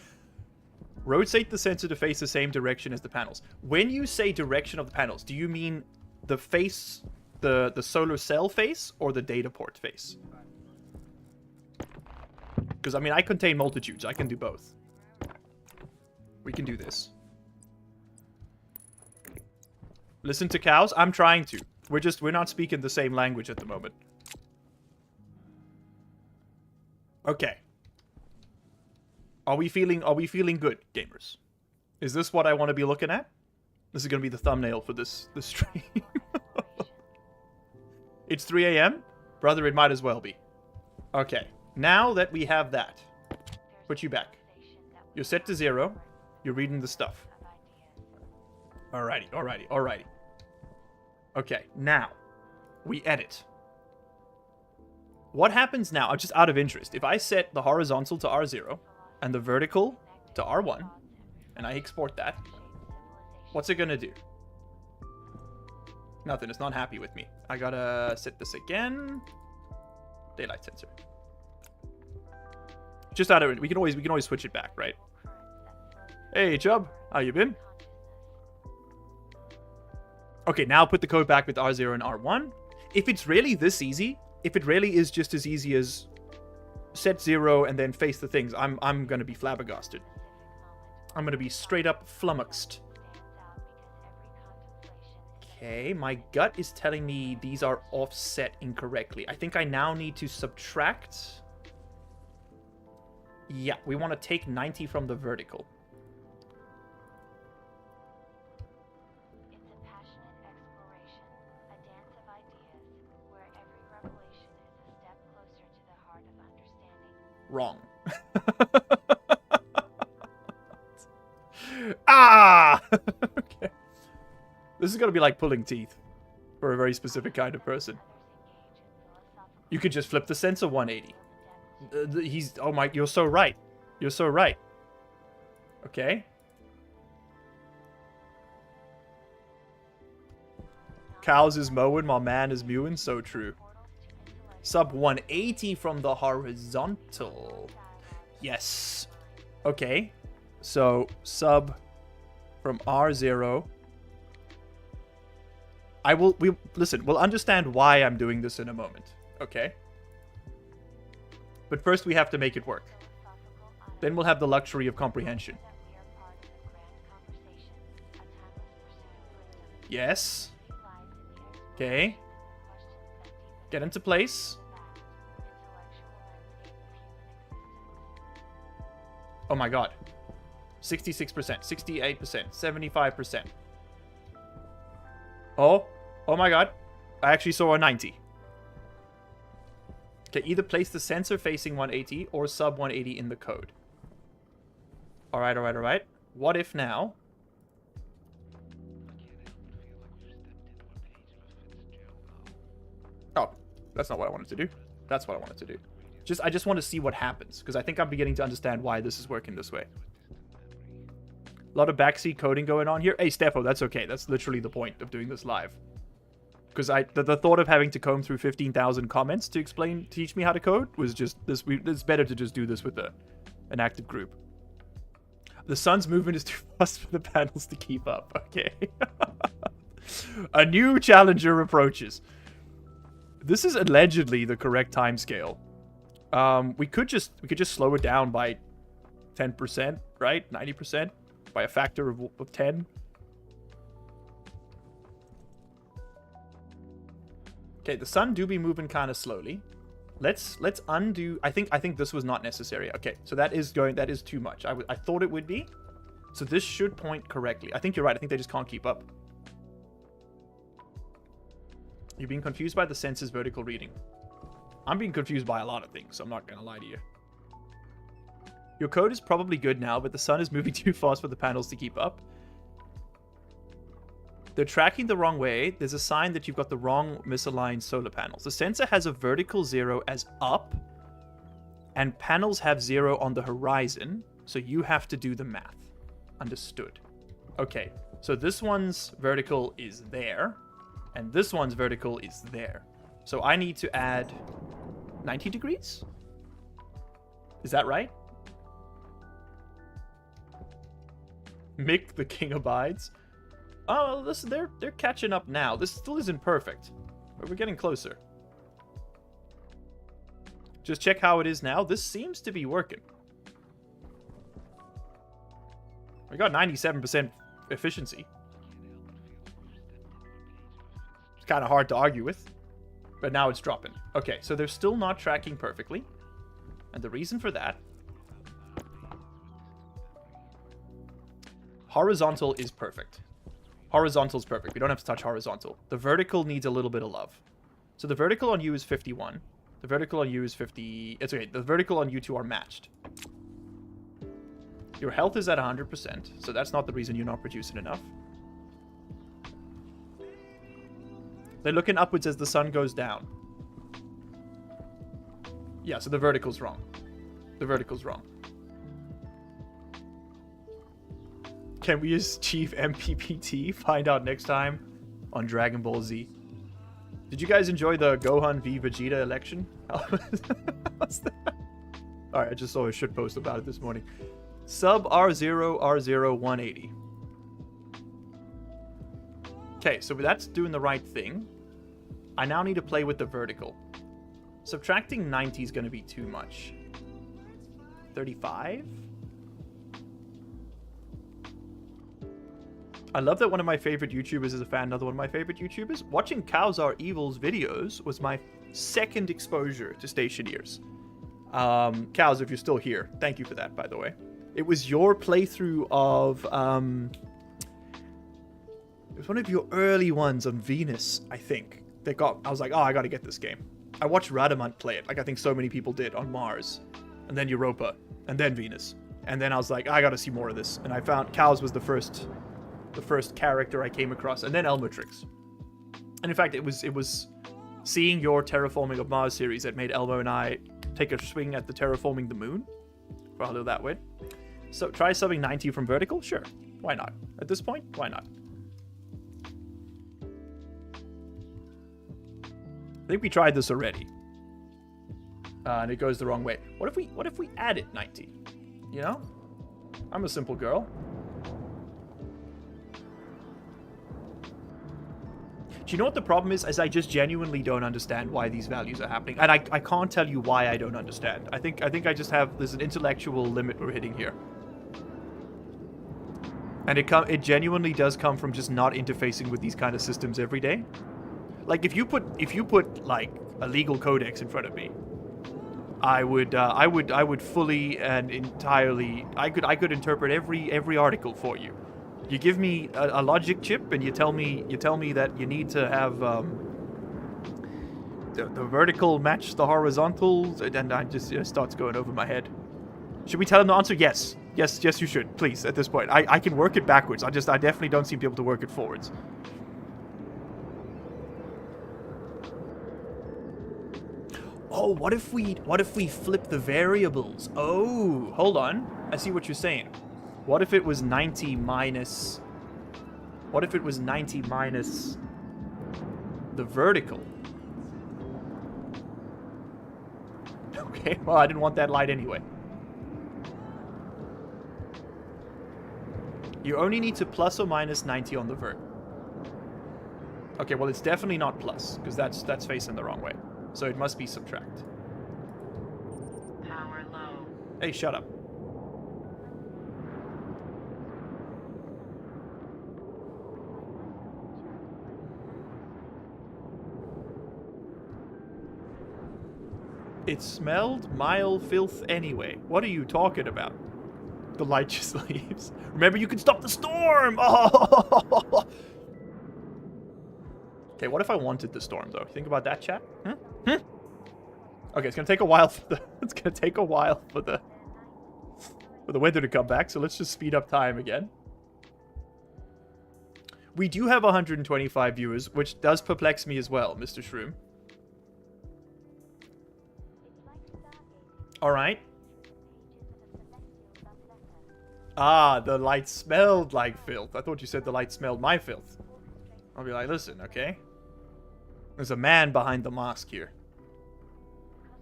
Rotate the sensor to face the same direction as the panels. When you say direction of the panels, do you mean the face, the solar cell face, or the data port face? Because, I mean, I contain multitudes. I can do both. We can do this. Listen to cows? I'm trying to. We're not speaking the same language at the moment. Okay. Are we feeling good, gamers? Is this what I want to be looking at? This is going to be the thumbnail for this stream. It's 3 a.m.? Brother, it might as well be. Okay. Now that we have that, put you back. You're set to 0. You're reading the stuff. Alrighty, alrighty, alrighty. Okay, now we edit. What happens now, just out of interest, if I set the horizontal to R0 and the vertical to R1 and I export that, what's it gonna do? Nothing, it's not happy with me. I gotta set this again. Daylight sensor. Just out of it, we can always switch it back, right? Hey Chubb, how you been? Okay, now put the code back with R0 and R1. If it's really this easy, if it really is just as easy as set 0 and then face the things, I'm gonna be flabbergasted. I'm gonna be straight up flummoxed. Okay, my gut is telling me these are offset incorrectly. I think I now need to subtract. Yeah, we want to take 90 from the vertical. It's a passionate exploration, a dance of ideas, where every revelation is a step closer to the heart of understanding. Wrong. Ah! Okay. This is going to be like pulling teeth for a very specific kind of person. You could just flip the sensor 180. Oh my, you're so right. You're so right. Okay. Cows is mowing, my man is mewing. So true. Sub 180 from the horizontal. Yes. Okay. So sub from R0. We'll understand why I'm doing this in a moment. Okay. But first we have to make it work. Then we'll have the luxury of comprehension. Yes. Okay. Get into place. Oh my god. 66%, 68%, 75%. Oh my god. I actually saw a 90. Okay, either place the sensor facing 180 or sub 180 in the code. Alright, alright, alright. What if now? Oh, that's not what I wanted to do. That's what I wanted to do. I just want to see what happens, because I think I'm beginning to understand why this is working this way. A lot of backseat coding going on here. Hey, Steffo, that's okay. That's literally the point of doing this live. Because the thought of having to comb through 15,000 comments to teach me how to code was just this. It's better to just do this with an active group. The sun's movement is too fast for the panels to keep up. Okay. A new challenger approaches. This is allegedly the correct timescale. We could just slow it down by 10%, right? 90%. By a factor of 10. Okay, the sun do be moving kind of slowly. Let's undo. I think this was not necessary. Okay, so that is too much. I thought it would be. So this should point correctly. I think you're right. I think they just can't keep up. You're being confused by the sensor's vertical reading. I'm being confused by a lot of things, so I'm not gonna lie to you. Your code is probably good now, but the sun is moving too fast for the panels to keep up. They're tracking the wrong way. There's a sign that you've got the wrong misaligned solar panels. The sensor has a vertical 0 as up, and panels have 0 on the horizon, so you have to do the math. Understood. Okay, so this one's vertical is there, and this one's vertical is there. So I need to add 90 degrees? Is that right? Mick the King abides. Oh, listen, they're catching up now. This still isn't perfect, but we're getting closer. Just check how it is now. This seems to be working. We got 97% efficiency. It's kind of hard to argue with, but now it's dropping. Okay, so they're still not tracking perfectly, and the reason for that, horizontal is perfect. Horizontal is perfect. We don't have to touch horizontal. The vertical needs a little bit of love. So the vertical on you is 51. The vertical on you is 50. It's okay. The vertical on you two are matched. Your health is at 100%, so that's not the reason you're not producing enough. They're looking upwards as the sun goes down. Yeah, so the vertical's wrong. The vertical's wrong. Can we achieve MPPT? Find out next time on Dragon Ball Z. Did you guys enjoy the Gohan v Vegeta election? What's that? Alright, I just saw a shit post about it this morning. Sub R0 R0 180. Okay, so that's doing the right thing. I now need to play with the vertical. Subtracting 90 is going to be too much. 35? I love that one of my favorite YouTubers is a fan of another one of my favorite YouTubers. Watching Cows Are Evil's videos was my second exposure to Stationeers. Cows, if you're still here, thank you for that, by the way. It was your playthrough of... it was one of your early ones on Venus, I think. I was like, oh, I gotta get this game. I watched Radamant play it, like I think so many people did, on Mars. And then Europa. And then Venus. And then I was like, I gotta see more of this. And I found Cows was the first character I came across, and then Elmotrix. And in fact, it was seeing your Terraforming of Mars series that made Elmo and I take a swing at the Terraforming the Moon. Follow that way. So try subbing 90 from vertical? Sure. Why not? At this point, why not? I think we tried this already. And it goes the wrong way. What if we added 90? You know? I'm a simple girl. Do you know what the problem is? I just genuinely don't understand why these values are happening. And I can't tell you why I don't understand. I think I just have... There's an intellectual limit we're hitting here. And it genuinely does come from just not interfacing with these kind of systems every day. Like, if you put like a legal codex in front of me, I would fully and entirely... I could interpret every article for you. You give me a logic chip, and you tell me that you need to have the vertical match the horizontal, and I just starts going over my head. Should we tell him the answer? Yes, you should, please. At this point, I can work it backwards. I definitely don't seem to be able to work it forwards. Oh, what if we flip the variables? Oh, hold on. I see what you're saying. What if it was 90 minus... What if it was 90 minus the vertical? Okay, well, I didn't want that light anyway. You only need to plus or minus 90 on the vert. Okay, well, it's definitely not plus, because that's facing the wrong way. So it must be subtract. Power low. Hey, shut up. It smelled mile filth anyway. What are you talking about? The light just leaves. Remember, you can stop the storm! Oh! Okay, what if I wanted the storm, though? Think about that, chat. Okay, it's gonna take a while for the... It's gonna take a while for the weather to come back, so let's just speed up time again. We do have 125 viewers, which does perplex me as well, Mr. Shroom. Alright. Ah, the light smelled like filth. I thought you said the light smelled my filth. I'll be like, listen, okay? There's a man behind the mask here.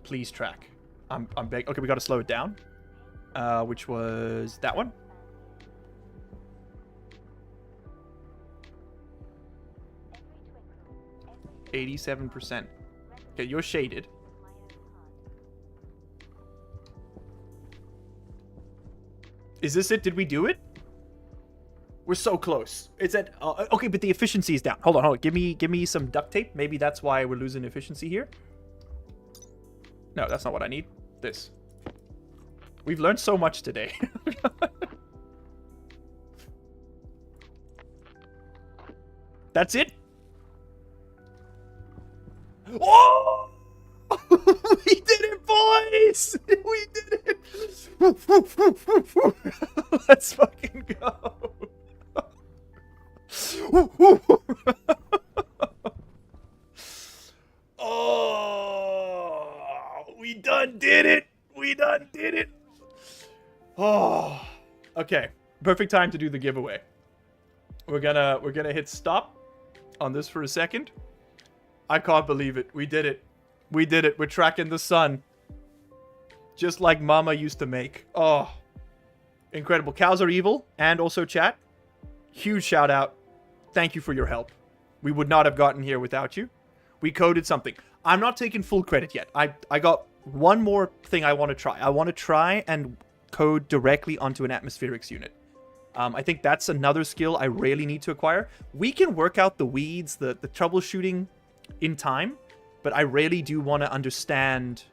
Please track. I'm begging. Okay, we gotta slow it down. Which was that one. 87%. Okay, you're shaded. Is this it? Did we do it? We're so close. It's at... okay, but the efficiency is down. Hold on. Give me some duct tape. Maybe that's why we're losing efficiency here. No, that's not what I need. This. We've learned so much today. That's it? Oh! We did it, boys! We did it! Let's fucking go. We done did it. We done did it. Oh, okay. Perfect time to do the giveaway. We're gonna hit stop on this for a second. I can't believe it. We did it. We did it. We're tracking the sun. Just like Mama used to make. Oh, incredible. Cows are evil. And also chat. Huge shout out. Thank you for your help. We would not have gotten here without you. We coded something. I'm not taking full credit yet. I got one more thing I want to try. I want to try and code directly onto an atmospherics unit. I think that's another skill I really need to acquire. We can work out the weeds, the troubleshooting in time, but I really do want to understand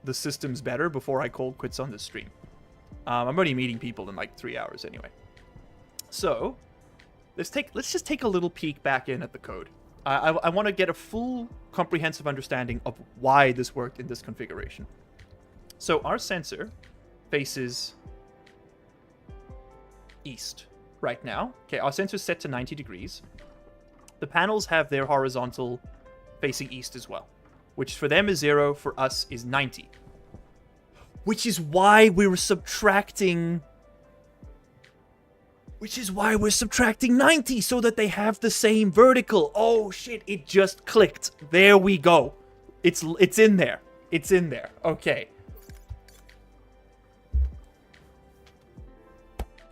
the systems better before I cold quits on this stream. I'm already meeting people in like 3 hours anyway. So, let's just take a little peek back in at the code. I want to get a full comprehensive understanding of why this worked in this configuration. So our sensor faces east right now. Okay, our sensor's set to 90 degrees. The panels have their horizontal facing east as well, which for them is 0, for us is 90. Which is why we're subtracting 90 so that they have the same vertical. Oh shit, it just clicked. There we go. It's in there. It's in there. Okay.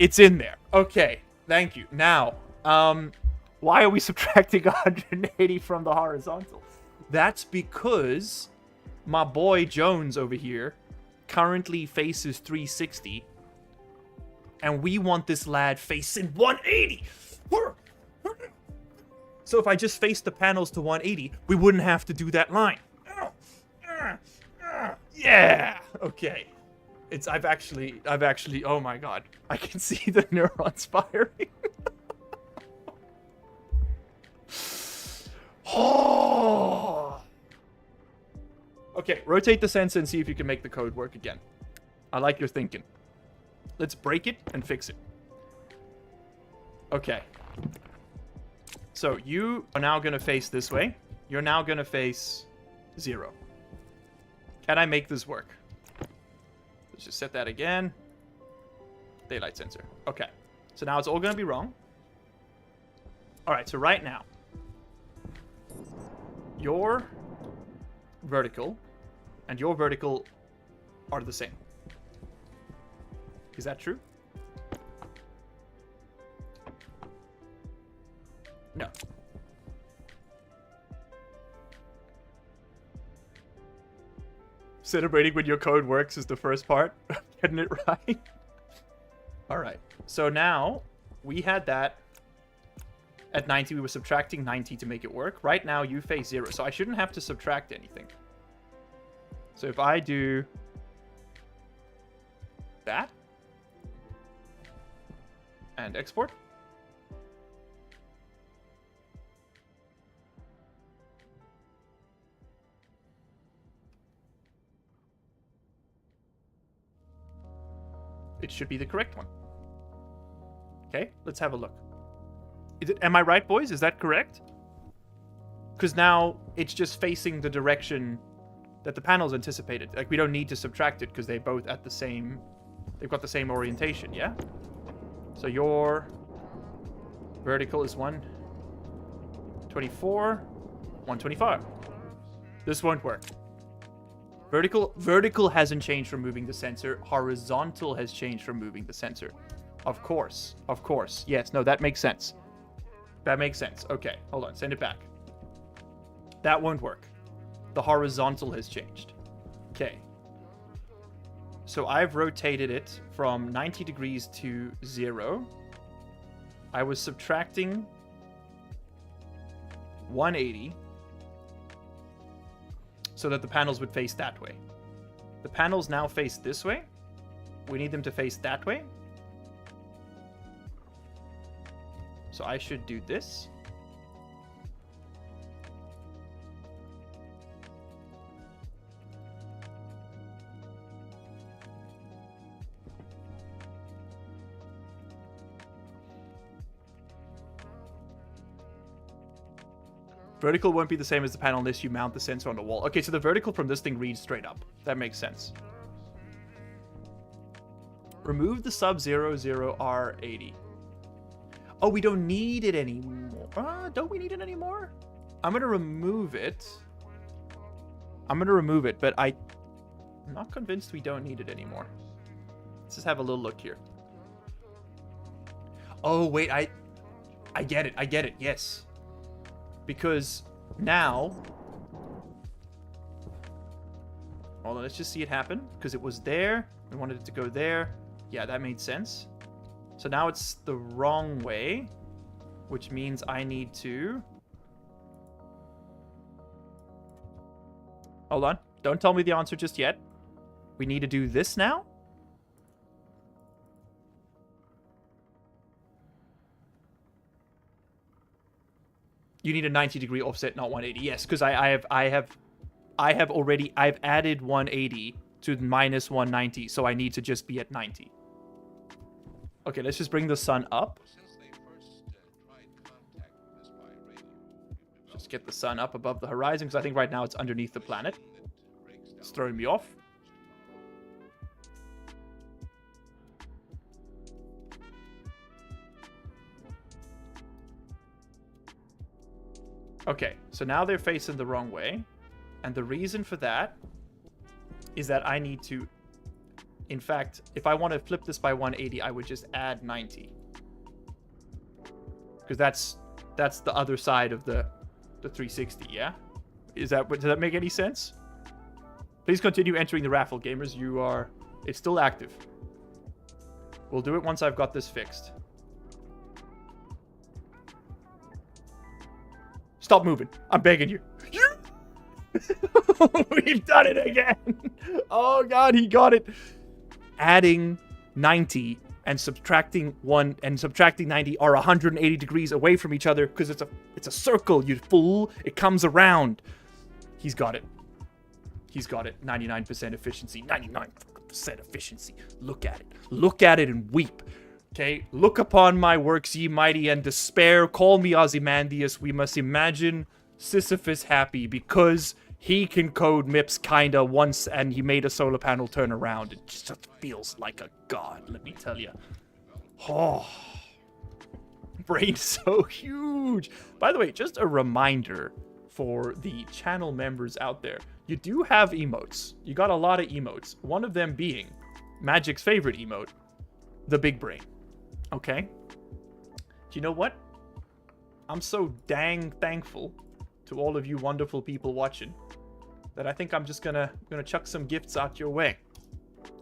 It's in there. Okay. Thank you. Now, why are we subtracting 180 from the horizontal? That's because my boy Jones over here currently faces 360. And we want this lad facing 180. So if I just face the panels to 180, we wouldn't have to do that line. Yeah. Okay. I've actually, oh my god. I can see the neurons firing. Oh. Okay, rotate the sensor and see if you can make the code work again. I like your thinking. Let's break it and fix it. Okay. So you are now going to face this way. You're now going to face 0. Can I make this work? Let's just set that again. Daylight sensor. Okay. So now it's all going to be wrong. Alright, so right now, your vertical and your vertical are the same. Is that true? No. Celebrating when your code works is the first part. Getting it right. Alright. So now, we had that at 90. We were subtracting 90 to make it work. Right now, you face 0. So I shouldn't have to subtract anything. So if I do that, and export. It should be the correct one. Okay, let's have a look. Am I right, boys? Is that correct? Because now it's just facing the direction that the panels anticipated. Like, we don't need to subtract it because they've got the same orientation, yeah? So your vertical is 124, 125. This won't work. Vertical hasn't changed from moving the sensor. Horizontal has changed from moving the sensor. Of course. Yes, no, that makes sense. That makes sense. Okay, hold on, send it back. That won't work. The horizontal has changed. Okay. So I've rotated it from 90 degrees to 0. I was subtracting 180 so that the panels would face that way. The panels now face this way. We need them to face that way. So I should do this. Vertical won't be the same as the panel unless you mount the sensor on the wall. Okay, so the vertical from this thing reads straight up. That makes sense. Remove the Sub-Zero R80. Oh, we don't need it anymore. Don't we need it anymore? I'm going to remove it. But I'm not convinced we don't need it anymore. Let's just have a little look here. Oh, wait, I get it, yes. Because now... Hold on, let's just see it happen. Because it was there. We wanted it to go there. Yeah, that made sense. So now it's the wrong way. Which means I need to... Hold on. Don't tell me the answer just yet. We need to do this now? You need a 90-degree offset, not 180. Yes, because I've added 180 to minus 190, so I need to just be at 90. Okay, let's just bring the sun up. Just get the sun up above the horizon, because I think right now it's underneath the planet. It's throwing me off. Okay, so now they're facing the wrong way. And the reason for that is that I need to... In fact, if I want to flip this by 180, I would just add 90. Because that's the other side of the 360, yeah? Does that make any sense? Please continue entering the raffle, gamers. It's still active. We'll do it once I've got this fixed. Stop moving. I'm begging you. We've done it again. Oh, God, he got it. Adding 90 and subtracting 1 and subtracting 90 are 180 degrees away from each other because it's a circle, you fool. It comes around. He's got it. He's got it. 99% efficiency. 99% efficiency. Look at it. Look at it and weep. Okay, look upon my works, ye mighty, and despair. Call me Ozymandias. We must imagine Sisyphus happy because he can code MIPS kinda once and he made a solar panel turn around. It just feels like a god, let me tell you. Oh, brain so huge. By the way, just a reminder for the channel members out there. You do have emotes. You got a lot of emotes. One of them being Magic's favorite emote, the big brain. Okay? Do you know what? I'm so dang thankful to all of you wonderful people watching that I think I'm just gonna chuck some gifts out your way.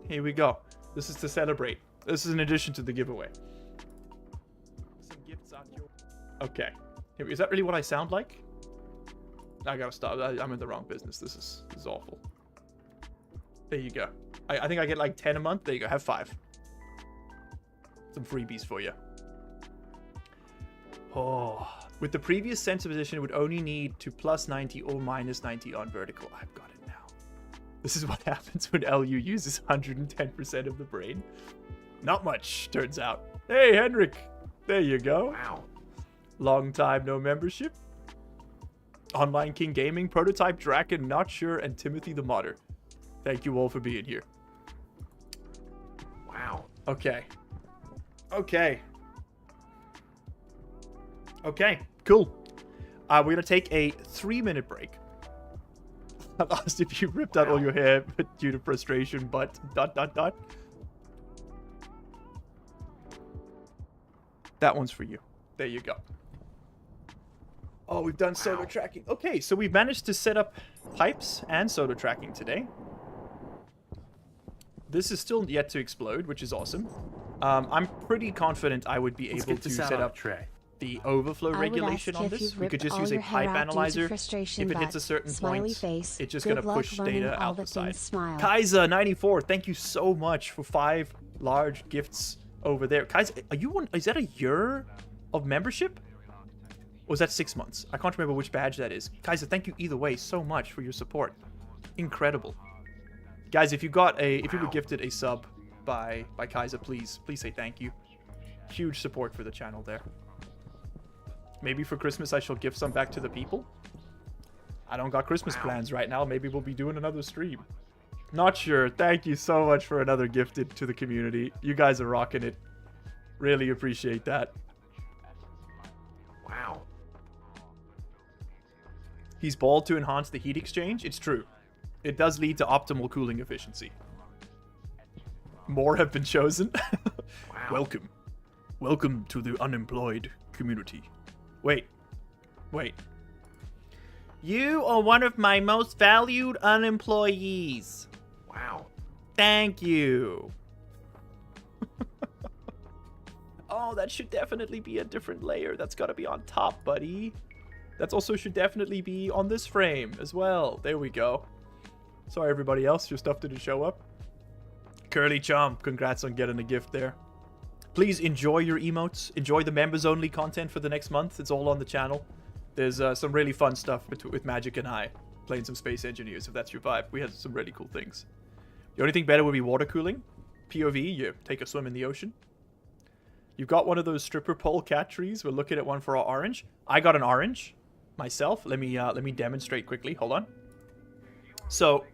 Here we go. This is to celebrate. This is in addition to the giveaway. Some gifts out your... Okay. Is that really what I sound like? I gotta stop. I'm in the wrong business. This is awful. There you go. I think I get like 10 a month. There you go. Have 5. Some freebies for you. Oh, with the previous sensor position, it would only need to plus 90 or minus 90 on vertical. I've got it now. This is what happens when LU uses 110% of the brain. Not much, turns out. Hey, Henrik. There you go. Wow. Long time no membership. Online King Gaming, Prototype Draken, Not Sure, and Timothy the Modder. Thank you all for being here. Wow. Okay. Okay, cool. We're going to take a 3-minute break. I've asked if you ripped out all your hair due to frustration, but ... That one's for you. There you go. Oh, we've done solar tracking. Okay, so we've managed to set up pipes and solar tracking today. This is still yet to explode, which is awesome. I'm pretty confident I would be able to set up the overflow regulation on this. We could just use a pipe analyzer. If it hits a certain point, it's just going to push data out the side. Kaiser94, thank you so much for 5 large gifts over there. Kaiser, are you one? Is that a year of membership? Or is that 6 months? I can't remember which badge that is. Kaiser, thank you either way so much for your support. Incredible. Guys, if you were gifted a sub by Kaiser, please say thank you. Huge support for the channel there. Maybe for Christmas I shall give some back to the people. I don't got Christmas plans right now. Maybe we'll be doing another stream. Not sure. Thank you so much for another gifted to the community. You guys are rocking it. Really appreciate that. Wow. He's bald to enhance the heat exchange. It's true. It does lead to optimal cooling efficiency. More have been chosen. Wow. Welcome. Welcome to the unemployed community. Wait. You are one of my most valued unemployees. Wow. Thank you. Oh, that should definitely be a different layer. That's got to be on top, buddy. That also should definitely be on this frame as well. There we go. Sorry, everybody else. Your stuff didn't show up. Curly Chomp, congrats on getting a gift there. Please enjoy your emotes. Enjoy the members-only content for the next month. It's all on the channel. There's some really fun stuff with Magic and I. Playing some Space Engineers, if that's your vibe. We had some really cool things. The only thing better would be water cooling. POV, you take a swim in the ocean. You've got one of those stripper pole cat trees. We're looking at one for our orange. I got an orange myself. Let me demonstrate quickly. Hold on. So,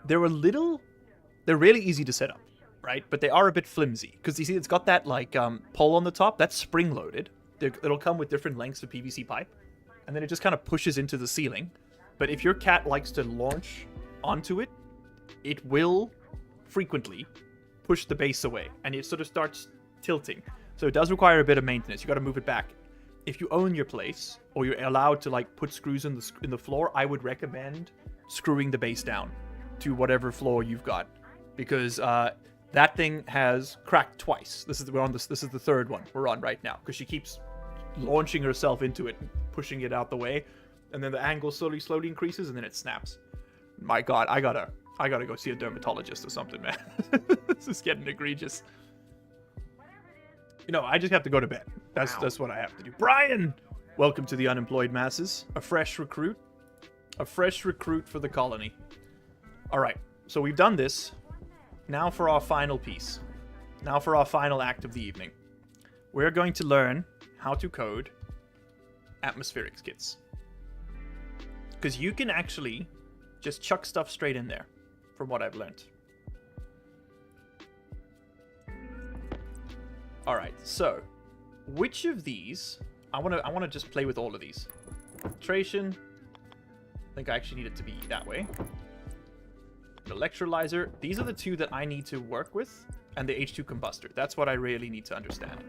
they're really easy to set up, right? But they are a bit flimsy. Because you see, it's got that, like, pole on the top. That's spring-loaded. It'll come with different lengths of PVC pipe. And then it just kind of pushes into the ceiling. But if your cat likes to launch onto it, it will frequently push the base away. And it sort of starts tilting. So it does require a bit of maintenance. You got to move it back. If you own your place, or you're allowed to, like, put screws in the floor, I would recommend screwing the base down to whatever floor you've got. Because that thing has cracked twice. This is the third one we're on right now. Because she keeps launching herself into it, pushing it out the way, and then the angle slowly increases, and then it snaps. My God, I gotta go see a dermatologist or something, man. This is getting egregious. You know, I just have to go to bed. That's what I have to do. Brian, welcome to the unemployed masses. A fresh recruit for the colony. All right, so we've done this. Now for our final piece. Now for our final act of the evening. We're going to learn how to code atmospherics kits. Because you can actually just chuck stuff straight in there, from what I've learned. Alright, so which of these I wanna just play with all of these. Filtration. I think I actually need it to be that way. An electrolyzer. These are the two that I need to work with, and the H2 combustor. That's what I really need to understand.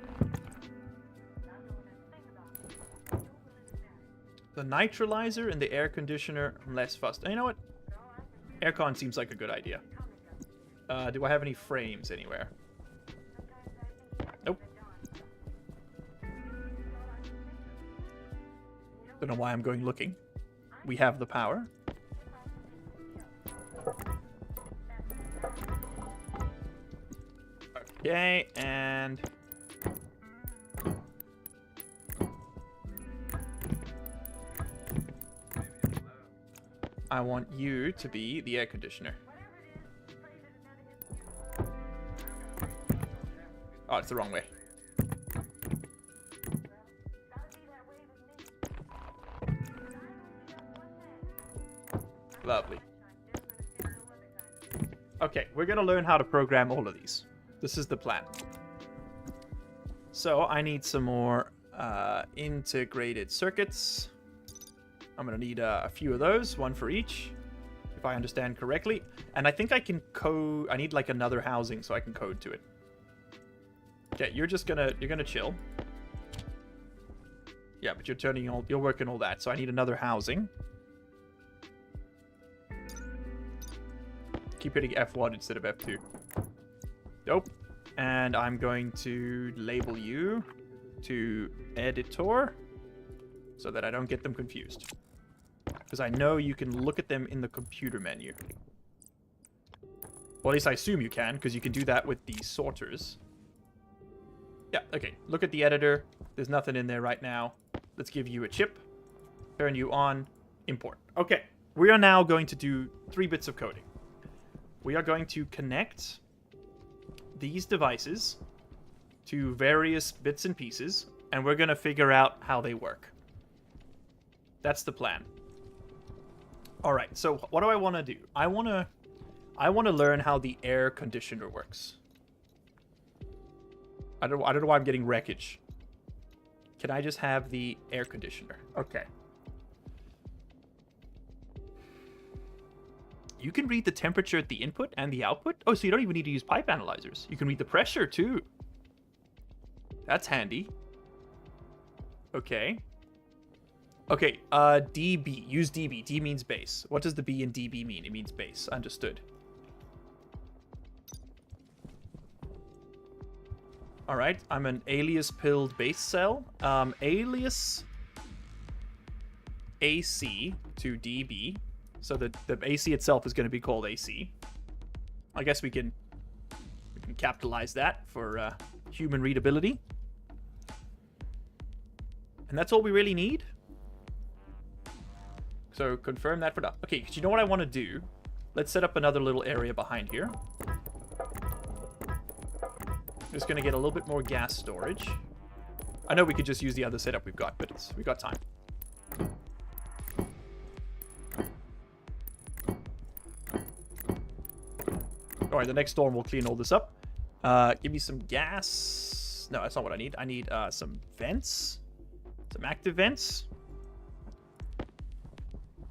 The nitrolyzer and the air conditioner, I'm less fussed. You know what? Aircon seems like a good idea. Do I have any frames anywhere? Nope. Don't know why I'm going looking. We have the power. Okay, and... I want you to be the air conditioner. Oh, it's the wrong way. Lovely. Okay, we're gonna learn how to program all of these. This is the plan. So, I need some more integrated circuits. I'm going to need a few of those, one for each, if I understand correctly. And I think I can code... I need, like, another housing so I can code to it. Okay, you're gonna chill. Yeah, but you're working all that, so I need another housing. Keep hitting F1 instead of F2. Nope. And I'm going to label you to editor so that I don't get them confused. Because I know you can look at them in the computer menu. Well, at least I assume you can, because you can do that with the sorters. Yeah, okay. Look at the editor. There's nothing in there right now. Let's give you a chip. Turn you on. Import. Okay. We are now going to do 3 bits of coding. We are going to connect these devices to various bits and pieces, and we're going to figure out how they work. That's the plan. All right. So what do I want to do? I want to learn how the air conditioner works. I don't know why I'm getting wreckage. Can I just have the air conditioner? Okay. You can read the temperature at the input and the output? Oh, so you don't even need to use pipe analyzers. You can read the pressure too. That's handy. Okay. Okay, dB. Use dB. D means base. What does the B in dB mean? It means base. Understood. All right, I'm an alias-pilled base cell. Alias AC to dB. So the AC itself is going to be called AC. I guess we can capitalize that for human readability. And that's all we really need. So confirm that for now. Okay, because you know what I want to do? Let's set up another little area behind here. Just going to get a little bit more gas storage. I know we could just use the other setup we've got, but we've got time. Alright, the next storm will clean all this up. Give me some gas. No, that's not what I need. I need some vents. Some active vents.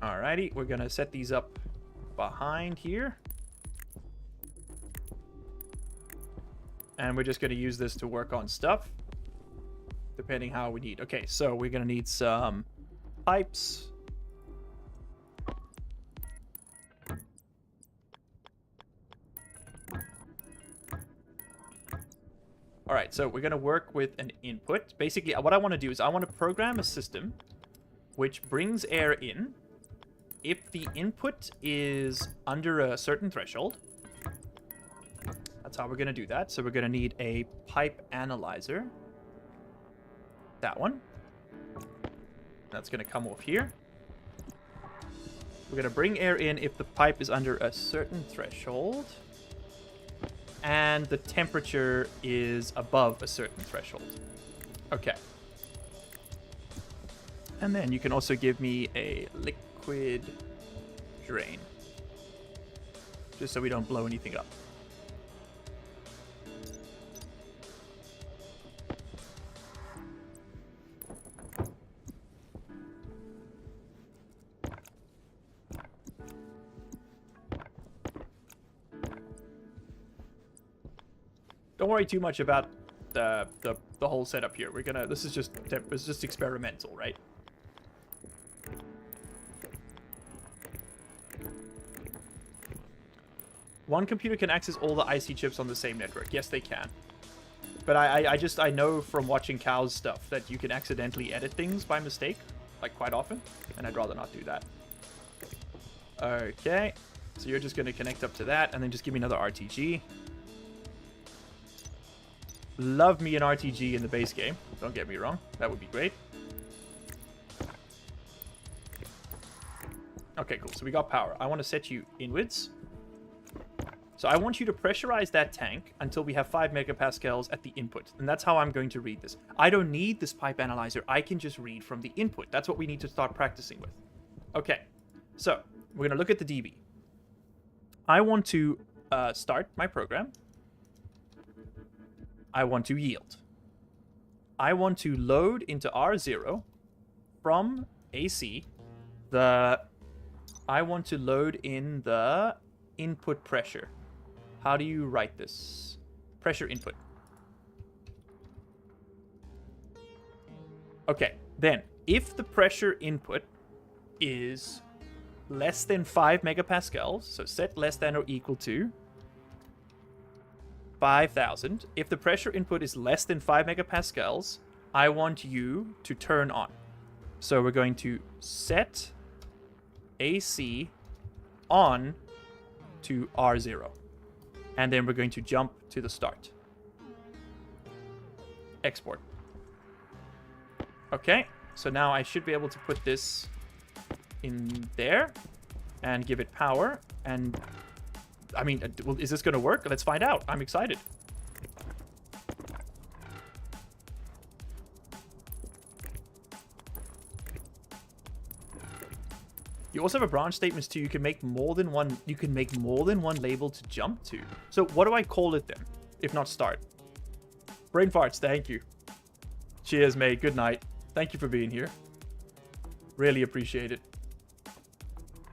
Alrighty, we're going to set these up behind here. And we're just going to use this to work on stuff. Depending how we need. Okay, so we're going to need some pipes. All right, so we're going to work with an input. Basically, what I want to do is I want to program a system which brings air in if the input is under a certain threshold. That's how we're going to do that. So we're going to need a pipe analyzer. That one. That's going to come off here. We're going to bring air in if the pipe is under a certain threshold. And the temperature is above a certain threshold. Okay. And then you can also give me a liquid drain. Just so we don't blow anything up. Don't worry too much about the whole setup here. We're gonna. This is just experimental, right? One computer can access all the IC chips on the same network. Yes, they can. But I know from watching Cow's stuff that you can accidentally edit things by mistake, like quite often, and I'd rather not do that. Okay, so you're just gonna connect up to that, and then just give me another RTG. Love me an RTG in the base game. Don't get me wrong. That would be great. Okay, cool. So we got power. I want to set you inwards. So I want you to pressurize that tank until we have 5 megapascals at the input. And that's how I'm going to read this. I don't need this pipe analyzer. I can just read from the input. That's what we need to start practicing with. Okay. So we're going to look at the dB. I want to start my program. I want to yield. I want to load into R0 from AC I want to load in the input pressure. How do you write this? Pressure input. Okay, then if the pressure input is less than 5 megapascals, so set less than or equal to 5,000. If the pressure input is less than 5 megapascals, I want you to turn on. So we're going to set AC on to R0. And then we're going to jump to the start. Export. Okay, so now I should be able to put this in there and give it power. And I mean, is this going to work? Let's find out. I'm excited. You also have a branch statements too. You can make more than one. You can make more than one label to jump to. So what do I call it then? If not start. Brain farts. Thank you. Cheers, mate. Good night. Thank you for being here. Really appreciate it.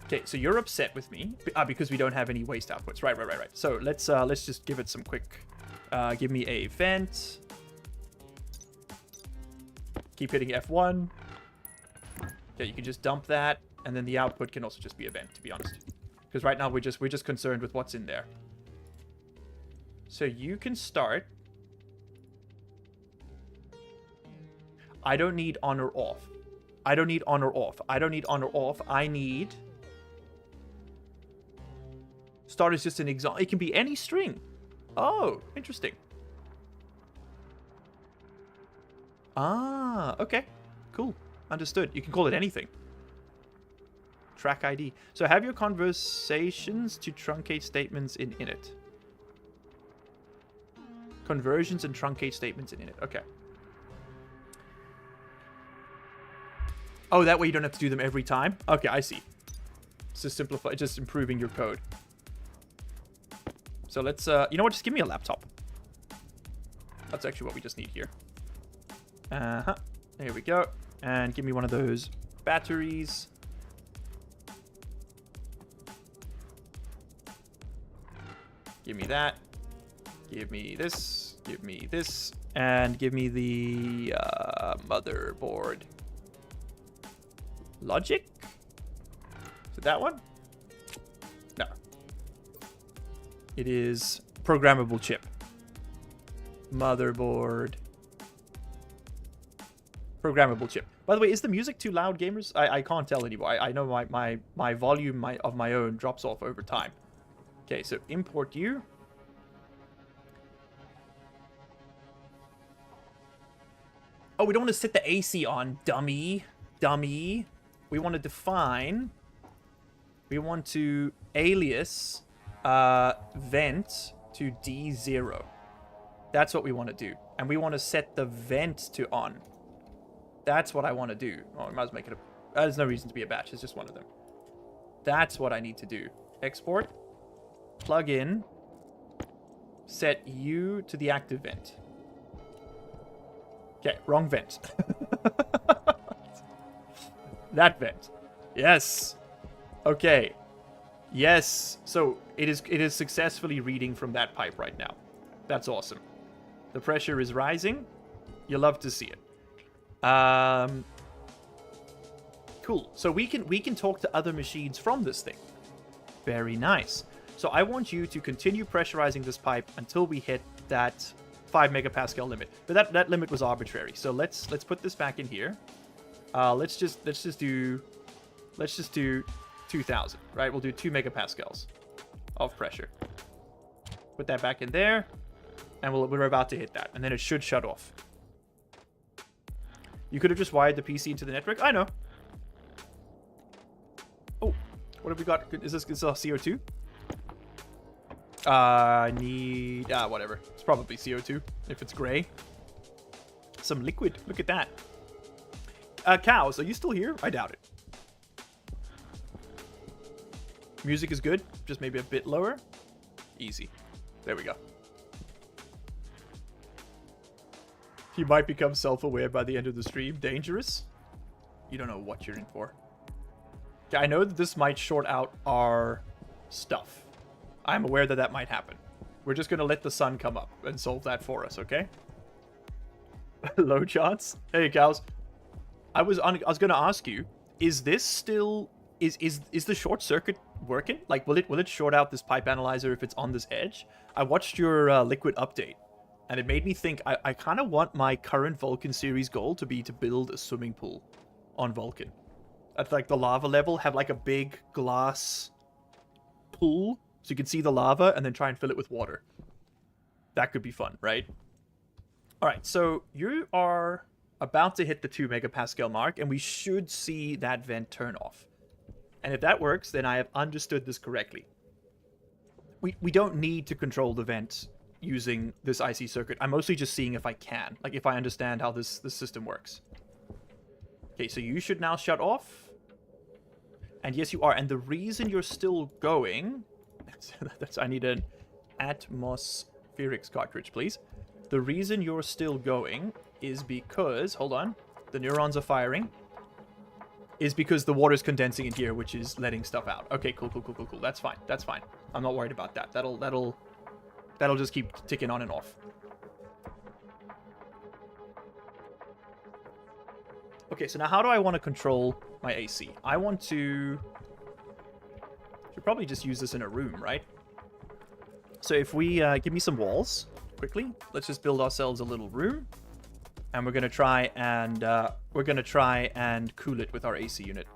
Okay, so you're upset with me because we don't have any waste outputs. Right. So let's just give it some quick. Give me a vent. Keep hitting F1. Okay, you can just dump that, and then the output can also just be a vent, to be honest. Because right now we're just concerned with what's in there. So you can start. I don't need on or off. I don't need on or off. I don't need on or off. I need... Start is just an example. It can be any string. Oh, interesting. Ah, okay. Cool. Understood. You can call it anything. Track ID. So have your conversations to truncate statements in init. Conversions and truncate statements in init. Okay. Oh, that way you don't have to do them every time? Okay, I see. It's just simplify, just improving your code. So let's, you know what, just give me a laptop. That's actually what we just need here. Uh-huh. There we go. And give me one of those batteries. Give me that. Give me this. Give me this. And give me the motherboard. Logic? Is it that one? No. It is programmable chip. Motherboard. Programmable chip. By the way, is the music too loud, gamers? I can't tell anymore. I know my volume of my own drops off over time. Okay, so import you. Oh, we don't want to set the AC on, dummy. Dummy. We want to define. We want to alias vent to D0. That's what we want to do. And we want to set the vent to on. That's what I want to do. Oh, I might as well make it a... there's no reason to be a batch. It's just one of them. That's what I need to do. Export. Plug in. Set you to the active vent. Okay, wrong vent. That vent. Yes. Okay. Yes. So it is successfully reading from that pipe right now. That's awesome. The pressure is rising. You love to see it. Cool. So we can talk to other machines from this thing. Very nice. So I want you to continue pressurizing this pipe until we hit that 5 megapascal limit. But that limit was arbitrary. So let's put this back in here. Let's just do 2000, right? We'll do 2 megapascals of pressure. Put that back in there, and we're about to hit that, and then it should shut off. You could have just wired the PC into the network. I know. Oh, what have we got? Is this CO2? I need whatever. It's probably CO2 if it's gray. Some liquid. Look at that. Cows, are you still here? I doubt it. Music is good, just maybe a bit lower. Easy. There we go. You might become self-aware by the end of the stream. Dangerous? You don't know what you're in for. Okay, I know that this might short out our stuff. I'm aware that that might happen. We're just going to let the sun come up and solve that for us, okay? Low chance? Hey, cows. I was going to ask you, is this still... Is the short circuit working? Like, will it short out this pipe analyzer if it's on this edge? I watched your liquid update, and it made me think I kind of want my current Vulcan series goal to be to build a swimming pool on Vulcan. At like the lava level, have like a big glass pool so you can see the lava and then try and fill it with water. That could be fun, right? All right, so you are about to hit the 2 megapascal mark, and we should see that vent turn off. And if that works, then I have understood this correctly. We don't need to control the vent using this IC circuit. I'm mostly just seeing if I can. Like, if I understand how this system works. Okay, so you should now shut off. And yes, you are. And the reason you're still going... I need an atmospherics cartridge, please. The reason you're still going is because... Hold on. The neurons are firing. Is because the water's condensing in here, which is letting stuff out. Okay, cool. That's fine. That's fine. I'm not worried about that. That'll just keep ticking on and off. Okay, so now how do I want to control my AC? I want to... Should probably just use this in a room, right? So if we give me some walls quickly, let's just build ourselves a little room, and we're gonna try and cool it with our AC unit.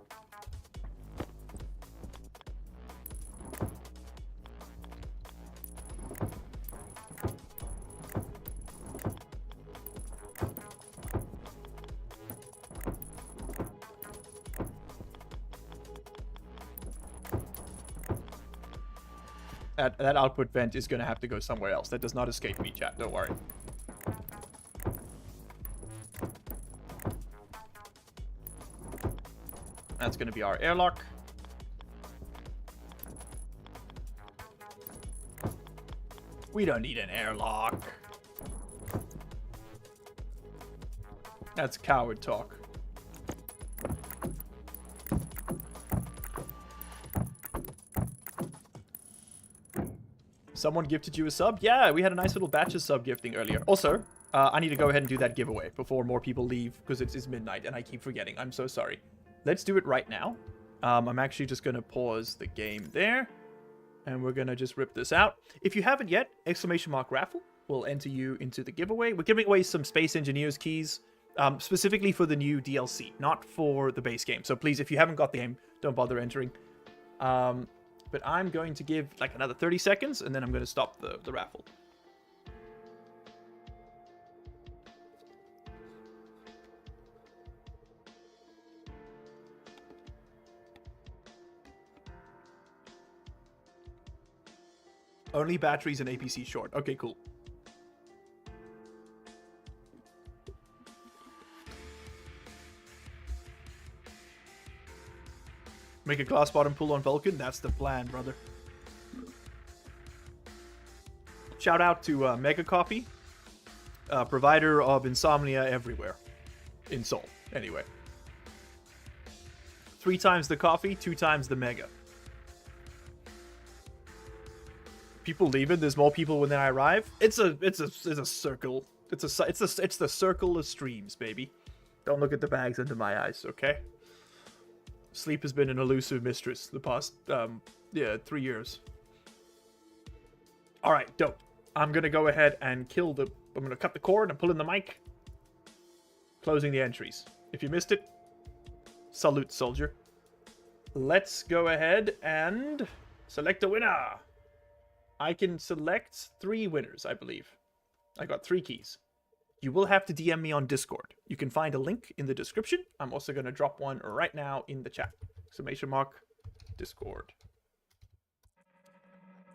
That output vent is going to have to go somewhere else. That does not escape me, chat. Don't worry. That's going to be our airlock. We don't need an airlock. That's coward talk. Someone gifted you a sub? Yeah, we had a nice little batch of sub gifting earlier. Also, I need to go ahead and do that giveaway before more people leave because it's midnight and I keep forgetting. I'm so sorry. Let's do it right now. I'm actually just going to pause the game there. And we're going to just rip this out. If you haven't yet, !raffle will enter you into the giveaway. We're giving away some Space Engineers keys, specifically for the new DLC, not for the base game. So please, if you haven't got the game, don't bother entering. But I'm going to give like another 30 seconds, and then I'm going to stop the raffle. Only batteries and APC short. Okay, cool. Make a glass bottom pull on Vulcan. That's the plan, brother. Shout out to Mega Coffee, provider of insomnia everywhere. In Seoul, anyway. 3 times the coffee, 2 times the Mega. People leaving. There's more people when I arrive. It's a circle. It's the circle of streams, baby. Don't look at the bags under my eyes, okay? Sleep has been an elusive mistress the past 3 years. All right, dope. I'm gonna go ahead and I'm gonna cut the cord and pull in the mic. Closing the entries. If you missed it, salute, soldier. Let's go ahead and select a winner. I can select 3 winners, I believe. I got 3 keys. You will have to DM me on Discord. You can find a link in the description. I'm also going to drop one right now in the chat. !Discord.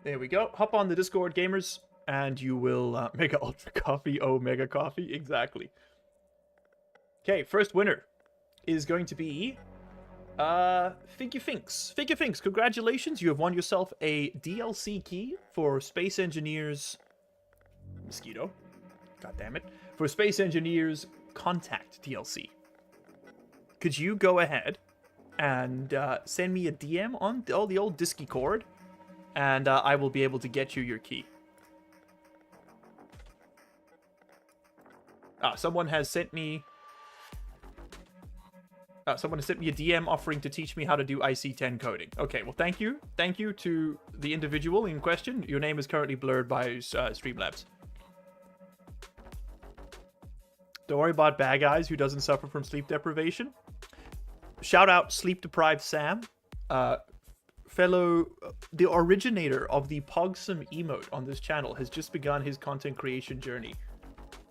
There we go. Hop on the Discord, gamers, and you will Mega Ultra Coffee. Oh, Mega Coffee. Exactly. Okay, first winner is going to be Figurefinks. Figurefinks, congratulations. You have won yourself a DLC key for Space Engineers... Mosquito. God damn it. For Space Engineers Contact DLC. Could you go ahead and send me a DM on the old Disky cord, and I will be able to get you your key. Someone has sent me a DM offering to teach me how to do IC10 coding. Okay, well, thank you. Thank you to the individual in question. Your name is currently blurred by Streamlabs. Don't worry about bad guys who doesn't suffer from sleep deprivation. Shout out sleep deprived Sam, the originator of the Pogsum emote on this channel has just begun his content creation journey.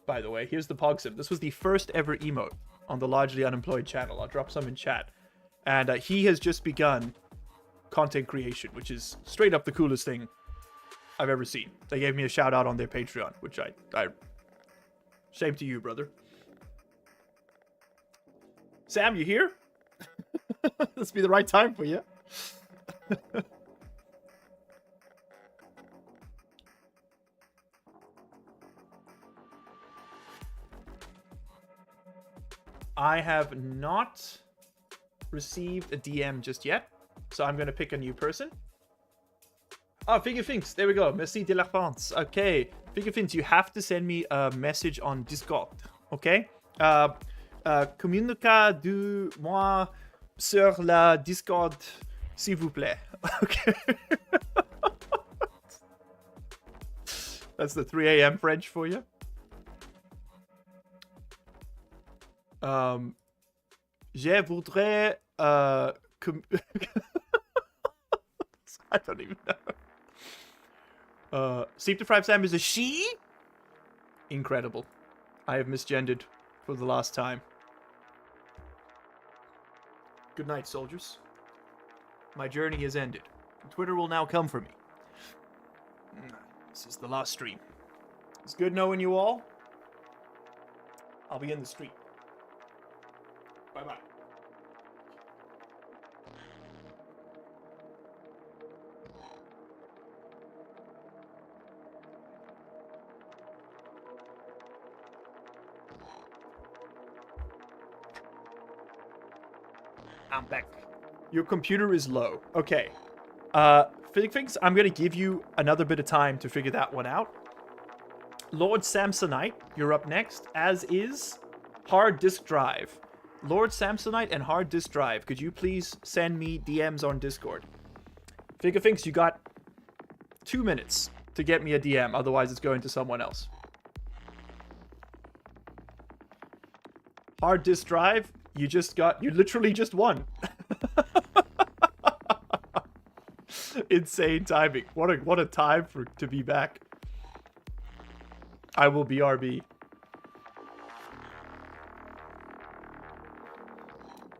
By the way, here's the Pogsum. This was the first ever emote on the Largely Unemployed channel. I'll drop some in chat. And he has just begun content creation, which is straight up the coolest thing I've ever seen. They gave me a shout out on their Patreon, which I shame to you, brother. Sam, you here? This be the right time for you. I have not received a DM just yet, so I'm going to pick a new person. Oh, Figure Finks, there we go. Merci de la France. Okay, Figure Finks, you have to send me a message on Discord, okay? Communiquez de moi sur la Discord, s'il vous plaît. Okay. That's the 3 a.m. French for you. Je voudrais I don't even know. Sleep Deprived Sam is a she? Incredible. I have misgendered for the last time. Good night, soldiers. My journey has ended. Twitter will now come for me. This is the last stream. It's good knowing you all. I'll be in the street. Bye-bye. I'm back. Your computer is low. Okay. Figfix, I'm going to give you another bit of time to figure that one out. Lord Samsonite, you're up next, as is Hard Disk Drive. Lord Samsonite and Hard Disk Drive, could you please send me DMs on Discord? Figfix, you got 2 minutes to get me a DM, otherwise it's going to someone else. Hard Disk Drive, you literally just won. Insane timing. What a time to be back. I will BRB.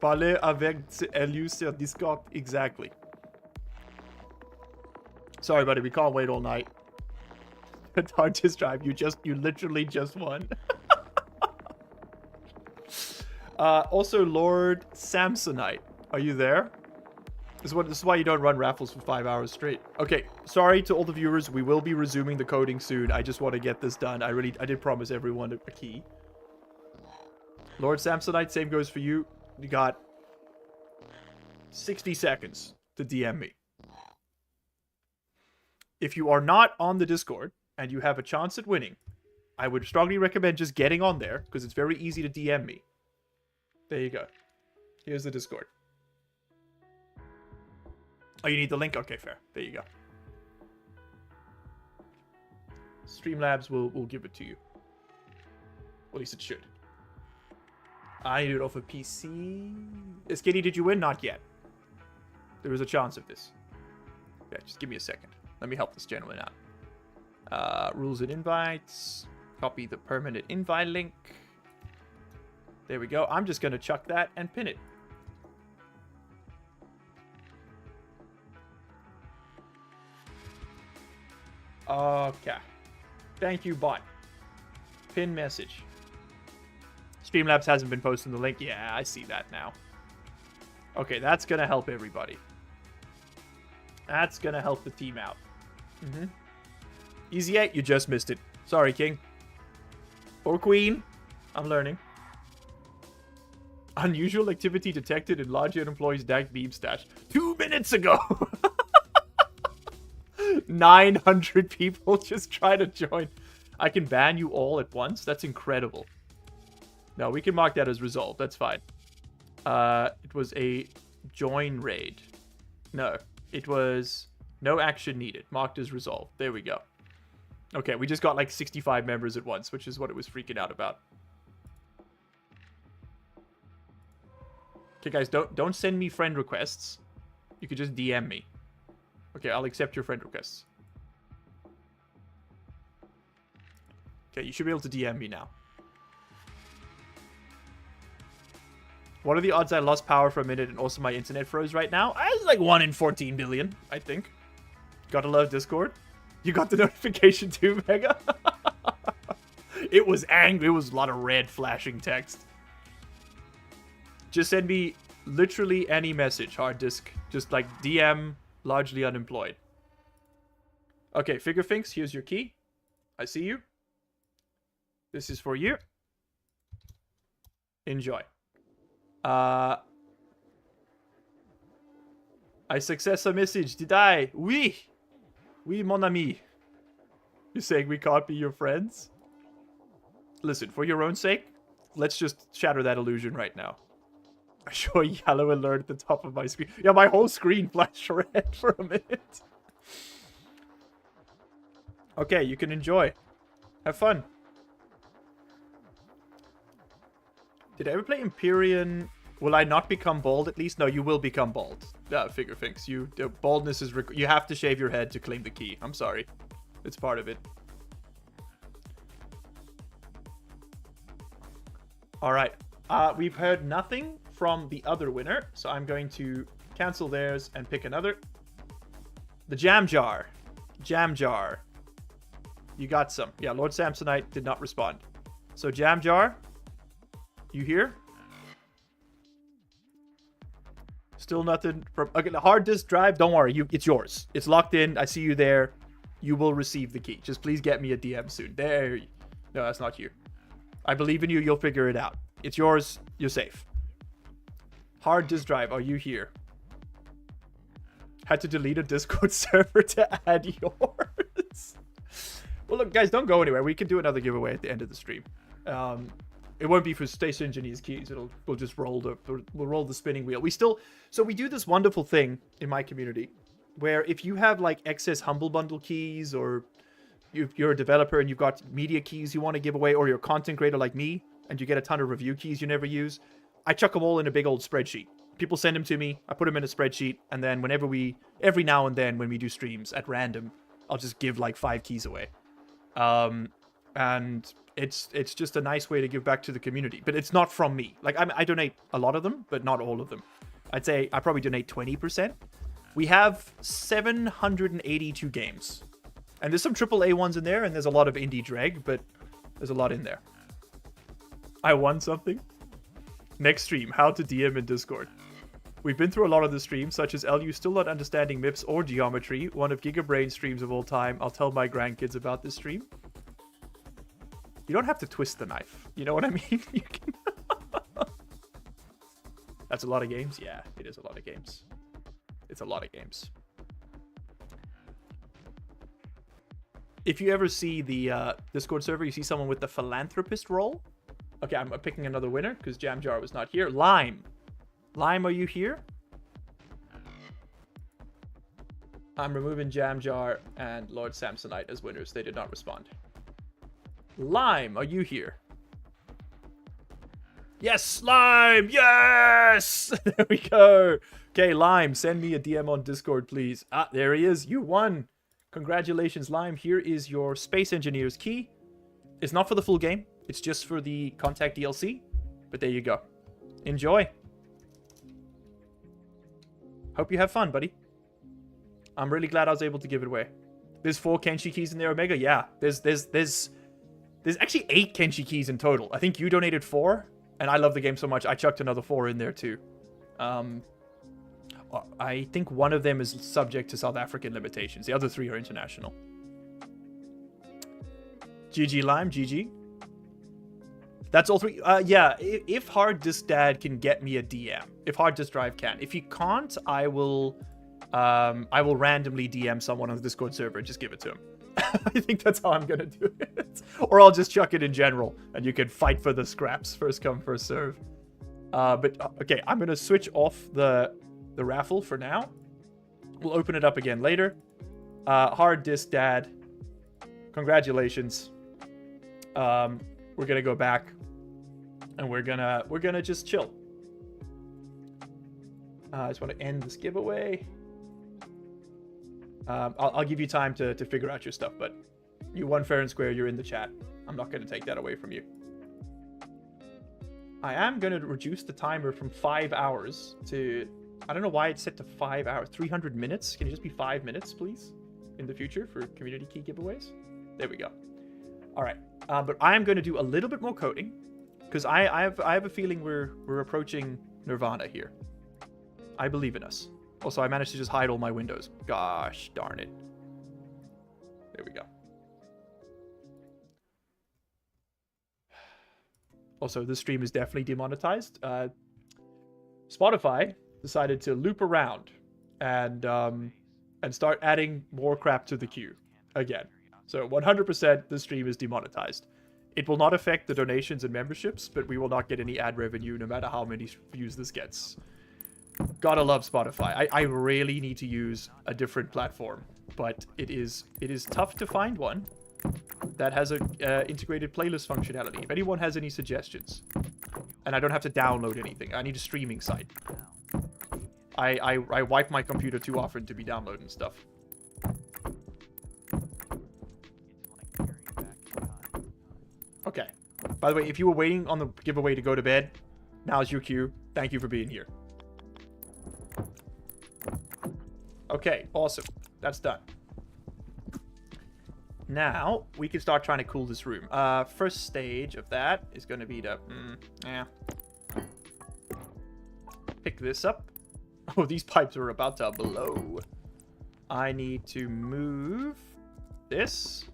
Parler avec Eliu sur Discord. Exactly. Sorry, buddy. We can't wait all night. It's Hard Disk Drive. You literally just won. Also, Lord Samsonite. Are you there? This is why you don't run raffles for 5 hours straight. Okay, sorry to all the viewers. We will be resuming the coding soon. I just want to get this done. I did promise everyone a key. Lord Samsonite, same goes for you. You got 60 seconds to DM me. If you are not on the Discord and you have a chance at winning, I would strongly recommend just getting on there because it's very easy to DM me. There you go. Here's the Discord. Oh, you need the link? Okay, fair. There you go. Streamlabs will give it to you. At least it should. I need it off a PC. Skinny, did you win? Not yet. There is a chance of this. Yeah, just give me a second. Let me help this gentleman out. Rules and invites. Copy the permanent invite link. There we go. I'm just going to chuck that and pin it. Okay. Thank you, bot. Pin message. Streamlabs hasn't been posting the link. Yeah, I see that now. Okay, that's going to help everybody. That's going to help the team out. Easy 8, you just missed it. Sorry, King. Or Queen. I'm learning. Unusual activity detected in larger employees' DAG beam stash. 2 minutes ago! 900 people just try to join. I can ban you all at once? That's incredible. No, we can mark that as resolved. That's fine. It was a join raid. No, it was no action needed. Marked as resolved. There we go. Okay, we just got like 65 members at once, which is what it was freaking out about. Okay, guys, don't send me friend requests. You could just DM me. Okay, I'll accept your friend requests. Okay, you should be able to DM me now. What are the odds I lost power for a minute and also my internet froze right now? It's like 1 in 14 billion, I think. Gotta love Discord. You got the notification too, Mega? It was angry. It was a lot of red flashing text. Just send me literally any message, hard disk. Just like DM, largely unemployed. Okay, Figurefinks, here's your key. I see you. This is for you. Enjoy. I success a message. Did I? Oui. Oui, mon ami. You're saying we can't be your friends? Listen, for your own sake, let's just shatter that illusion right now. I show a yellow alert at the top of my screen. Yeah, my whole screen flashed red for a minute. Okay, you can enjoy. Have fun. Did I ever play Empyrean? Will I not become bald at least? No, you will become bald. Figurefinks. Baldness is... You have to shave your head to claim the key. I'm sorry. It's part of it. Alright. We've heard nothing from the other winner, so I'm going to cancel theirs and pick another. The Jam Jar. Jam Jar. You got some. Yeah, Lord Samsonite did not respond. So Jam Jar, you here? Still nothing from... Okay, the hard disk drive, don't worry. It's yours. It's locked in. I see you there. You will receive the key. Just please get me a DM soon. There. No, that's not you. I believe in you. You'll figure it out. It's yours. You're safe. Hard disk drive, are you here? Had to delete a Discord server to add yours. Well, look, guys, don't go anywhere. We can do another giveaway at the end of the stream. It won't be for Stationeers keys. We'll just roll the spinning wheel. So we do this wonderful thing in my community where if you have like excess Humble Bundle keys, or you're a developer and you've got media keys you want to give away, or you're a content creator like me and you get a ton of review keys you never use, I chuck them all in a big old spreadsheet. People send them to me. I put them in a spreadsheet, and then every now and then when we do streams at random, I'll just give like 5 keys away. And it's just a nice way to give back to the community. But it's not from me. Like, I donate a lot of them, but not all of them. I'd say I probably donate 20%. We have 782 games. And there's some AAA ones in there, and there's a lot of indie dreg, but there's a lot in there. I won something. Next stream, how to DM in Discord. We've been through a lot of the streams, such as LU still not understanding MIPS or geometry, one of Gigabrain's streams of all time. I'll tell my grandkids about this stream. You don't have to twist the knife. You know what I mean? You can... That's a lot of games? Yeah, it is a lot of games. It's a lot of games. If you ever see the Discord server, you see someone with the philanthropist role. Okay, I'm picking another winner because Jam Jar was not here. Lime. Lime, are you here? I'm removing Jam Jar and Lord Samsonite as winners. They did not respond. Lime, are you here? Yes, Lime! Yes! There we go. Okay, Lime, send me a DM on Discord, please. Ah, there he is. You won. Congratulations, Lime. Here is your Space Engineers key. It's not for the full game. It's just for the Contact DLC. But there you go. Enjoy. Hope you have fun, buddy. I'm really glad I was able to give it away. There's 4 Kenshi keys in there, Omega. Yeah, there's actually 8 Kenshi keys in total. I think you donated 4, and I love the game so much I chucked another 4 in there too. I think one of them is subject to South African limitations. The other 3 are international. GG Lime, GG. That's all 3. Yeah, if Hard Disk Dad can get me a DM, if Hard Disk Drive can. If he can't, I will randomly DM someone on the Discord server and just give it to him. I think that's how I'm gonna do it. Or I'll just chuck it in general, and you can fight for the scraps. First come, first serve. Okay, I'm gonna switch off the raffle for now. We'll open it up again later. Hard Disk Dad, congratulations. We're gonna go back, and we're gonna just chill. I just want to end this giveaway. I'll give you time to figure out your stuff, but you won fair and square. You're in the chat. I'm not going to take that away from you. I am going to reduce the timer from 5 hours to... I don't know why it's set to 5 hours. 300 minutes? Can it just be 5 minutes, please? In the future for community key giveaways? There we go. All right. But I am going to do a little bit more coding, because I have a feeling we're approaching Nirvana here. I believe in us. Also, I managed to just hide all my windows. Gosh darn it. There we go. Also, this stream is definitely demonetized. Spotify decided to loop around and start adding more crap to the queue again. So 100% this stream is demonetized. It will not affect the donations and memberships, but we will not get any ad revenue no matter how many views this gets. Gotta love Spotify. I really need to use a different platform, but it is tough to find one that has a integrated playlist functionality. If anyone has any suggestions, and I don't have to download anything, I need a streaming site. I wipe my computer too often to be downloading stuff. Okay. By the way, if you were waiting on the giveaway to go to bed, now's your cue. Thank you for being here. Okay, awesome. That's done. Now, we can start trying to cool this room. First stage of that is going to be to... pick this up. Oh, these pipes are about to blow. I need to move this.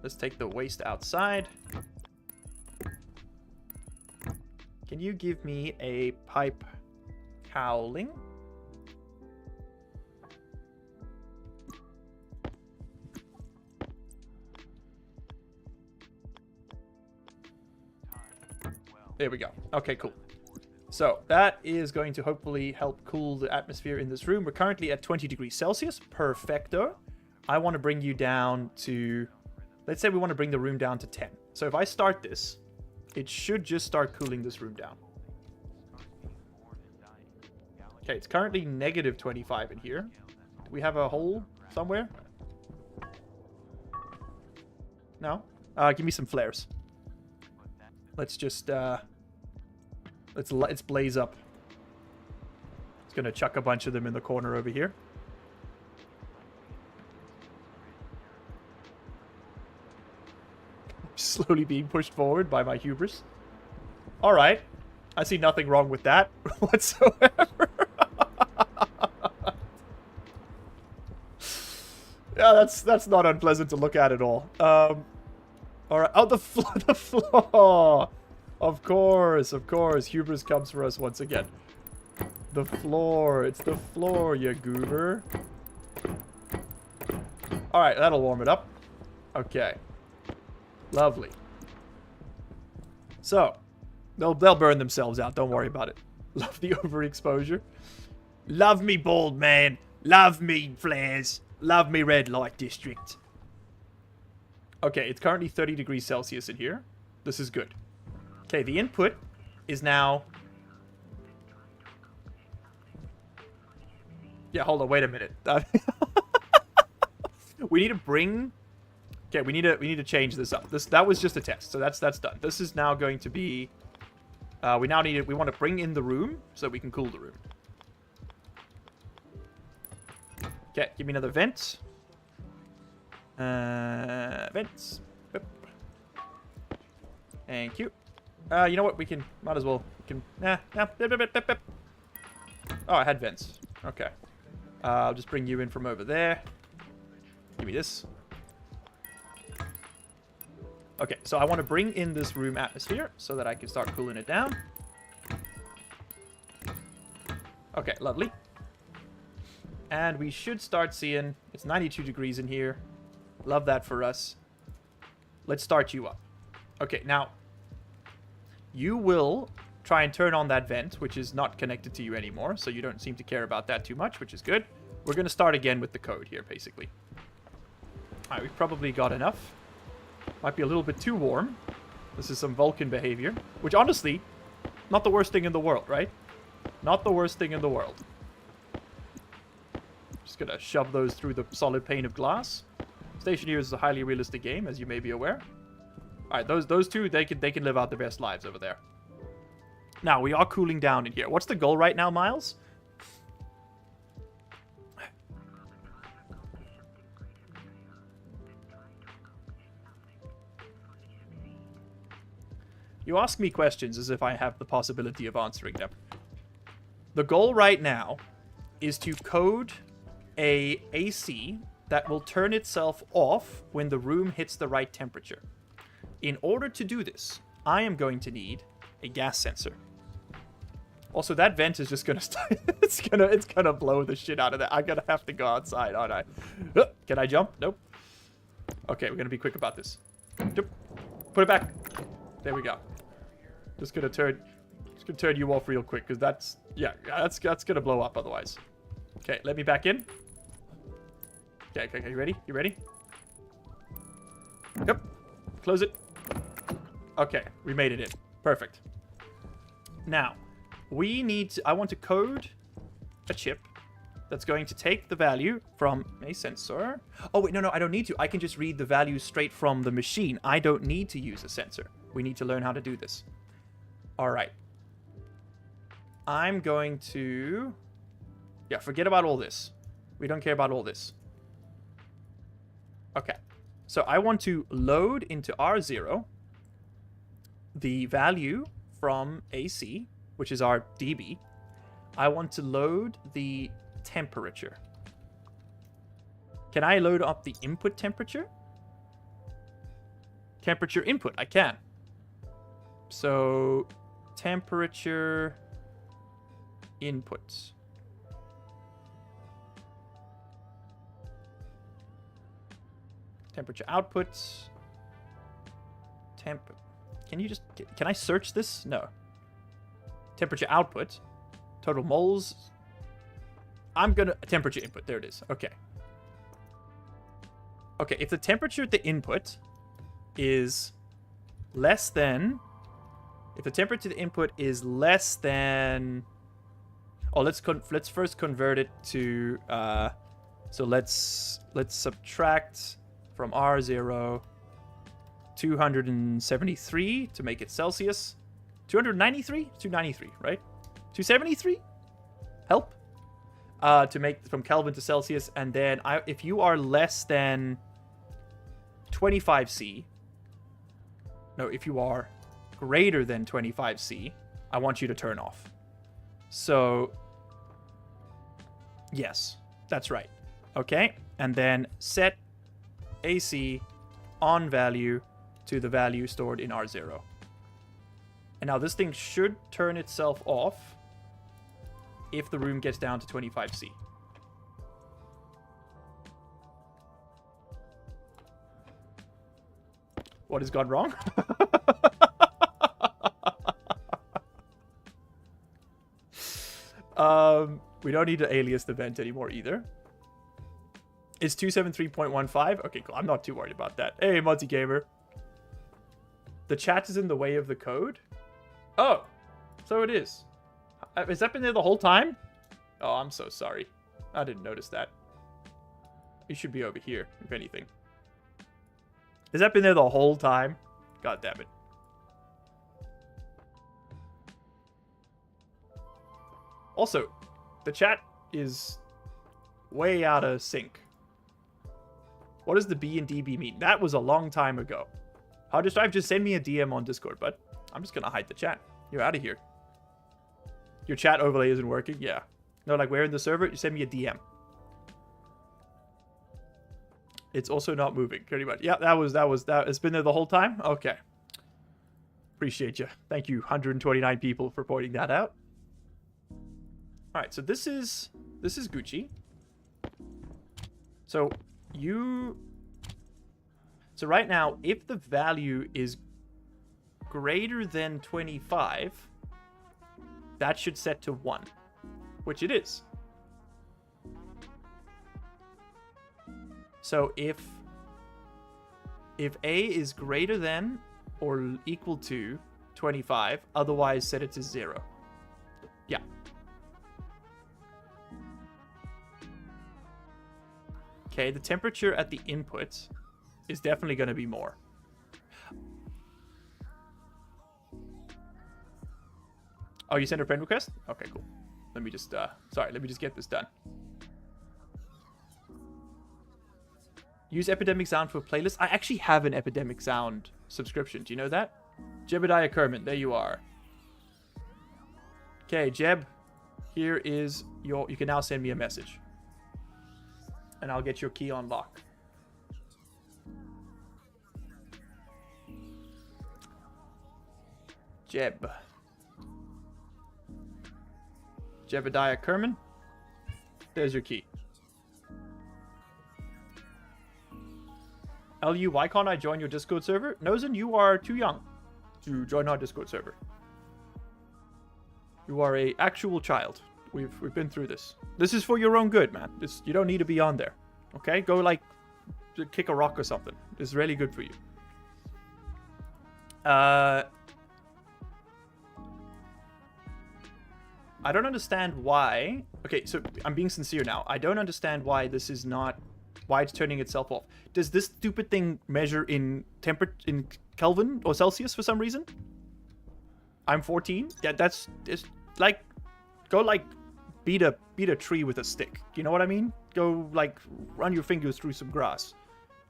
Let's take the waste outside. Can you give me a pipe cowling? There we go. Okay, cool. So that is going to hopefully help cool the atmosphere in this room. We're currently at 20 degrees Celsius. Perfecto. I want to bring you down to... Let's say we want to bring the room down to 10. So if I start this, it should just start cooling this room down. Okay, it's currently negative 25 in here. Do we have a hole somewhere? No? Give me some flares. Let's just, let's blaze up. It's gonna chuck a bunch of them in the corner over here. Slowly being pushed forward by my hubris. Alright. I see nothing wrong with that whatsoever. Yeah, that's not unpleasant to look at all. Alright. Oh, the floor. Of course. Hubris comes for us once again. The floor. It's the floor, you goober. Alright, that'll warm it up. Okay. Lovely. So, they'll burn themselves out. Don't worry about it. Love the overexposure. Love me, bald man. Love me, flares. Love me, red light district. Okay, it's currently 30 degrees Celsius in here. This is good. Okay, the input is now... Yeah, hold on. Wait a minute. We need to bring... Okay, we need to change this up. That was just a test, so that's done. This is now going to be... we want to bring in the room so we can cool the room. Okay, give me another vent. Vents. Boop. Thank you. You know what? Might as well. Oh, I had vents. Okay. I'll just bring you in from over there. Give me this. Okay, so I want to bring in this room atmosphere so that I can start cooling it down. Okay, lovely. And we should start seeing... It's 92 degrees in here. Love that for us. Let's start you up. Okay, now... You will try and turn on that vent, which is not connected to you anymore, so you don't seem to care about that too much, which is good. We're going to start again with the code here, basically. Alright, we've probably got enough. Might be a little bit too warm. This is some Vulcan behavior. Which, honestly, not the worst thing in the world, right? Not the worst thing in the world. Just gonna shove those through the solid pane of glass. Stationeers is a highly realistic game, as you may be aware. Alright, those two, they can live out their best lives over there. Now, we are cooling down in here. What's the goal right now, Miles? You ask me questions as if I have the possibility of answering them. The goal right now is to code a AC that will turn itself off when the room hits the right temperature. In order to do this, I am going to need a gas sensor. Also, that vent is just gonna it's gonna blow the shit out of that. I'm gonna have to go outside, aren't I? Can I jump? Nope. Okay, we're gonna be quick about this. Yep. Put it back. There we go. Just gonna turn you off real quick, because that's gonna blow up otherwise. Okay, let me back in. Okay, you ready? You ready? Yep. Close it. Okay, we made it in. Perfect. Now, I want to code a chip that's going to take the value from a sensor. Oh, wait, no, I don't need to. I can just read the value straight from the machine. I don't need to use a sensor. We need to learn how to do this. All right. I'm going to... Yeah, forget about all this. We don't care about all this. Okay. So I want to load into R0 the value from AC, which is our dB. I want to load the temperature. Can I load up the input temperature? Temperature input, I can. So, temperature inputs. Temperature outputs. Can I search this? No. Temperature output. Total moles. Temperature input. There it is. Okay. Okay, if the temperature at the input is less than... If the temperature at the input is less than... Oh, let's first convert it to... So let's subtract from R0 273 to make it Celsius. 293? 293, right? 273? Help? To make from Kelvin to Celsius. And then if you are less than 25C, no, if you are greater than 25C, I want you to turn off. So, yes, that's right. Okay, and then set AC on value to the value stored in R0. And now this thing should turn itself off if the room gets down to 25C. What has gone wrong? We don't need to alias the vent anymore either. It's 273.15. Okay, cool. I'm not too worried about that. Hey, multi-gamer. The chat is in the way of the code? Oh, so it is. Has that been there the whole time? Oh, I'm so sorry. I didn't notice that. You should be over here, if anything. Has that been there the whole time? God damn it. Also, the chat is way out of sync. What does the B and DB mean? That was a long time ago. How to strive? Just send me a DM on Discord, but I'm just gonna hide the chat. You're out of here. Your chat overlay isn't working? Yeah. No, like we're in the server, you send me a DM. It's also not moving, pretty much. Yeah, that. It's been there the whole time? Okay. Appreciate you. Thank you, 129 people, for pointing that out. Alright, so this is Gucci. So right now, if the value is greater than 25, that should set to 1, which it is. So if A is greater than or equal to 25, otherwise set it to 0. Yeah. Okay, the temperature at the input is definitely going to be more. Oh, you sent a friend request? Okay, cool. Let me just, let me just get this done. Use Epidemic Sound for playlists. I actually have an Epidemic Sound subscription. Do you know that? Jebediah Kerman, there you are. Okay, Jeb, here is your... You can now send me a message. And I'll get your key on lock. Jebediah Kerman. There's your key. LU, why can't I join your Discord server? Nozen, you are too young to join our Discord server. You are a actual child. We've been through this. This is for your own good, man. You don't need to be on there. Okay? Go, like, kick a rock or something. It's really good for you. I don't understand why... Okay, so I'm being sincere now. I don't understand why this is not... Why it's turning itself off. Does this stupid thing measure in in Kelvin or Celsius for some reason? I'm 14? Yeah, it's like... Go, like, beat a tree with a stick. You know what I mean? Go, like, run your fingers through some grass.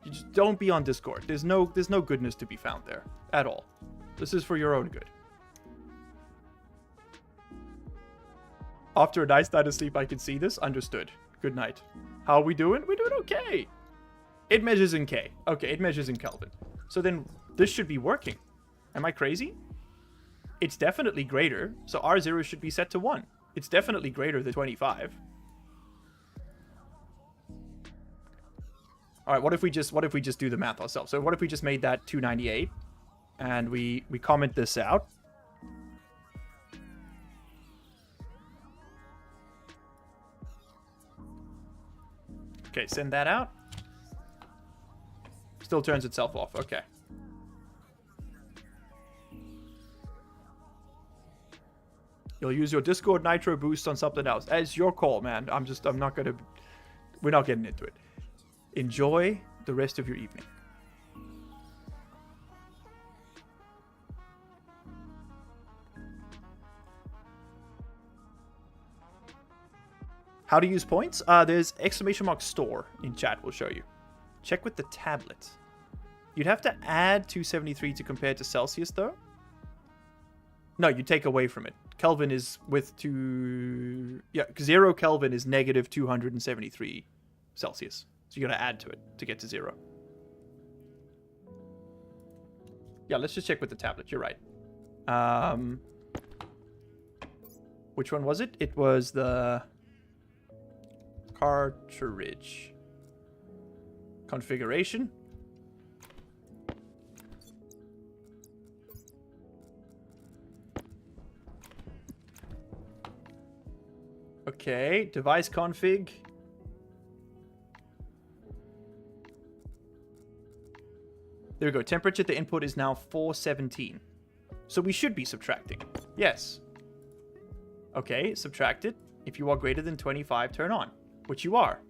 You just don't be on Discord. There's no goodness to be found there. At all. This is for your own good. After a nice night of sleep, I can see this. Understood. Good night. How are we doing? We're doing okay. It measures in K. Okay, it measures in Kelvin. So then this should be working. Am I crazy? It's definitely greater. So R0 should be set to 1. It's definitely greater than 25. All right, what if we just do the math ourselves? So what if we just made that 298 and we comment this out? Okay, send that out. Still turns itself off. Okay. You'll use your Discord Nitro boost on something else. As your call, man. I'm not gonna... We're not getting into it. Enjoy the rest of your evening. How to use points? There's ! store in chat. We'll show you. Check with the tablet. You'd have to add 273 to compare to Celsius, though. No, you take away from it. Kelvin is with 0 Kelvin is negative 273 Celsius. So you gotta add to it to get to 0. Yeah, let's just check with the tablet. You're right. Which one was it? It was the cartridge. Configuration. Okay, device config. There we go. Temperature at the input is now 417. So we should be subtracting. Yes. Okay, subtract it. If you are greater than 25, turn on. Which you are.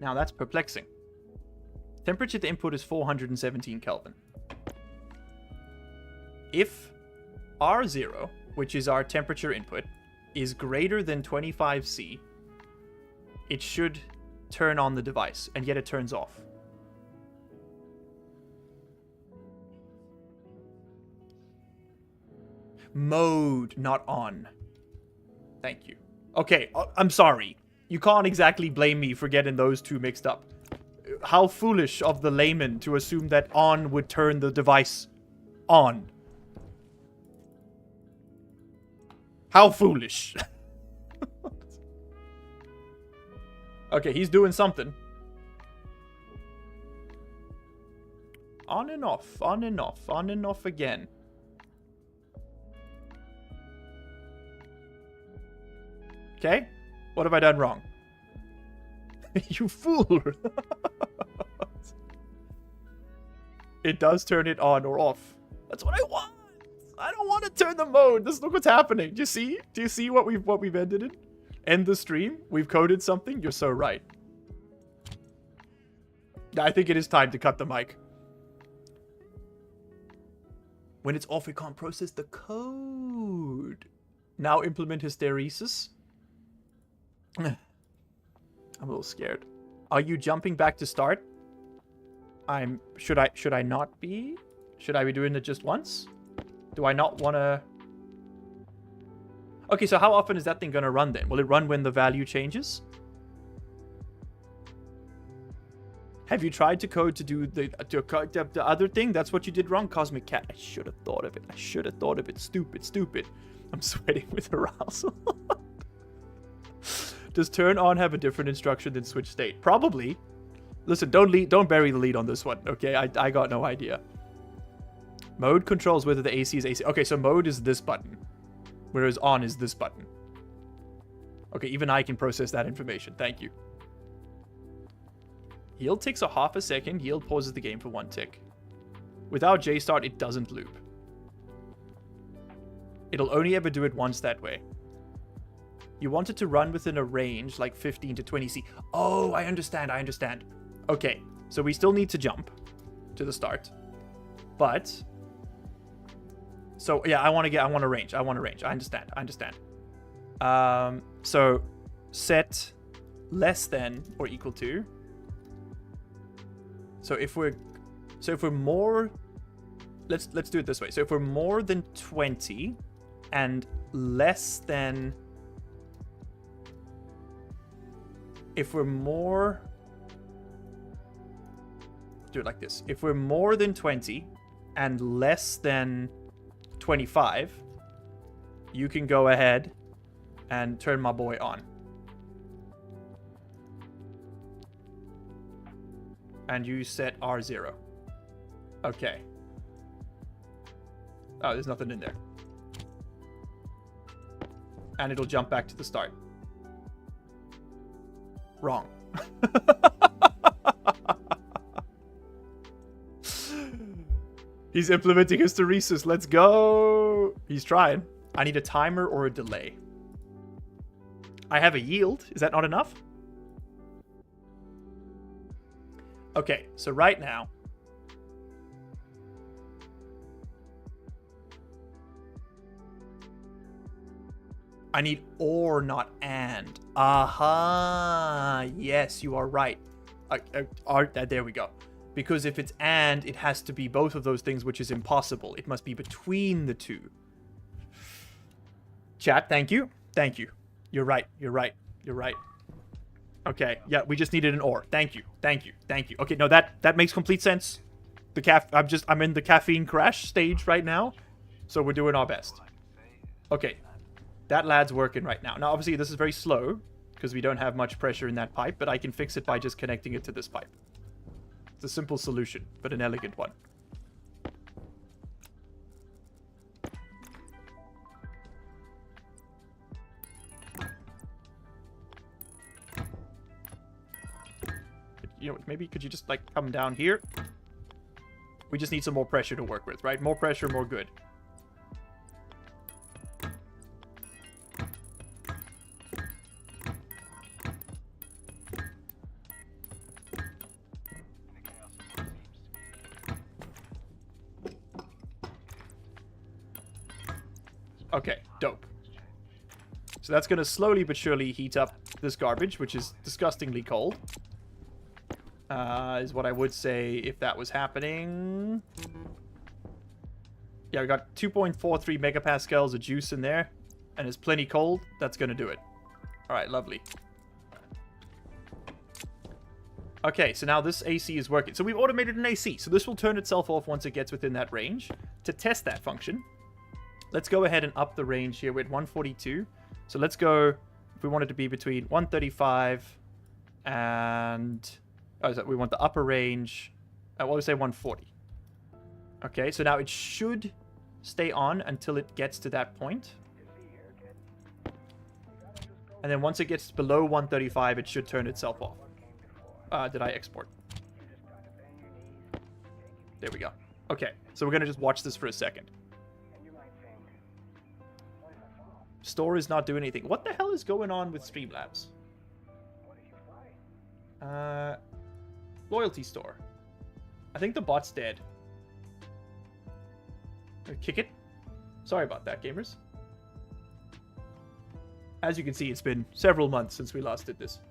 Now that's perplexing. Temperature at the input is 417 Kelvin. If R0, which is our temperature input, is greater than 25C, it should turn on the device, and yet it turns off. Mode, not on. Thank you. Okay, I'm sorry. You can't exactly blame me for getting those two mixed up. How foolish of the layman to assume that on would turn the device on. How foolish. Okay, he's doing something. On and off, on and off, on and off again. Okay, what have I done wrong? You fool! It does turn it on or off. That's what I want. I don't want to turn the mode. Look what's happening. Do you see? Do you see what we've ended in? End the stream. We've coded something. You're so right. I think it is time to cut the mic. When it's off, we can't process the code. Now implement hysteresis. I'm a little scared. Are you jumping back to start? Should I not be? Should I be doing it just once? Do I not want to? Okay, so how often is that thing going to run then? Will it run when the value changes? Have you tried to code to do the other thing? That's what you did wrong, Cosmic Cat. I should have thought of it. I should have thought of it. Stupid, stupid. I'm sweating with arousal. Does turn on have a different instruction than switch state? Probably. Listen, don't bury the lead on this one, okay? I got no idea. Mode controls whether the AC is AC. Okay, so mode is this button, whereas on is this button. Okay, even I can process that information. Thank you. Yield takes a half a second. Yield pauses the game for 1 tick. Without JStart, it doesn't loop. It'll only ever do it once that way. You want it to run within a range like 15 to 20 C. Oh, I understand. Okay, so we still need to jump to the start. But so yeah, I want a range. I understand. So set less than or equal to. So if we're more, let's do it this way. So if we're more than 20 and less than, if we're more, do it like this. If we're more than 20 and less than 25, you can go ahead and turn my boy on. And you set R0. Okay. Oh, there's nothing in there. And it'll jump back to the start. Wrong. He's implementing hysteresis. Let's go. He's trying. I need a timer or a delay. I have a yield. Is that not enough? Okay, so right now, I need or, not and. Aha! Yes, you are right. There we go. Because if it's and, it has to be both of those things, which is impossible. It must be between the two. Chat, thank you. Thank you. You're right. Okay, yeah, we just needed an or. Thank you. Okay, no, that makes complete sense. I'm in the caffeine crash stage right now, so we're doing our best. Okay, that lad's working right now. Now, obviously, this is very slow because we don't have much pressure in that pipe, but I can fix it by just connecting it to this pipe. It's a simple solution, but an elegant one. You know, maybe could you just like come down here? We just need some more pressure to work with, right? More pressure, more good. Okay, dope. So that's going to slowly but surely heat up this garbage, which is disgustingly cold. Is what I would say if that was happening. Yeah, we got 2.43 megapascals of juice in there, and it's plenty cold. That's going to do it. All right, lovely. Okay, so now this AC is working. So we've automated an AC, so this will turn itself off once it gets within that range. To test that function, let's go ahead and up the range here. We're at 142. So let's go, if we want it to be between 135 and... Oh, so we want the upper range. What would we say, 140? Okay, so now it should stay on until it gets to that point. And then once it gets below 135, it should turn itself off. Did I export? There we go. Okay, so we're going to just watch this for a second. Store is not doing anything. What the hell is going on with Streamlabs? Loyalty store. I think the bot's dead. Kick it. Sorry about that, gamers. As you can see, it's been several months since we last did this.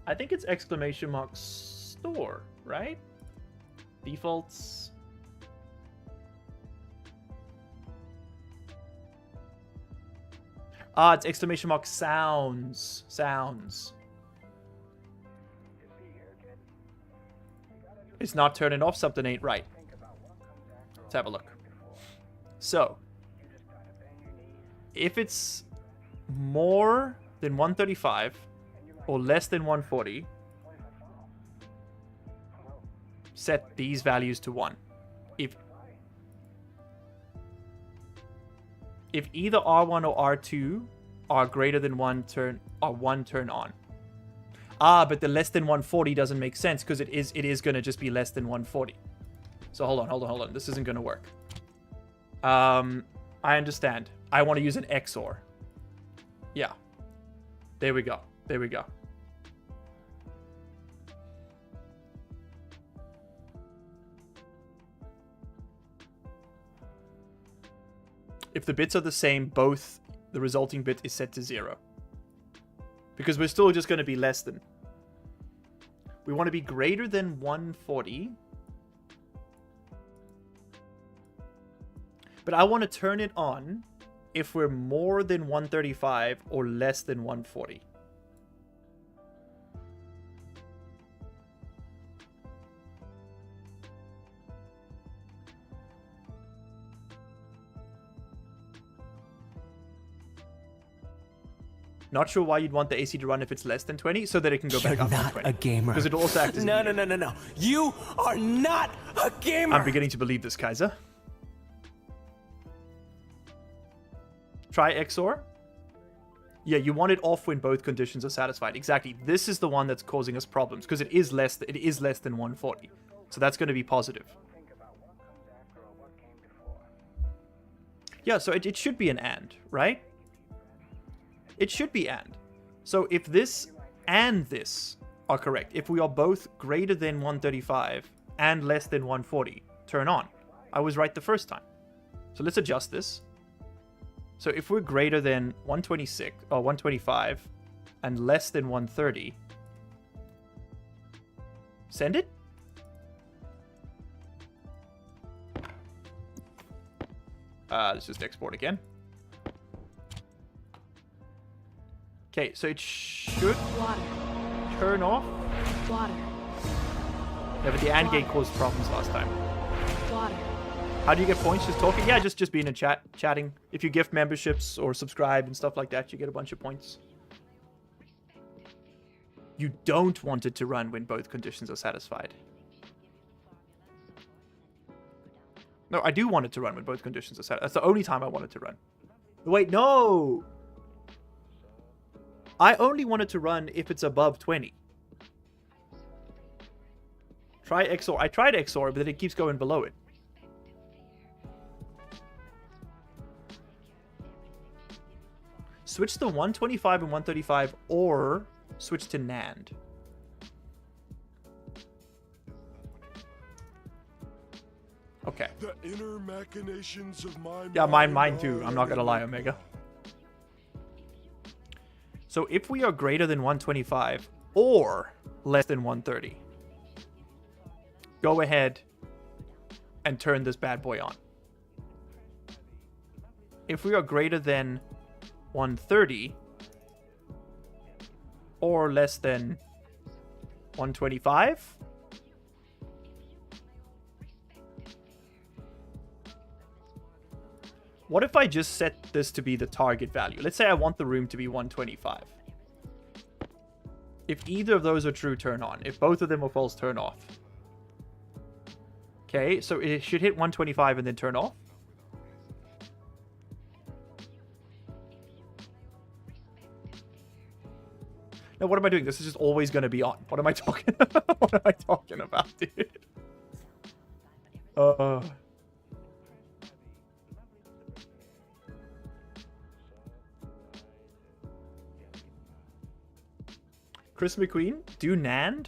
I think it's exclamation mark store, right? Defaults. Ah, it's exclamation mark sounds. Sounds. It's not turning off. Something ain't right. Let's have a look. So, if it's more than 135 or less than 140, set these values to 1. If either R1 or R2 are greater than 1 turn on. Ah, but the less than 140 doesn't make sense because it is going to just be less than 140. So hold on. This isn't going to work. I understand. I want to use an XOR. Yeah. There we go. If the bits are the same, both the resulting bit is set to 0. Because we're still just going to be less than. We want to be greater than 140. But I want to turn it on if we're more than 135 or less than 140. Not sure why you'd want the AC to run if it's less than 20, so that it can go back up to 20. You're not a gamer. Because it'll also act as No. You are not a gamer. I'm beginning to believe this, Kaiser. Try XOR. Yeah, you want it off when both conditions are satisfied. Exactly. This is the one that's causing us problems because it is less than 140. So that's going to be positive. Yeah, so it should be an AND, right? It should be AND. So if this and this are correct, if we are both greater than 135 and less than 140, turn on. I was right the first time. So let's adjust this. So if we're greater than 126 or 125 and less than 130, send it. Let's just export again. Okay, so it should Water. turn off. Water. Yeah, but the AND gate caused problems last time. Water. How do you get points? Just talking? Yeah, just being in chatting. If you gift memberships or subscribe and stuff like that, you get a bunch of points. You don't want it to run when both conditions are satisfied. No, I do want it to run when both conditions are satisfied. That's the only time I want it to run. Wait, no! I only want it to run if it's above 20. Try XOR. I tried XOR, but then it keeps going below it. Switch to 125 and 135 or switch to NAND. Okay. The inner machinations of my Yeah, mine too. I'm not gonna lie, Omega. So if we are greater than 125 or less than 130, go ahead and turn this bad boy on. If we are greater than 130 or less than 125, what if I just set this to be the target value? Let's say I want the room to be 125. If either of those are true, turn on. If both of them are false, turn off. Okay, so it should hit 125 and then turn off. Now, what am I doing? This is just always going to be on. What am I talking about? What am I talking about, dude? Chris McQueen, do NAND?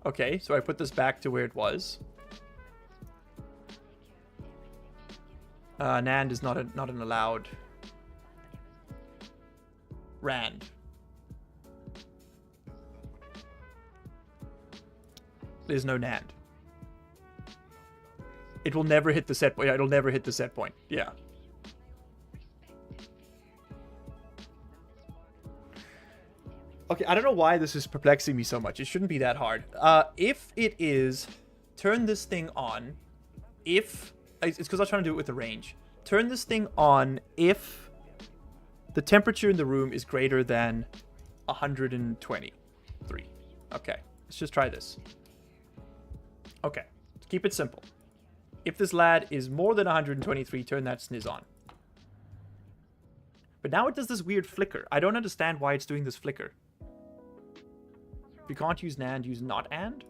Okay, so I put this back to where it was. NAND is not an allowed. RAND. There's no NAND. It will never hit the set point. Yeah, it'll never hit the set point. Yeah. Okay, I don't know why this is perplexing me so much. It shouldn't be that hard. If it is, turn this thing on. If it's because I was trying to do it with the range. Turn this thing on if the temperature in the room is greater than 123. Okay, let's just try this. Okay, keep it simple. If this lad is more than 123, turn that sniz on. But now it does this weird flicker. I don't understand why it's doing this flicker. If you can't use NAND, use not AND?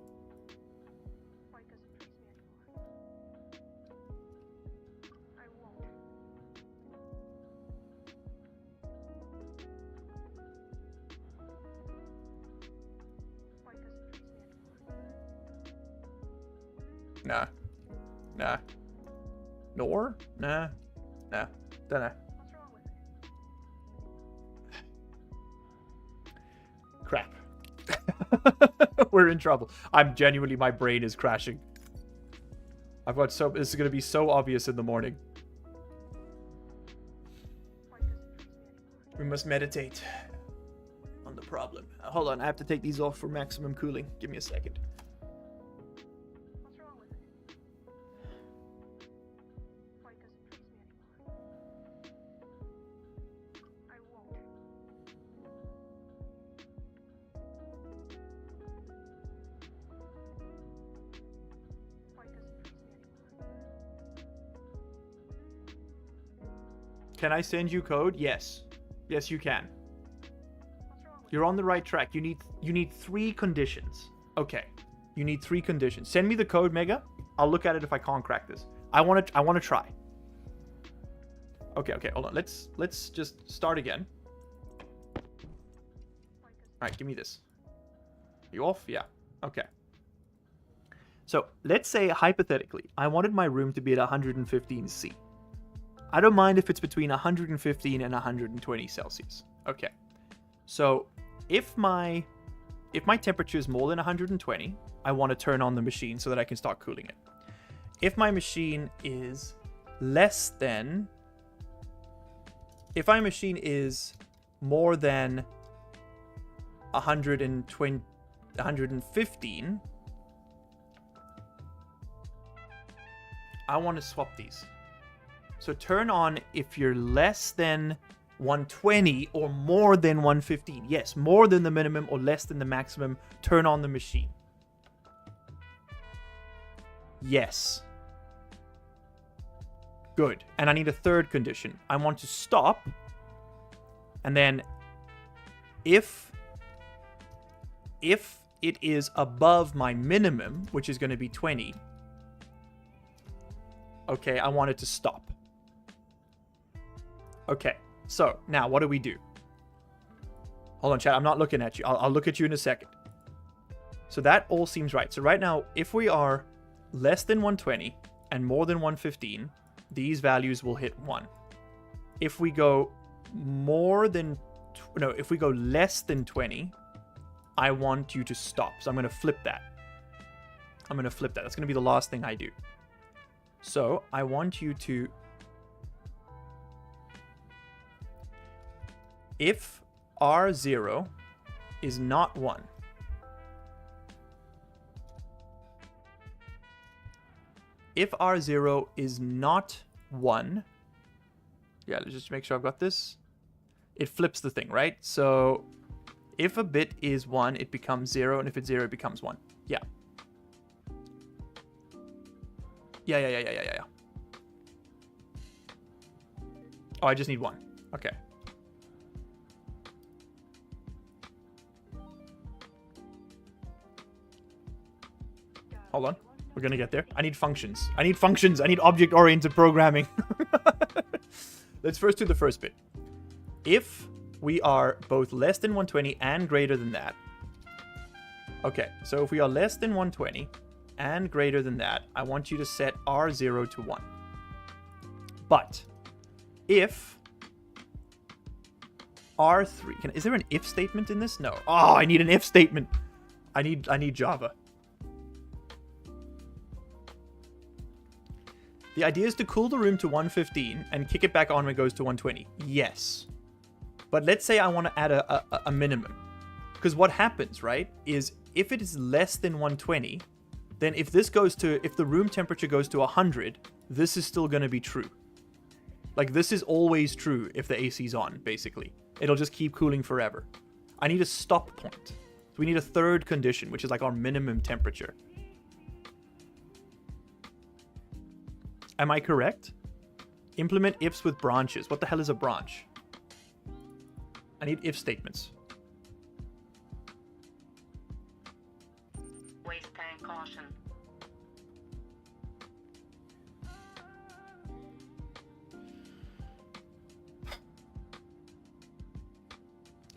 Nah. Nah. Nor? Nah. Nah. Dunno. Crap. We're in trouble. I'm genuinely, my brain is crashing. I've got so, this is going to be so obvious in the morning. We must meditate on the problem. Hold on, I have to take these off for maximum cooling. Give me a second. Can I send you code? Yes. Yes, you can. You're on the right track. You need 3 conditions. Okay. You need 3 conditions. Send me the code, Mega. I'll look at it if I can't crack this. I want to try. Okay, hold on. Let's just start again. All right, give me this. You off? Yeah. Okay. So, let's say hypothetically, I wanted my room to be at 115°C. I don't mind if it's between 115 and 120 Celsius. Okay. So if my temperature is more than 120, I want to turn on the machine so that I can start cooling it. If my machine is less than, if my machine is more than 115, I want to swap these. So turn on if you're less than 120 or more than 115. Yes, more than the minimum or less than the maximum. Turn on the machine. Yes. Good. And I need a third condition. I want to stop. And then if it is above my minimum, which is going to be 20, okay, I want it to stop. Okay, so now what do we do? Hold on, chat. I'm not looking at you. I'll look at you in a second. So that all seems right. So right now, if we are less than 120 and more than 115, these values will hit 1. If we go if we go less than 20, I want you to stop. So I'm going to flip that. That's going to be the last thing I do. So I want you to, if R0 is not 1, if R0 is not 1, yeah, let's just make sure I've got this. It flips the thing, right? So if a bit is 1, it becomes 0, and if it's 0, it becomes 1. Yeah. Yeah. Oh, I just need 1. Okay. Hold on. We're gonna get there. I need functions. I need object-oriented programming. Let's first do the first bit. If we are both less than 120 and greater than that. Okay, so if we are less than 120 and greater than that, I want you to set R0 to 1. But if R3, is there an if statement in this? No. Oh, I need an if statement. I need Java. The idea is to cool the room to 115 and kick it back on when it goes to 120. Yes. But let's say I want to add a minimum. Because what happens, right, is if it is less than 120, then if the room temperature goes to 100, this is still going to be true. Like, this is always true if the AC is on, basically. It'll just keep cooling forever. I need a stop point. So we need a third condition, which is like our minimum temperature. Am I correct? Implement ifs with branches. What the hell is a branch? I need if statements. Waste tank caution.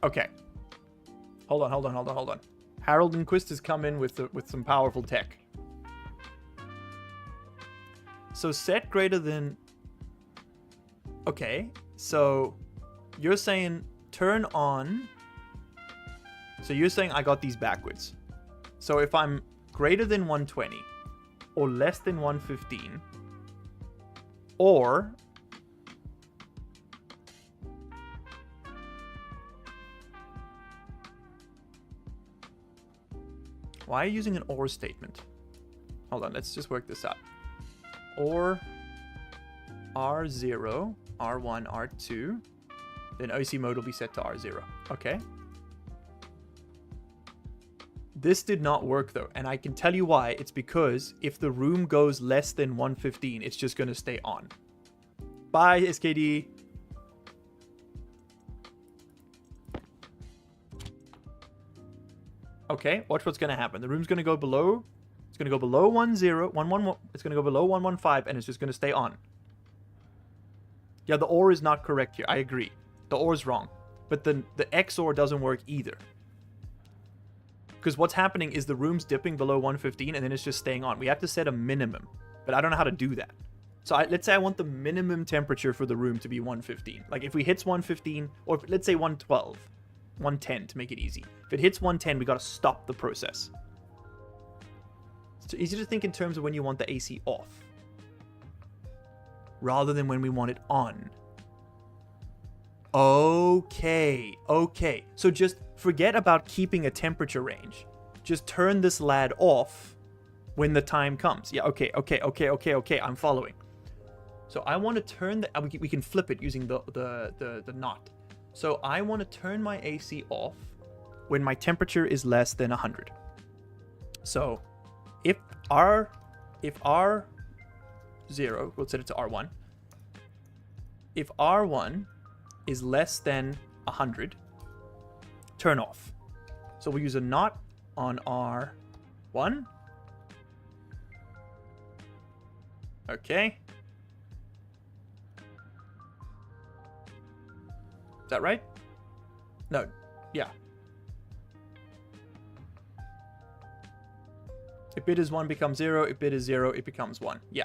Okay. Hold on. Harold Inquist has come in with some powerful tech. So set greater than... Okay, so you're saying turn on... So you're saying I got these backwards. So if I'm greater than 120 or less than 115 or... Why are you using an or statement? Hold on, let's just work this out. Or R0, R1, R2, then OC mode will be set to R0. Okay. This did not work though, and I can tell you why. It's because if the room goes less than 115, it's just going to stay on. Bye, SKD. Okay, watch what's going to happen. The room's going to go below... It's going to go below 111. It's going to go below 115, and it's just going to stay on. Yeah, the OR is not correct here. I agree. The OR is wrong. But the XOR doesn't work either. Because what's happening is the room's dipping below 115, and then it's just staying on. We have to set a minimum. But I don't know how to do that. So let's say I want the minimum temperature for the room to be 115. Like if we hits 115, or let's say 112, 110 to make it easy. If it hits 110, we got to stop the process. It's easy to think in terms of when you want the AC off, rather than when we want it on. Okay. So just forget about keeping a temperature range. Just turn this lad off when the time comes. Yeah, okay. I'm following. So I want to turn the... We can flip it using the not. So I want to turn my AC off when my temperature is less than 100. So... If R0, we'll set it to R1. If R1 is less than 100, turn off. So we use a not on R1. Okay. Is that right? No. Yeah. If bit is 1 becomes 0, if bit is 0, it becomes 1. Yeah.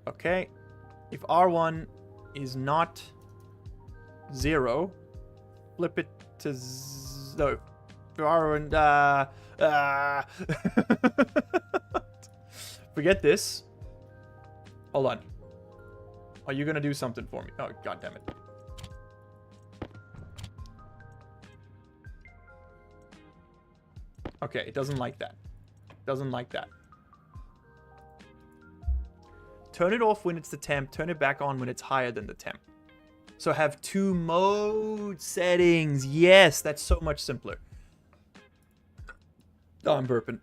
Okay. If R1 is not 0, flip it to... No. R1... Forget this. Hold on. Are you going to do something for me? Oh, god damn it. Okay, it doesn't like that. Turn it off when it's the temp. Turn it back on when it's higher than the temp. So have 2 mode settings. Yes, that's so much simpler. Oh, I'm burping.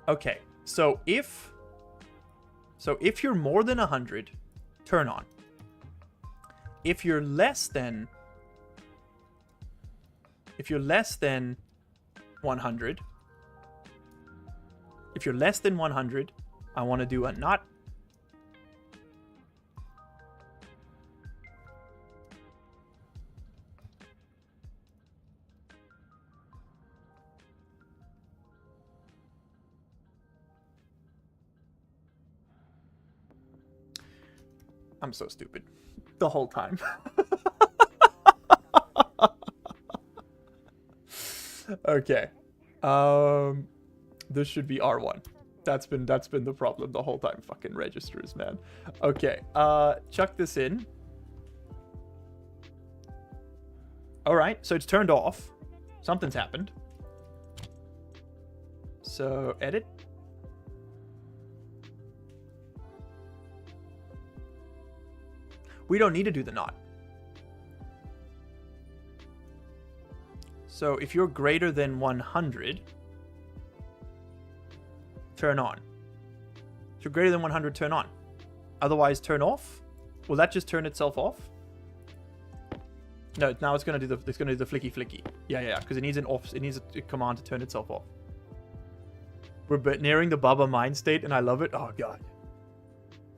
Okay, so if you're more than 100, turn on. If you're less than 100. If you're less than 100, I want to do a not. I'm so stupid. The whole time. Okay. This should be R1. That's been the problem the whole time. Fucking registers, man. Okay. Chuck this in. Alright, so it's turned off. Something's happened. So, edit. We don't need to do the not. So if you're greater than 100, turn on. If you're greater than 100, turn on. Otherwise, turn off. Will that just turn itself off? No, now it's gonna do the flicky flicky. Yeah, because it needs an off. It needs a command to turn itself off. We're nearing the Baba mind state, and I love it. Oh god.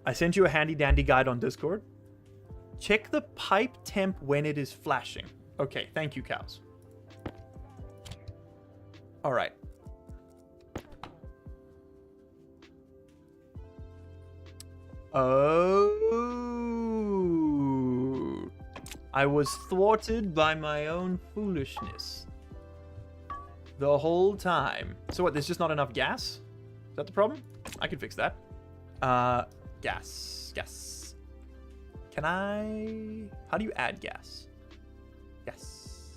I sent you a handy dandy guide on Discord. Check the pipe temp when it is flashing. Okay, thank you, cows. All right. Oh. I was thwarted by my own foolishness the whole time. So what, there's just not enough gas? Is that the problem? I can fix that. Gas. Can I... How do you add gas? Gas.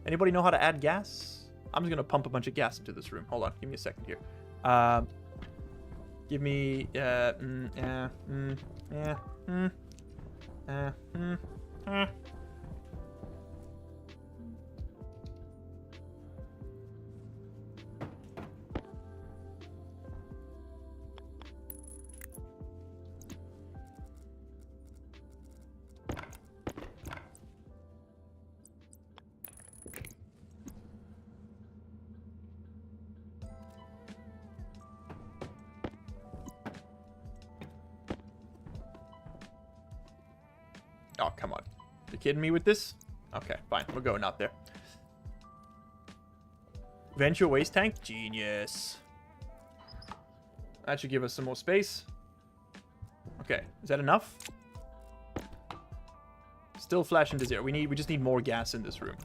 Anybody know how to add gas? I'm just going to pump a bunch of gas into this room. Hold on. Give me a second here. Give me... Oh, come on. You kidding me with this? Okay, fine. We're going out there. Venture waste tank? Genius. That should give us some more space. Okay, is that enough? Still flashing to zero. We just need more gas in this room.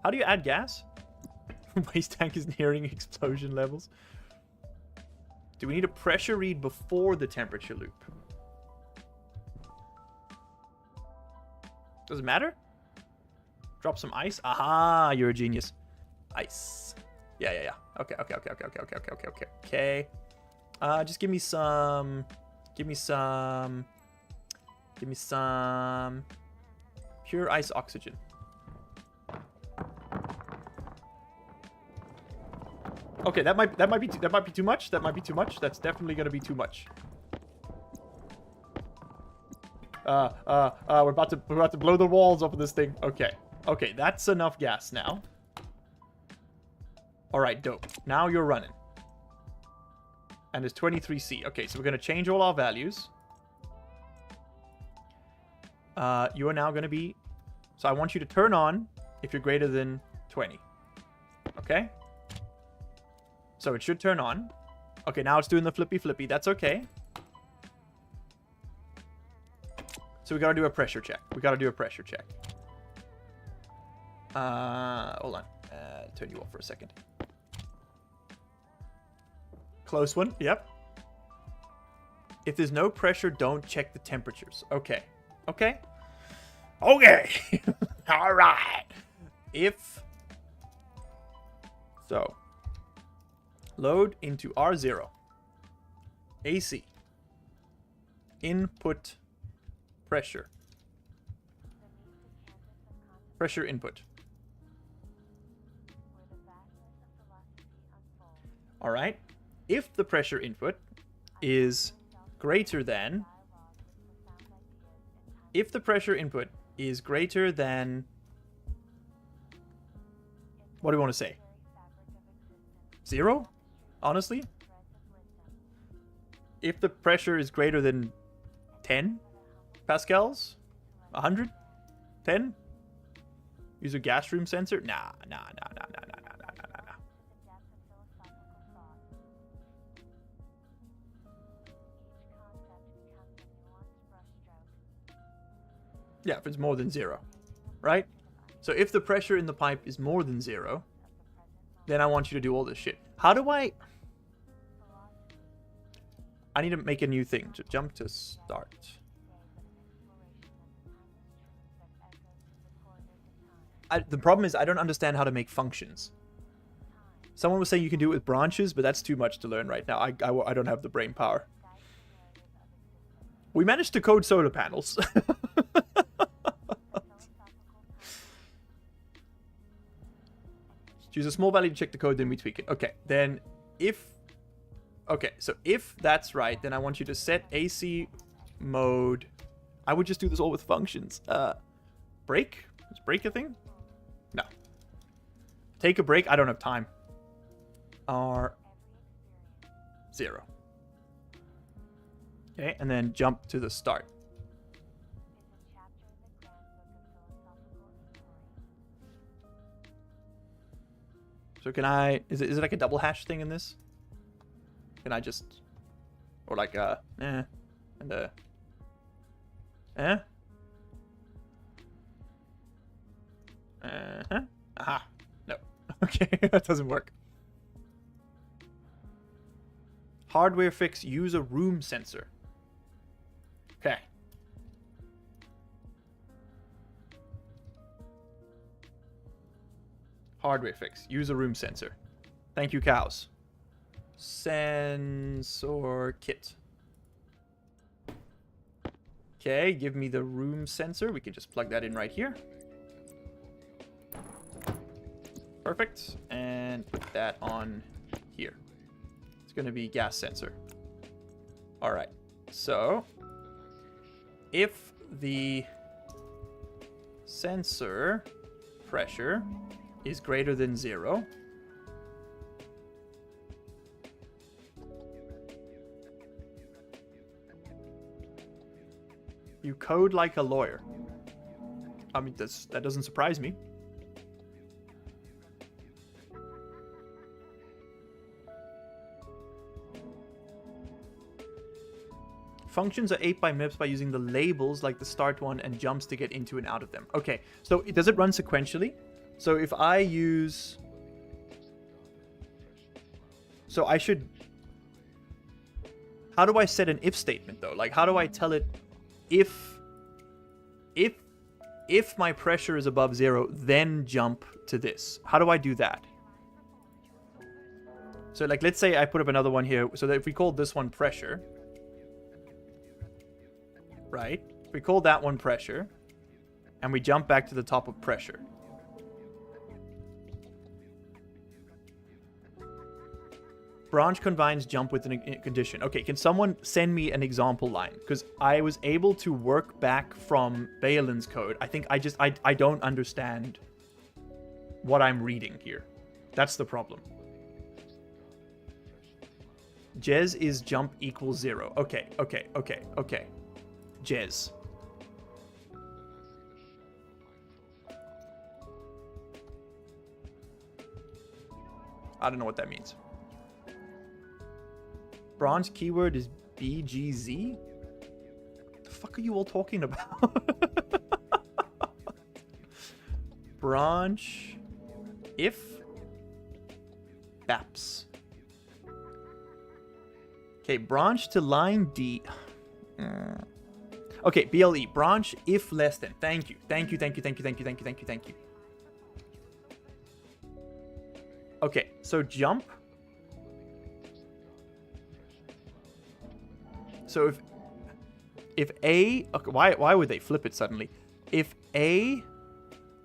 How do you add gas? Waste tank is nearing explosion levels. Do we need a pressure read before the temperature loop? Does it matter? Drop some ice. Aha, you're a genius. Ice. Yeah. Okay. Just give me some pure ice oxygen. Okay, that might be too much. That might be too much. That's definitely gonna be too much. We're about to blow the walls off of this thing. Okay, that's enough gas now. All right, dope. Now you're running. And it's 23C. Okay, so we're gonna change all our values. You are now gonna be. So I want you to turn on if you're greater than 20. Okay. So it should turn on. Okay, now it's doing the flippy. That's okay. So we gotta do a pressure check. Hold on. Turn you off for a second. Close one. Yep. If there's no pressure, don't check the temperatures. Okay. All right. So, load into R0. AC. Input pressure. Pressure input. All right. If the pressure input is greater than... What do we want to say? 0? Honestly? If the pressure is greater than 10 pascals? 100? 10? Use a gas room sensor? Nah. Yeah, if it's more than 0, right? So if the pressure in the pipe is more than 0, then I want you to do all this shit. How do I need to make a new thing. To jump to start. The problem is I don't understand how to make functions. Someone was saying you can do it with branches, but that's too much to learn right now. I don't have the brain power. We managed to code solar panels. Choose a small value to check the code, then we tweak it. Okay, then if... Okay, so if that's right, then I want you to set AC mode. I would just do this all with functions. Break? Is break a thing? No. Take a break? I don't have time. R0. Okay, and then jump to the start. So can I... Is it like a double hash thing in this? Can I just... Or like a... and a... Uh-huh. Aha. No. Okay, that doesn't work. Hardware fix, use a room sensor. Okay. Hardware fix, use a room sensor. Thank you, cows. Sensor kit. Okay, give me the room sensor. We can just plug that in right here. Perfect. And put that on here. It's going to be gas sensor. All right. So, if the sensor pressure is greater than 0, you code like a lawyer. I mean, that doesn't surprise me. Functions are ate by MIPS by using the labels like the start one and jumps to get into and out of them. Okay, so does it run sequentially? So if I use... So I should... How do I set an if statement though? Like how do I tell it if my pressure is above 0, then jump to this? How do I do that? So like let's say I put up another one here. So that if we call this one pressure... Right? We call that one pressure, and we jump back to the top of pressure. Branch combines jump with a condition. Okay, can someone send me an example line? Because I was able to work back from Balin's code. I think I don't understand what I'm reading here. That's the problem. Jez is jump equals 0. Okay. Jez. I don't know what that means. Branch keyword is BGZ? What the fuck are you all talking about? Branch if BAPS. Okay, branch to line D. Okay, BLE, branch if less than. Thank you. Okay, so jump. So if A, okay, why would they flip it suddenly? If A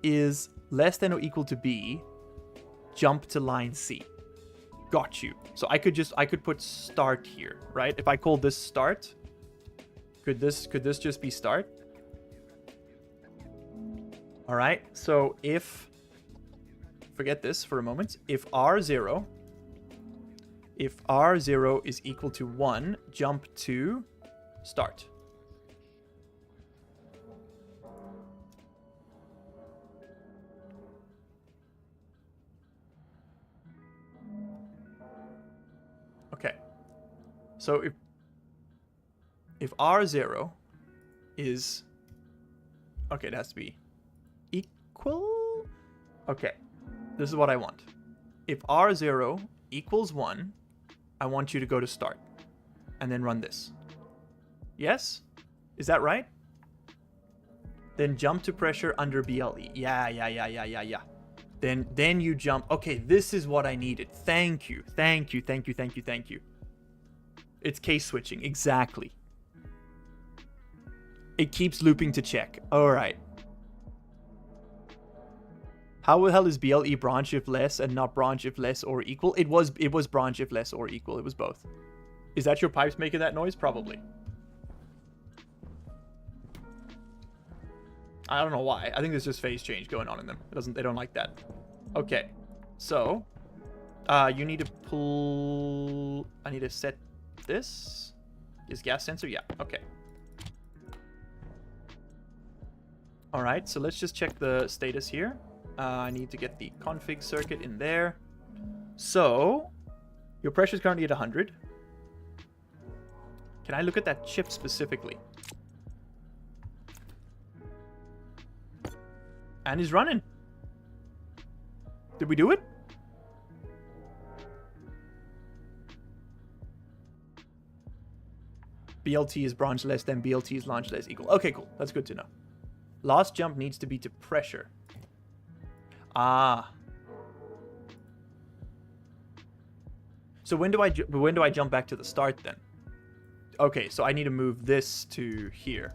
is less than or equal to B, jump to line C. Got you. So I could put start here, right? If I call this start, could this just be start? All right. So if, forget this for a moment. If R0 is equal to 1, jump to start. Okay. So if R0 is Okay, it has to be equal. Okay, this is what I want. If R0 equals 1, I want you to go to start and then run this. Yes? Is that right? Then jump to pressure under BLE. Yeah. Then you jump. Okay, this is what I needed. Thank you. It's case switching. Exactly. It keeps looping to check. All right. How the hell is BLE branch if less and not branch if less or equal? It was branch if less or equal. It was both. Is that your pipes making that noise? Probably. I don't know why. I think there's just phase change going on in them. They don't like that. Okay. So, you need to pull. I need to set this. Is gas sensor? Yeah. Okay. All right. So let's just check the status here. I need to get the config circuit in there. So, your pressure is currently at 100. Can I look at that chip specifically? And he's running. Did we do it? BLT is branch less than BLT is launch less equal. Okay, cool. That's good to know. Last jump needs to be to pressure. Ah. So when do I jump back to the start then? Okay, so I need to move this to here.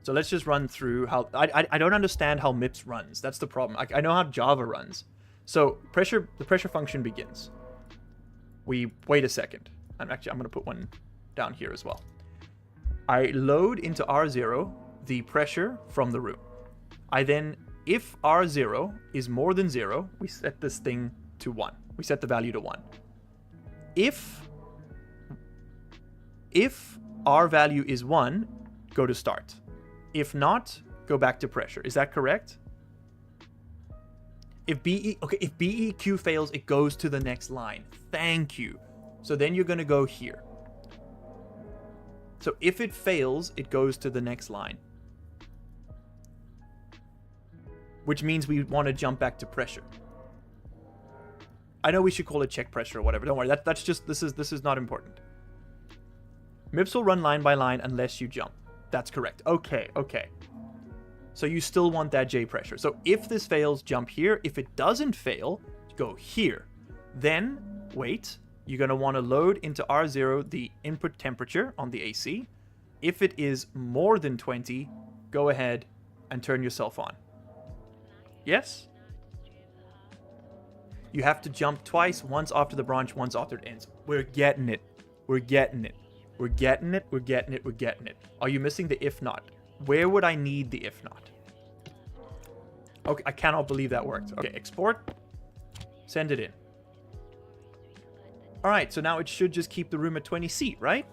So let's just run through how... I don't understand how MIPS runs. That's the problem. I know how Java runs. So the pressure function begins. We wait a second. I'm going to put one down here as well. I load into R0 the pressure from the room. I then, if R0 is more than 0, we set this thing to 1. We set the value to 1. If R value is 1, go to start. If not, go back to pressure. Is that correct? If BEQ fails, it goes to the next line. Thank you. So then you're going to go here. So if it fails, it goes to the next line. Which means we want to jump back to pressure. I know we should call it check pressure or whatever. Don't worry. That's just this is not important. MIPS will run line by line unless you jump. That's correct. Okay. So you still want that J pressure. So if this fails, jump here. If it doesn't fail, go here. Then, wait. You're going to want to load into R0 the input temperature on the AC. If it is more than 20, go ahead and turn yourself on. Yes? You have to jump twice, once after the branch, once after it ends. We're getting it. Are you missing the if not? Where would I need the if not? Okay, I cannot believe that worked. Okay, export. Send it in. Alright, so now it should just keep the room at 20C, right?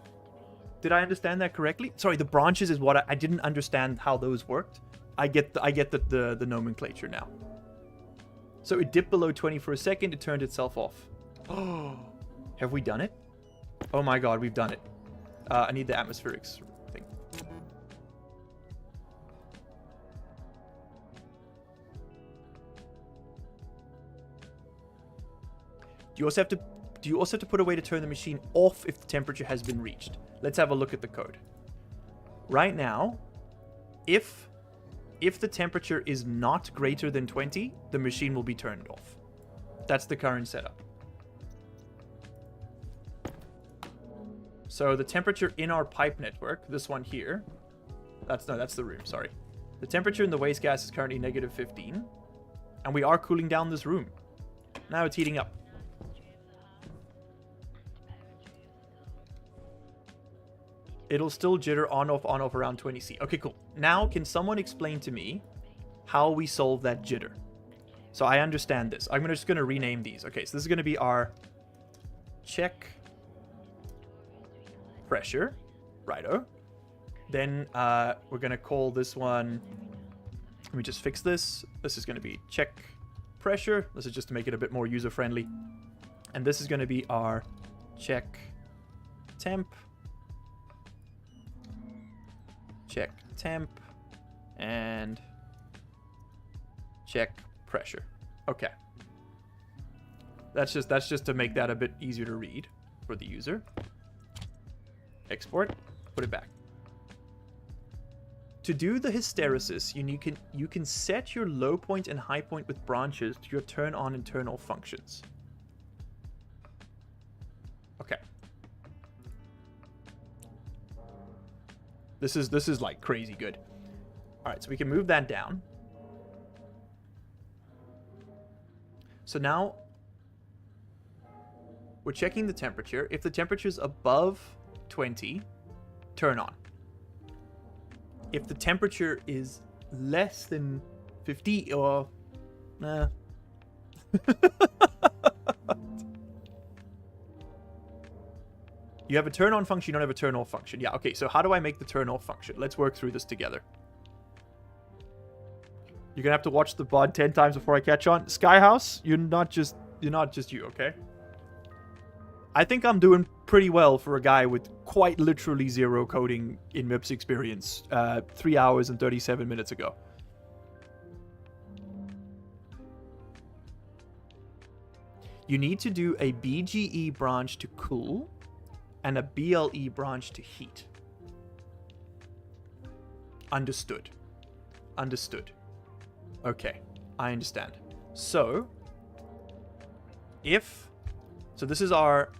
Did I understand that correctly? Sorry, the branches is what I didn't understand how those worked. I get the nomenclature now. So it dipped below 20 for a second, it turned itself off. Oh, have we done it? Oh my god, we've done it. I need the atmospherics thing. Do you also have to put a way to turn the machine off if the temperature has been reached? Let's have a look at the code. Right now, if the temperature is not greater than 20, the machine will be turned off. That's the current setup. So the temperature in our pipe network, this one here, that's the room, sorry. The temperature in the waste gas is currently negative 15, and we are cooling down this room. Now it's heating up. It'll still jitter on off around 20C. Okay, cool. Now, can someone explain to me how we solve that jitter? So I understand this. I'm just going to rename these. Okay, so this is going to be our check pressure. Righto. Then we're going to call this one... Let me just fix this. This is going to be check pressure. This is just to make it a bit more user-friendly. And this is going to be our check temp. Check temp. And check pressure. Okay. That's just to make that a bit easier to read for the user. Export, put it back. To do the hysteresis, you can set your low point and high point with branches to your turn on and turn off functions. Okay. This is like crazy good. All right, so we can move that down. So now we're checking the temperature. If the temperature is above 20, turn on. If the temperature is less than 50 or nah. You have a turn on function, you don't have a turn off function. Yeah, okay, so how do I make the turn off function? Let's work through this together. You're gonna have to watch the VOD 10 times before I catch on. Skyhouse, you're not just you, okay? I think I'm doing pretty well for a guy with quite literally zero coding in MIPS experience 3 hours and 37 minutes ago. You need to do a BGE branch to cool and a BLE branch to heat. Understood. Understood. Okay, I understand. So, this is our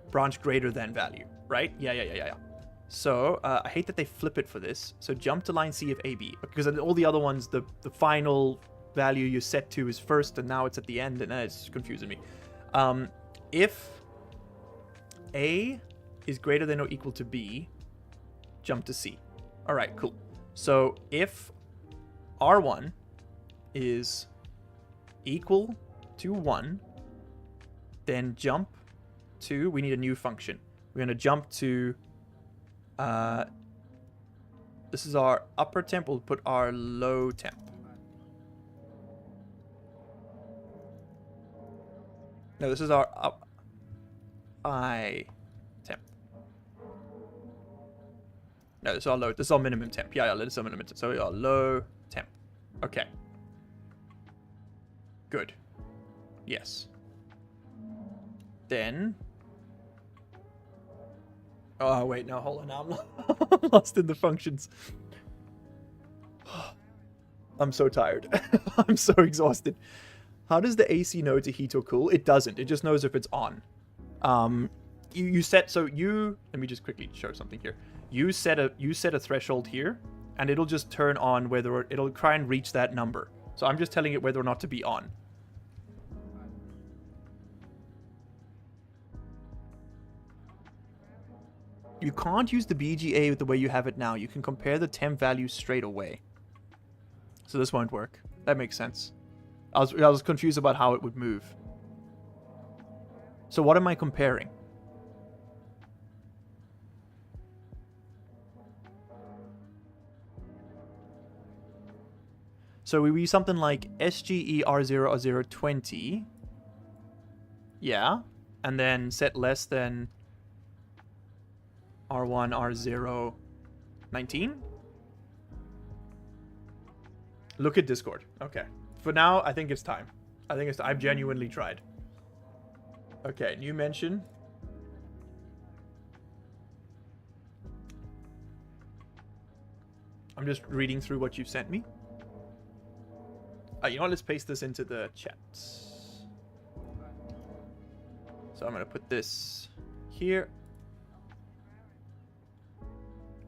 branch greater than value, right? Yeah. So, I hate that they flip it for this. So jump to line C of AB, because all the other ones, the final value you set to is first, and now it's at the end, and it's confusing me. If A is greater than or equal to B, jump to C. All right, cool. So if R1 is equal to 1, then jump to, we need a new function. We're going to jump to, this is our upper temp, we'll put our low temp. No, this is our I temp. No, this is our low. This is our minimum temp. Yeah, this is our minimum temp. So we are low temp. Okay. Good. Yes. Then. Oh wait, no, hold on. Now I'm lost in the functions. I'm so tired. I'm so exhausted. How does the AC know to heat or cool? It doesn't. It just knows if it's on. You set, so you, let me just quickly show something here. You set a threshold here, and it'll just turn on whether it'll try and reach that number. So I'm just telling it whether or not to be on. You can't use the BGA the way you have it now. You can compare the temp values straight away. So this won't work. That makes sense. I was confused about how it would move. So what am I comparing? So we use something like SGE R0 R0 20. Yeah. And then set less than R1 R0 19. Look at Discord. Okay. For now, I think it's time. I've genuinely tried. Okay, new mention. I'm just reading through what you've sent me. You know what? Let's paste this into the chat. So I'm going to put this here.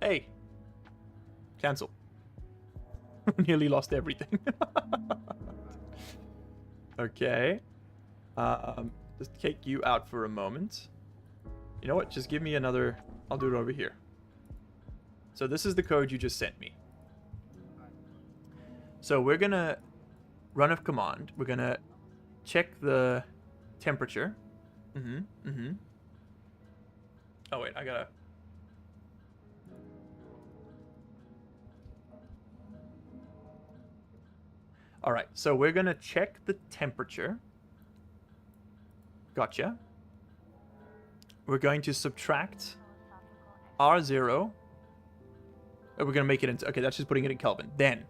Hey. Cancel. Nearly lost everything. Okay. Just take you out for a moment. You know what? Just give me another. I'll do it over here. So this is the code you just sent me. So we're going to run a command. We're going to check the temperature. Oh, wait. I got to... All right, so we're going to check the temperature. Gotcha. We're going to subtract R0 Oh, we're gonna make it into... Okay, that's just putting it in Kelvin. Then...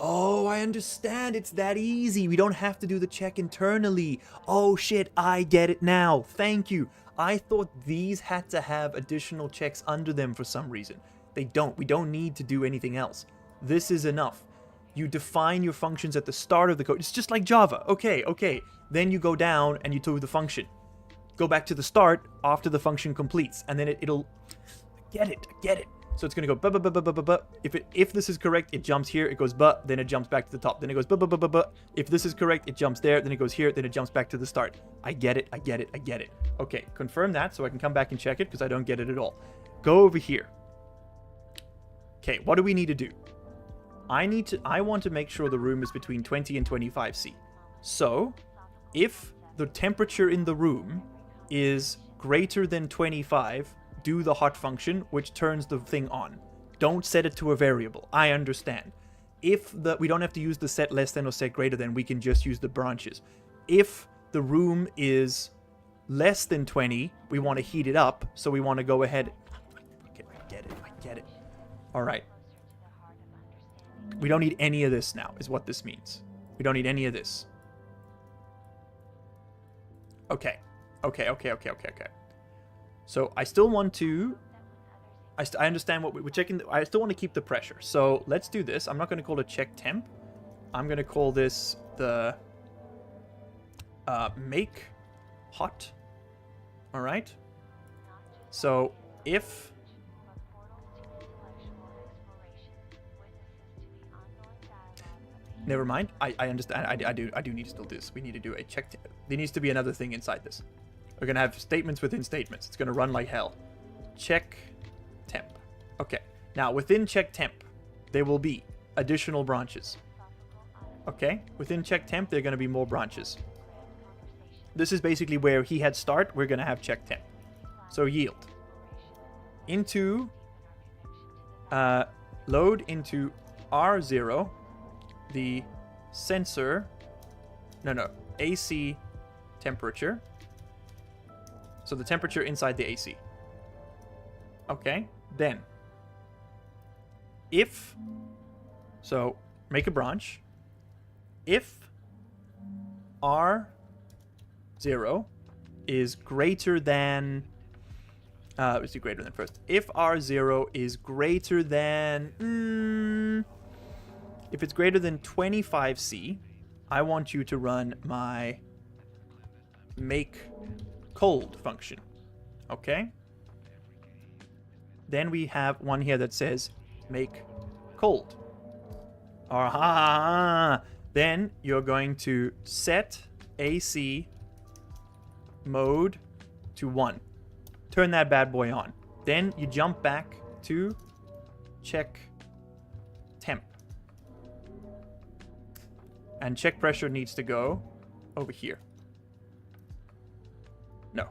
Oh, I understand. It's that easy. We don't have to do the check internally. Oh, shit. I get it now. Thank you. I thought these had to have additional checks under them for some reason. They don't. We don't need to do anything else. This is enough. You define your functions at the start of the code. It's just like Java. Okay, okay. Then you go down and you do the function. Go back to the start after the function completes. And then it'll... I get it. So it's going to go bu bu bu bu bu bu. If this is correct, it jumps here, it goes bu, then it jumps back to the top. Then it goes bu bu bu bu bu. If this is correct, it jumps there, then it goes here, then it jumps back to the start. I get it. Okay, confirm that so I can come back and check it because I don't get it at all. Go over here. Okay, what do we need to do? I want to make sure the room is between 20 and 25 C. So, if the temperature in the room is greater than 25, do the hot function, which turns the thing on. Don't set it to a variable. I understand. If we don't have to use the set less than or set greater than, we can just use the branches. If the room is less than 20, we want to heat it up, so we want to go ahead. I get it. All right. We don't need any of this now, is what this means. We don't need any of this. Okay. So I still want to... I understand what we're checking. I still want to keep the pressure. So let's do this. I'm not going to call it check temp. I'm going to call this the make hot. All right. So if... Never mind. I understand. I do need to still do this. We need to do a check temp. There needs to be another thing inside this. We're going to have statements within statements. It's going to run like hell. Check temp. Okay. Now, within check temp, there will be additional branches. Okay. Within check temp, there are going to be more branches. This is basically where he had start. We're going to have check temp. So yield. Into... load into R0, the sensor... No. AC temperature. So the temperature inside the AC. Okay, then if, so make a branch. If R0 is greater than, let's do greater than first. If R0 is greater than, if it's greater than 25C, I want you to run my make cold function. Okay? Then we have one here that says make cold. Then you're going to set AC mode to 1. Turn that bad boy on. Then you jump back to check temp. And check pressure needs to go over here. No.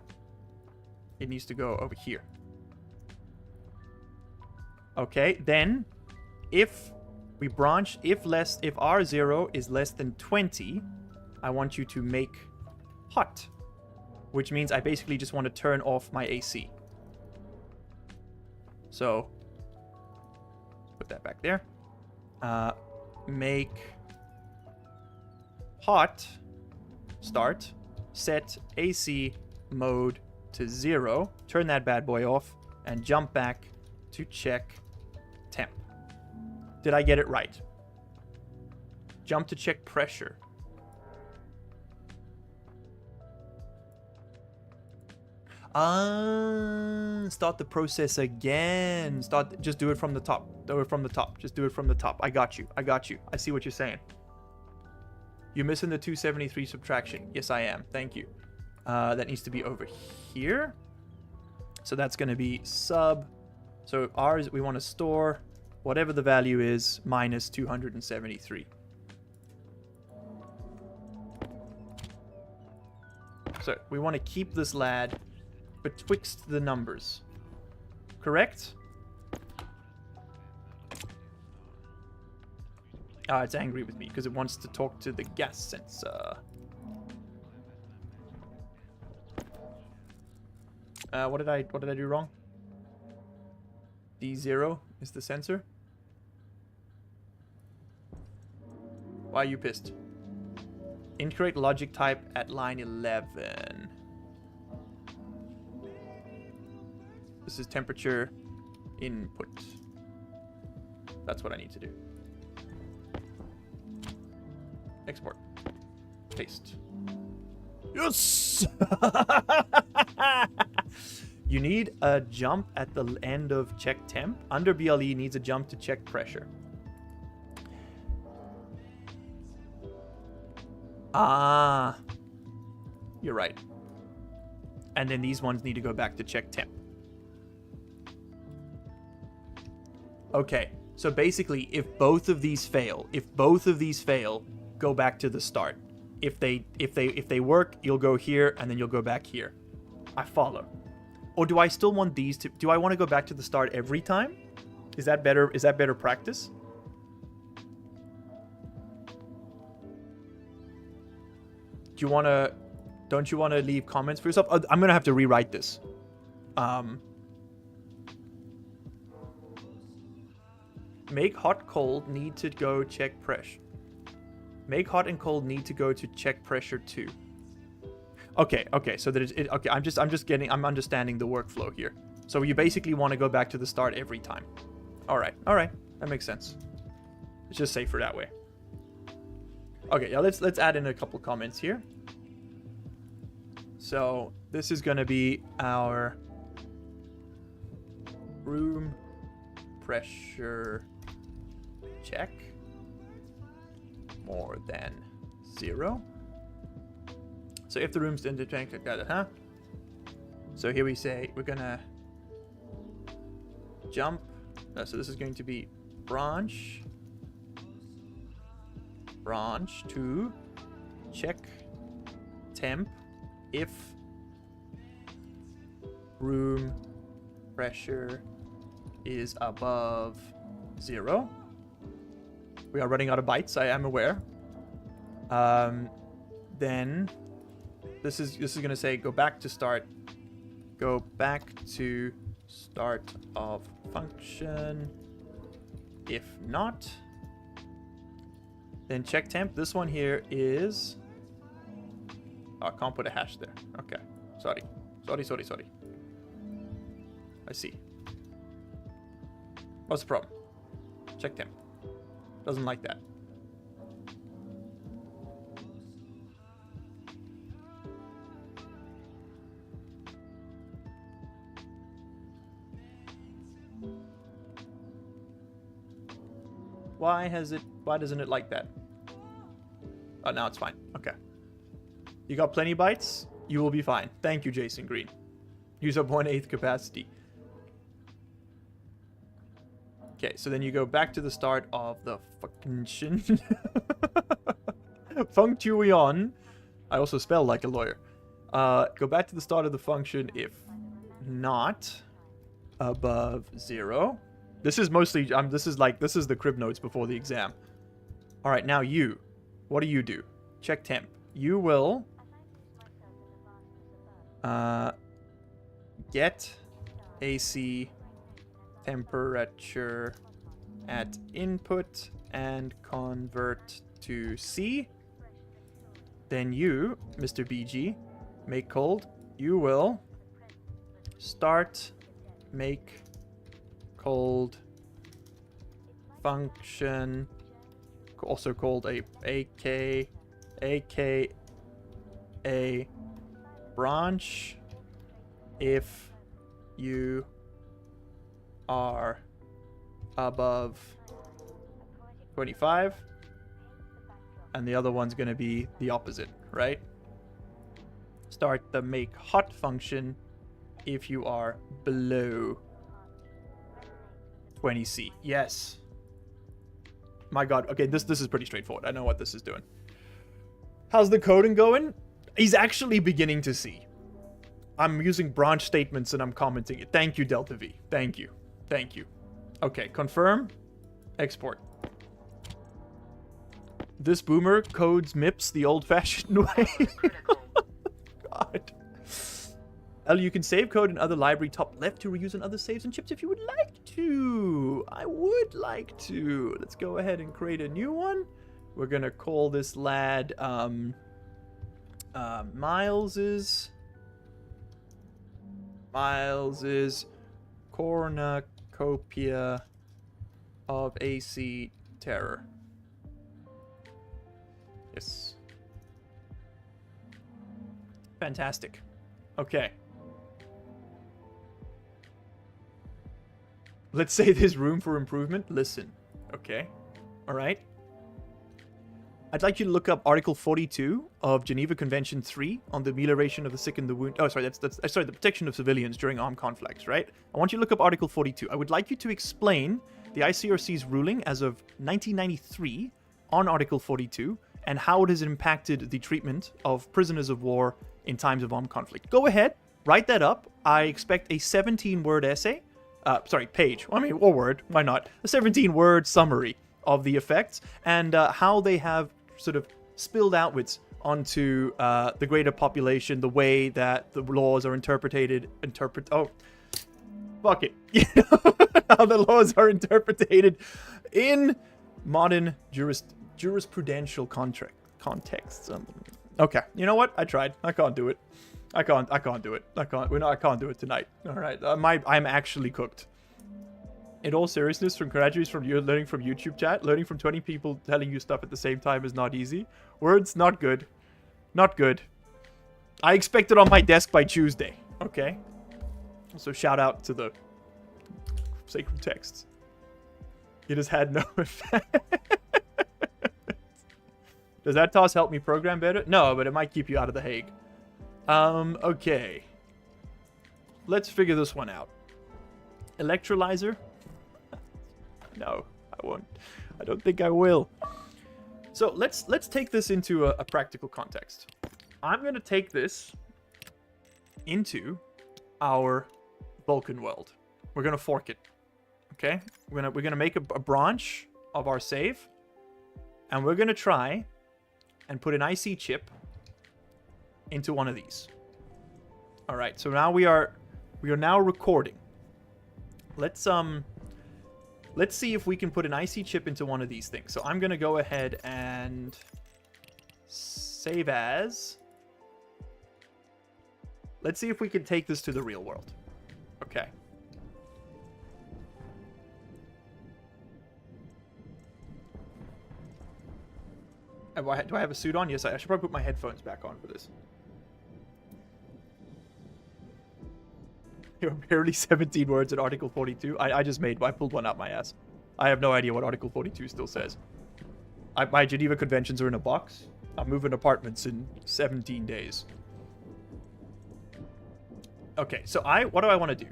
It needs to go over here. Okay, then if we branch, if R0 is less than 20, I want you to make hot, which means I basically just want to turn off my AC. So put that back there. Make hot start, set AC mode to 0, turn that bad boy off, and jump back to check temp. Did I get it right? Jump to check pressure. Start the process again. Just do it from the top. Just do it from the top. I got you. I see what you're saying. You're missing the 273 subtraction. Yes, I am. Thank you. That needs to be over here. So that's going to be sub. So ours, we want to store whatever the value is minus 273. So we want to keep this lad betwixt the numbers. Correct? It's angry with me because it wants to talk to the gas sensor. What did I do wrong? D0 is the sensor. Why are you pissed? Incorrect logic type at line 11. This is temperature input. That's what I need to do. Export. Paste. Yes! You need a jump at the end of check temp. Under BLE needs a jump to check pressure. Ah. You're right. And then these ones need to go back to check temp. Okay. So basically, if both of these fail, go back to the start. If they work, you'll go here and then you'll go back here. I follow. Or do I still want these to... Do I want to go back to the start every time? Is that better? Is that better practice? Do you want to... Don't you want to leave comments for yourself? Oh, I'm going to have to rewrite this. Make hot, cold, need to go check pressure. Make hot and cold need to go to check pressure too. Okay, so that it okay, I'm understanding the workflow here. So you basically want to go back to the start every time. All right. That makes sense. It's just safer that way. Okay, yeah, let's add in a couple comments here. So, this is going to be our room pressure check more than 0. So if the room's interconnected, huh? So here we say we're gonna jump. So this is going to be branch to check temp if room pressure is above 0. We are running out of bytes, I am aware. Then this is going to say go back to start. Go back to start of function. If not, then check temp. This one here is... Oh, I can't put a hash there. Okay. Sorry. I see. What's the problem? Check temp. Doesn't like that. Why doesn't it like that? Oh, now it's fine. Okay. You got plenty bytes? You will be fine. Thank you, Jason Green. Use up 1/8 capacity. Okay, so then you go back to the start of the function. Function. I also spell like a lawyer. Go back to the start of the function if not above 0. This is mostly, this is the crib notes before the exam. All right, now you. What do? Check temp. You will get AC temperature at input and convert to C. Then you, Mr. BG, make cold. You will start make cold function, also called a branch if you are above 25, and the other one's going to be the opposite, right? Start the make hot function if you are below 20C. Yes. My god. Okay, this is pretty straightforward. I know what this is doing. How's the coding going? He's actually beginning to see. I'm using branch statements and I'm commenting it. Thank you, Delta V. Thank you. Okay, confirm. Export. This boomer codes MIPS the old-fashioned way. God. You can save code in other library top left to reuse in other saves and chips if you would like to. I would like to. Let's go ahead and create a new one. We're gonna call this lad Miles's cornucopia of AC terror. Yes. Fantastic. Okay. Let's say there's room for improvement. Listen. Okay. All right. I'd like you to look up Article 42 of Geneva Convention 3 on the amelioration of the sick and the wounded. Oh, sorry, that's the protection of civilians during armed conflicts, right? I want you to look up Article 42. I would like you to explain the ICRC's ruling as of 1993 on Article 42 and how it has impacted the treatment of prisoners of war in times of armed conflict. Go ahead, write that up. I expect a 17-word essay. Page. I mean, or word. Why not? A 17-word summary of the effects and how they have sort of spilled outwards onto the greater population, the way that the laws are how the laws are interpreted in modern jurisprudential contexts. Okay, you know what? I tried. I can't do it. I can't do it. I can't do it tonight. All right, I'm actually cooked. In all seriousness, from graduates from you learning from YouTube chat, learning from 20 people telling you stuff at the same time is not easy. Words, not good. Not good. I expect it on my desk by Tuesday. Okay? So shout out to the sacred texts. It has had no effect. Does that toss help me program better? No, but it might keep you out of The Hague. Okay. Let's figure this one out. Electrolyzer? No, I won't. I don't think I will. So let's take this into a practical context. I'm going to take this into our Vulcan world. We're going to fork it. Okay? We're going to make a branch of our save. And we're going to try and put an IC chip into one of these. All right. So now we are now recording. Let's see if we can put an IC chip into one of these things. So I'm going to go ahead and save as. Let's see if we can take this to the real world. Okay. Do I have a suit on? Yes, I should probably put my headphones back on for this. You're barely 17 words in Article 42. I pulled one out my ass. I have no idea what Article 42 still says. My Geneva Conventions are in a box. I'm moving apartments in 17 days. Okay, so what do I want to do?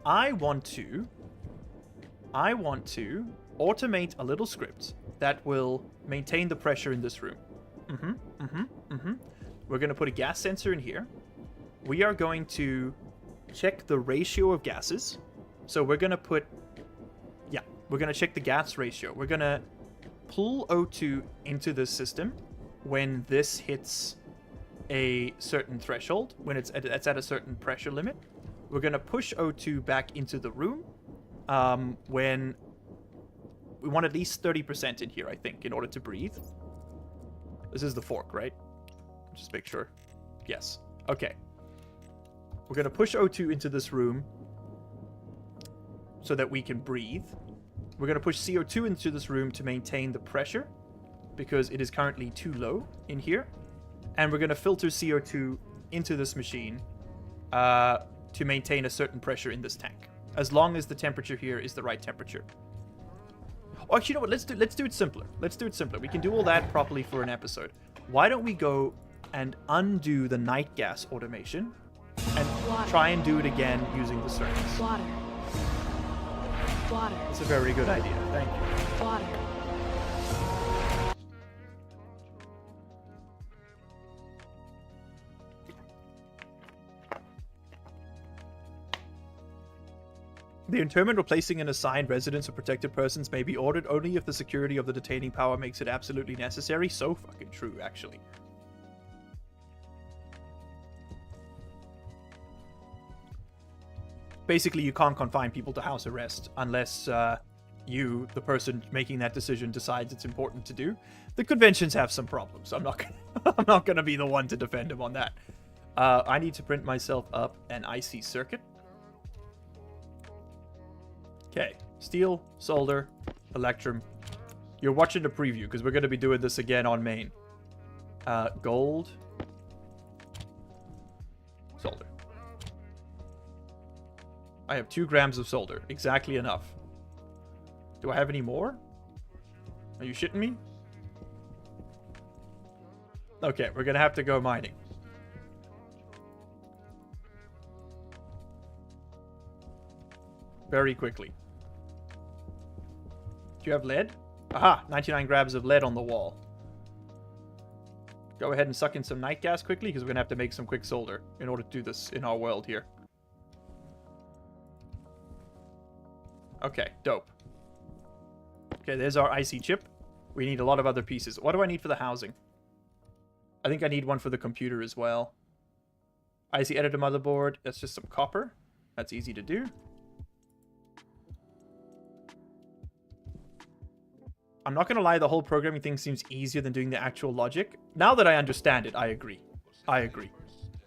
I want to automate a little script that will maintain the pressure in this room. We're going to put a gas sensor in here. We are going to check the ratio of gases. So we're going to check the gas ratio. We're going to pull O2 into this system when this hits a certain threshold, when it's at a certain pressure limit. We're going to push O2 back into the room when we want at least 30% in here, I think, in order to breathe. This is the fork, right? Just make sure. Yes. Okay. We're going to push O2 into this room so that we can breathe. We're going to push CO2 into this room to maintain the pressure because it is currently too low in here. And we're going to filter CO2 into this machine to maintain a certain pressure in this tank, as long as the temperature here is the right temperature. Oh, actually, you know what? Let's do it simpler. Let's do it simpler. We can do all that properly for an episode. Why don't we go and undo the night gas automation and try and do it again using the circuits? Water. It's a very good idea. Thank you. Water. The interment replacing an assigned residence of protected persons may be ordered only if the security of the detaining power makes it absolutely necessary. So fucking true, actually. basically you can't confine people to house arrest unless you, the person making that decision, decides it's important to do. The conventions have some problems. I'm not gonna be the one to defend them on that. I need to print myself up an IC circuit. Okay, steel, solder, electrum. You're watching the preview because we're going to be doing this again on main. Gold, solder. I have 2 grams of solder, exactly enough. Do I have any more? Are you shitting me? Okay, we're going to have to go mining. Very quickly. Do you have lead? Aha! 99 grams of lead on the wall. Go ahead and suck in some night gas quickly, because we're going to have to make some quick solder in order to do this in our world here. Okay, dope. Okay, there's our IC chip. We need a lot of other pieces. What do I need for the housing? I think I need one for the computer as well. IC editor motherboard. That's just some copper. That's easy to do. I'm not going to lie, the whole programming thing seems easier than doing the actual logic. Now that I understand it, I agree. I agree.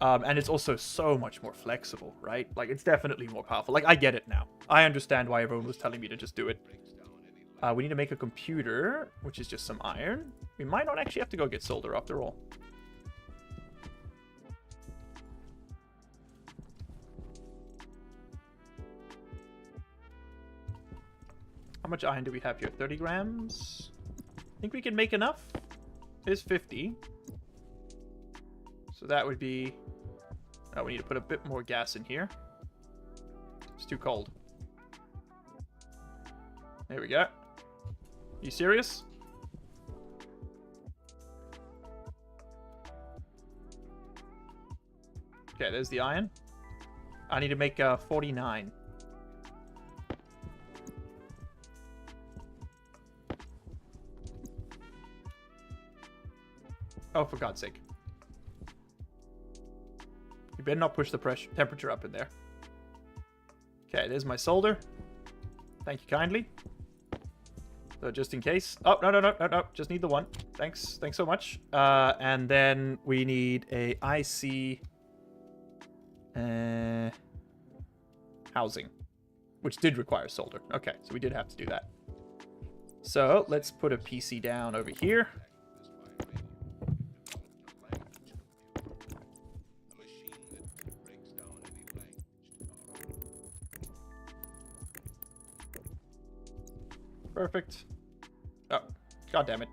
And it's also so much more flexible, right? Like, it's definitely more powerful. Like, I get it now. I understand why everyone was telling me to just do it. We need to make a computer, which is just some iron. We might not actually have to go get solder after all. How much iron do we have here? 30 grams? Think we can make enough? It is 50. So that would be... Oh, we need to put a bit more gas in here. It's too cold. There we go. You serious? Okay, there's the iron. I need to make 49. Oh, for God's sake. You better not push the temperature up in there. Okay, there's my solder. Thank you kindly. So just in case. Oh, no. Just need the one. Thanks. Thanks so much. And then we need a IC housing, which did require solder. Okay, so we did have to do that. So let's put a PC down over here. Perfect. Oh, God damn it.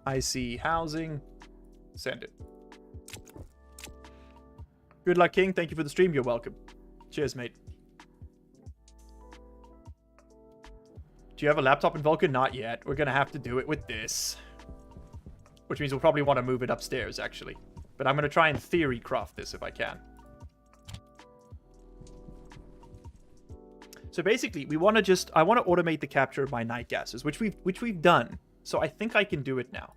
IC housing. Send it. Good luck, King. Thank you for the stream. You're welcome. Cheers, mate. Do you have a laptop in Vulkan? Not yet. We're going to have to do it with this. Which means we'll probably want to move it upstairs, actually. But I'm going to try and theory craft this if I can. So basically, I want to automate the capture of my night gases, which we've done. So I think I can do it now.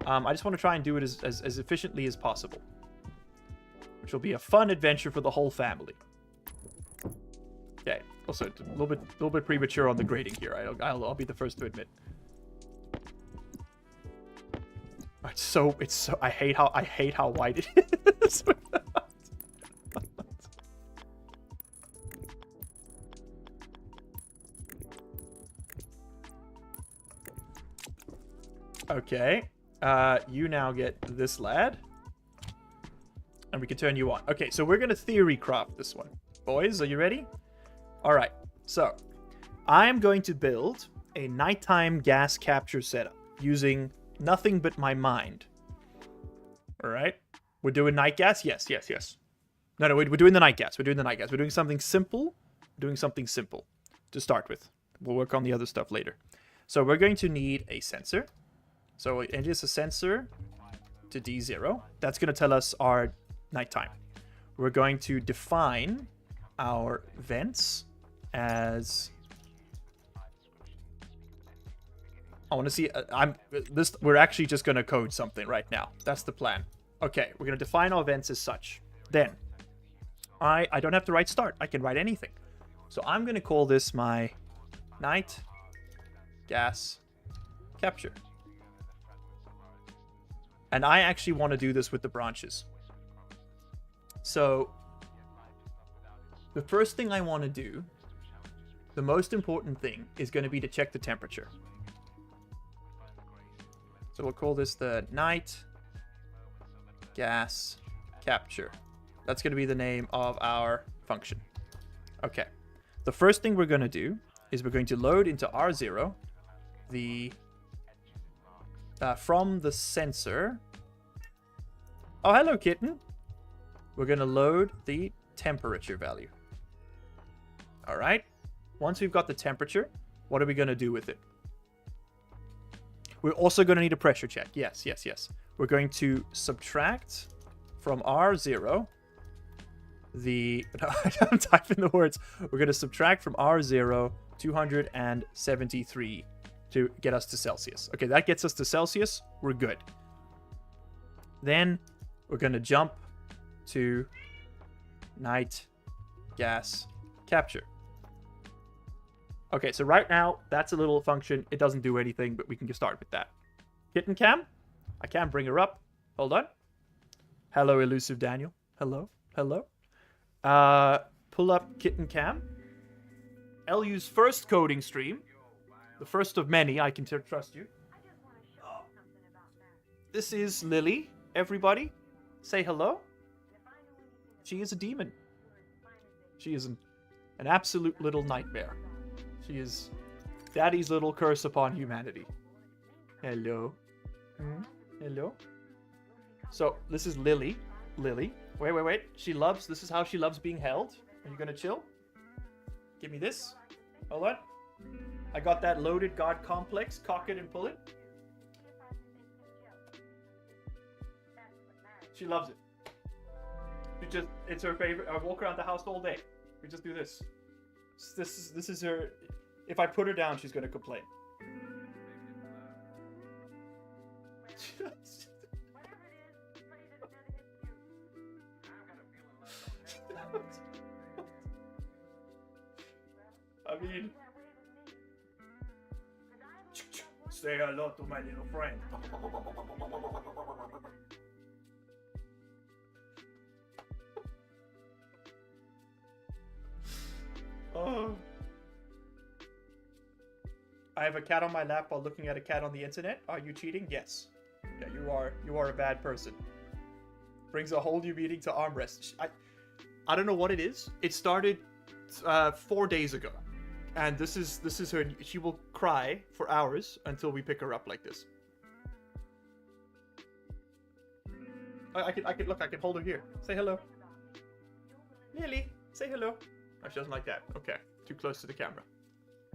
I just want to try and do it as efficiently as possible, which will be a fun adventure for the whole family. Okay. Also, it's a little bit premature on the grading here. I'll be the first to admit. It's so. I hate how wide it is. Okay, you now get this lad. And we can turn you on. Okay, so we're going to theory craft this one. Boys, are you ready? Alright, so I'm going to build a nighttime gas capture setup using nothing but my mind. Alright, we're doing night gas? Yes. No, we're doing the night gas. We're doing something simple. To start with. We'll work on the other stuff later. So we're going to need a sensor. So it is a sensor to D0. That's going to tell us our nighttime. We're going to define our vents as... I want to see... we're actually just going to code something right now. That's the plan. Okay, we're going to define our vents as such. Then, I don't have to write start. I can write anything. So I'm going to call this my night gas capture. And I actually want to do this with the branches. So the first thing I want to do, the most important thing, is going to be to check the temperature. So we'll call this the night gas capture. That's going to be the name of our function. Okay. The first thing we're going to do is we're going to load into R0 the from the sensor. Oh, hello, kitten. We're going to load the temperature value. All right. Once we've got the temperature, what are we going to do with it? We're also going to need a pressure check. Yes, yes, yes. We're going to subtract from R0 the... I'm typing the words. We're going to subtract from R0 273 to get us to Celsius. Okay, that gets us to Celsius. We're good. Then we're going to jump to night gas capture. Okay, so right now, that's a little function. It doesn't do anything, but we can get started with that. Kitten cam? I can't bring her up. Hold on. Hello, elusive Daniel. Hello. Hello. Pull up kitten cam. LU's first coding stream. The first of many, I can trust you. This is Lily, everybody. Say hello. She is a demon. She is an absolute little nightmare. She is Daddy's little curse upon humanity. Hello. Hello. So, this is Lily. Lily. Wait. This is how she loves being held. Are you gonna chill? Give me this. Hold on. I got that loaded God complex. Cock it and pull it. She loves it. It's her favorite. I walk around the house all day. We just do this. This is her. If I put her down, she's gonna complain. I mean, say hello to my little friend. Oh. I have a cat on my lap while looking at a cat on the internet. Are you cheating? Yes. Yeah, you are a bad person. Brings a whole new meaning to armrest. I don't know what it is. It started 4 days ago. And this is her. She will cry for hours until we pick her up like this. I can look. I can hold her here. Say hello. Lily, say hello. Oh, she doesn't like that. Okay, too close to the camera.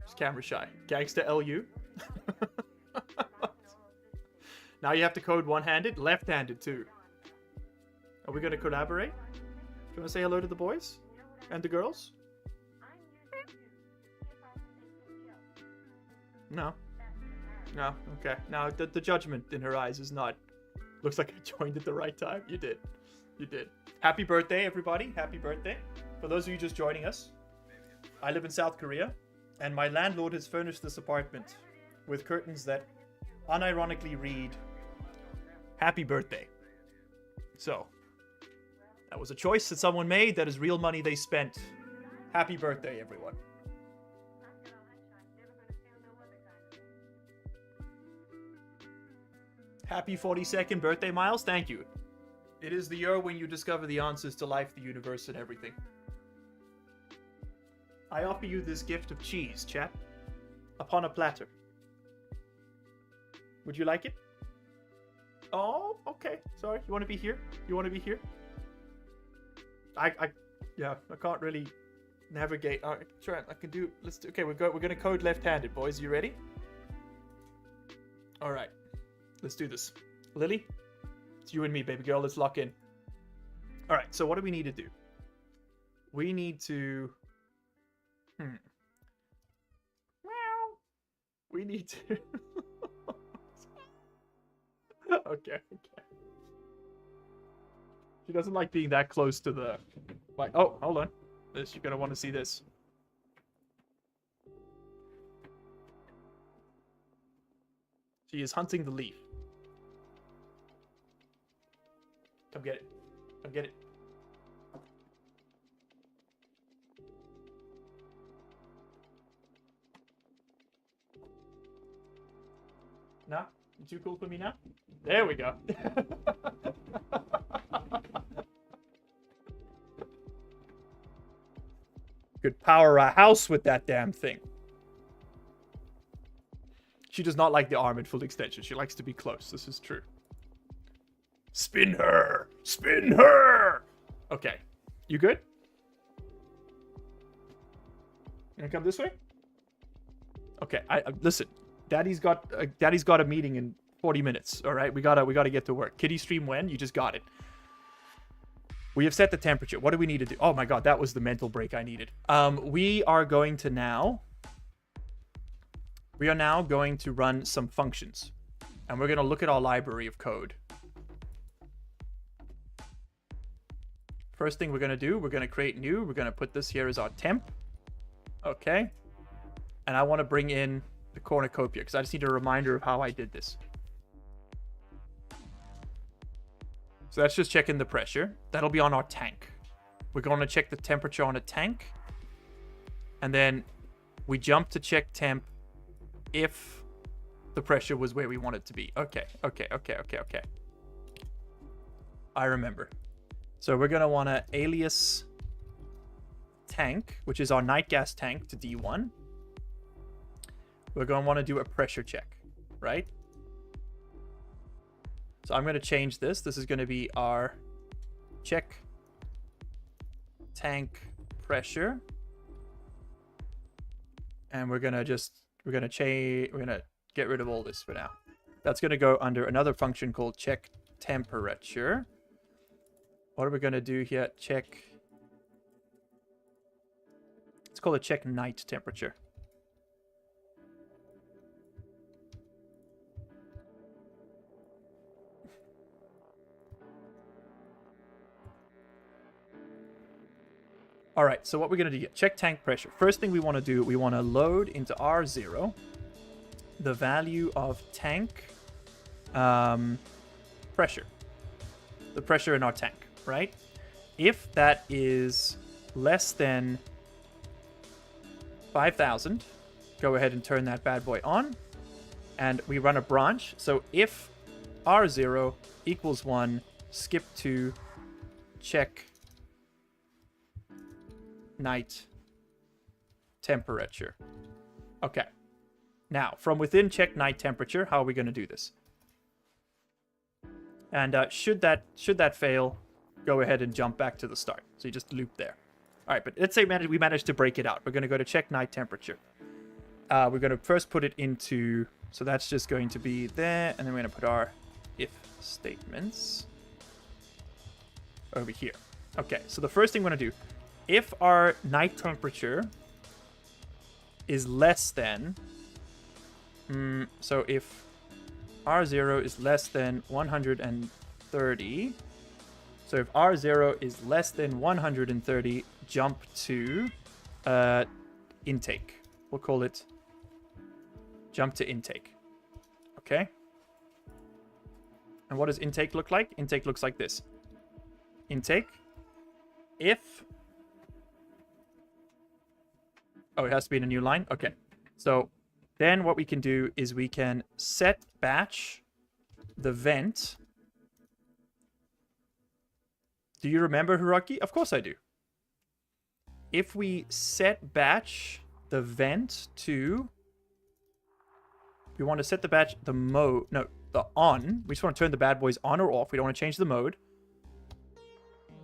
She's camera shy. Gangsta LU. Now you have to code one-handed, left-handed too. Are we gonna collaborate? Do you want to say hello to the boys and the girls? No. No. Okay. Now the judgment in her eyes is not. Looks like I joined at the right time. You did. You did. Happy birthday, everybody. Happy birthday. For those of you just joining us, I live in South Korea, and my landlord has furnished this apartment with curtains that unironically read, Happy Birthday. So, that was a choice that someone made. That is real money they spent. Happy birthday, everyone. Happy 42nd birthday, Miles. Thank you. It is the year when you discover the answers to life, the universe, and everything. I offer you this gift of cheese, chat, upon a platter. Would you like it? Oh, okay. Sorry. You want to be here? You want to be here? Yeah, I can't really navigate. All right, try. I can do. Let's do. Okay, we're gonna code left-handed, boys. You ready? All right. Let's do this. Lily, it's you and me, baby girl. Let's lock in. All right. So what do we need to do? We need to. Meow. We need to. Okay. She doesn't like being that close to the... Like, oh, hold on. This, you're gonna want to see this. She is hunting the leaf. Come get it. Come get it. Nah? You too cool for me now? There we go. Could power a house with that damn thing. She does not like the arm at full extension. She likes to be close. This is true. Spin her! Spin her! Okay. You good? You gonna come this way? Okay. I listen. Daddy's got a meeting in 40 minutes. All right. We gotta get to work. Kitty stream when? You just got it. We have set the temperature. What do we need to do? Oh my god, that was the mental break I needed. We are now going to run some functions. And we're going to look at our library of code. First thing we're going to do, we're going to create new. We're going to put this here as our temp. Okay. And I want to bring in the cornucopia because I just need a reminder of how I did this. So that's just checking the pressure. That'll be on our tank. We're going to check the temperature on a tank. And then we jump to check temp if the pressure was where we want it to be. Okay. I remember. So we're going to want to alias tank, which is our night gas tank, to D1. We're going to want to do a pressure check, right? So I'm going to change this. This is going to be our check tank pressure. And we're going to get rid of all this for now. That's going to go under another function called check temperature. What are we going to do here? It's called a check night temperature. All right, so what we're going to do, check tank pressure. First thing we want to do, we want to load into R0 the value of tank pressure. The pressure in our tank, right? If that is less than 5,000, go ahead and turn that bad boy on. And we run a branch. So if R0 equals 1, skip to check night temperature. Okay. Now, from within check night temperature, how are we going to do this? And should that fail, go ahead and jump back to the start. So you just loop there. All right, but let's say we managed to break it out. We're going to go to check night temperature. We're going to first put it into, so that's just going to be there, and then we're going to put our if statements over here. Okay, so the first thing we're going to do, if our night temperature is less than, so if R0 is less than 130, so if R0 is less than 130, jump to intake. We'll call it jump to intake. Okay? And what does intake look like? Intake looks like this. Intake, if... Oh, it has to be in a new line? Okay. So then what we can do is we can set batch the vent. Do you remember, Hiraki? Of course I do. If we set batch the vent to... We want to set the batch, the mode... No, the on. We just want to turn the bad boys on or off. We don't want to change the mode.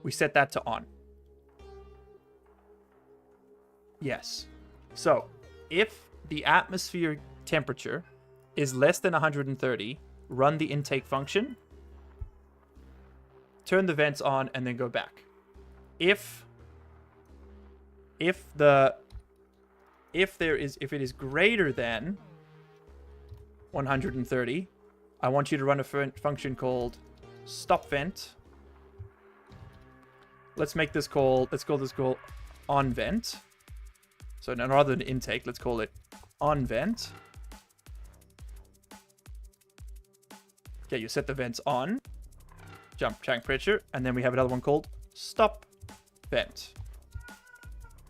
We set that to on. Yes. So, if the atmosphere temperature is less than 130, run the intake function, turn the vents on, and then go back. If it is greater than 130, I want you to run a function called stop vent let's make this call, let's call this call on vent. So now rather than intake, let's call it on vent. Okay, you set the vents on. Jump tank pressure. And then we have another one called stop vent,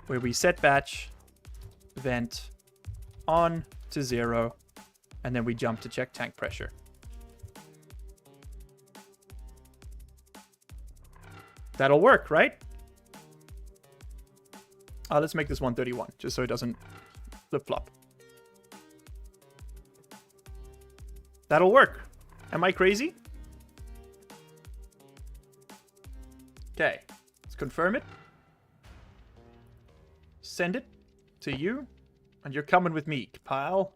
where we set batch vent on to 0. And then we jump to check tank pressure. That'll work, right? Let's make this 131, just so it doesn't flip-flop. That'll work. Am I crazy? Okay, let's confirm it. Send it to you. And you're coming with me, pal.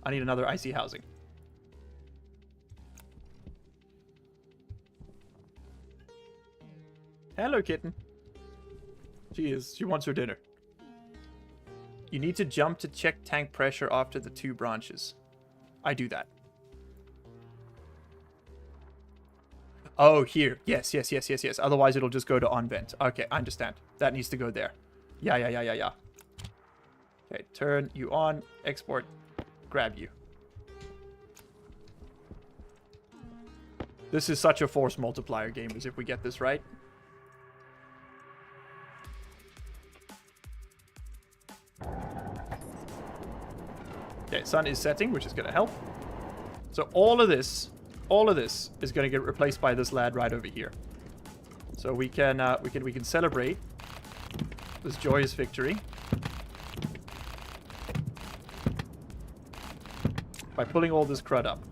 I need another IC housing. Hello, kitten. She wants her dinner. You need to jump to check tank pressure after the 2 branches. I do that. Oh, here. Yes. Otherwise, it'll just go to on vent. Okay, I understand. That needs to go there. Yeah. Okay, turn you on. Export. Grab you. This is such a force multiplier, gamers, if we get this right. Okay, sun is setting, which is going to help. So all of this is going to get replaced by this lad right over here. So we can celebrate this joyous victory by pulling all this crud up.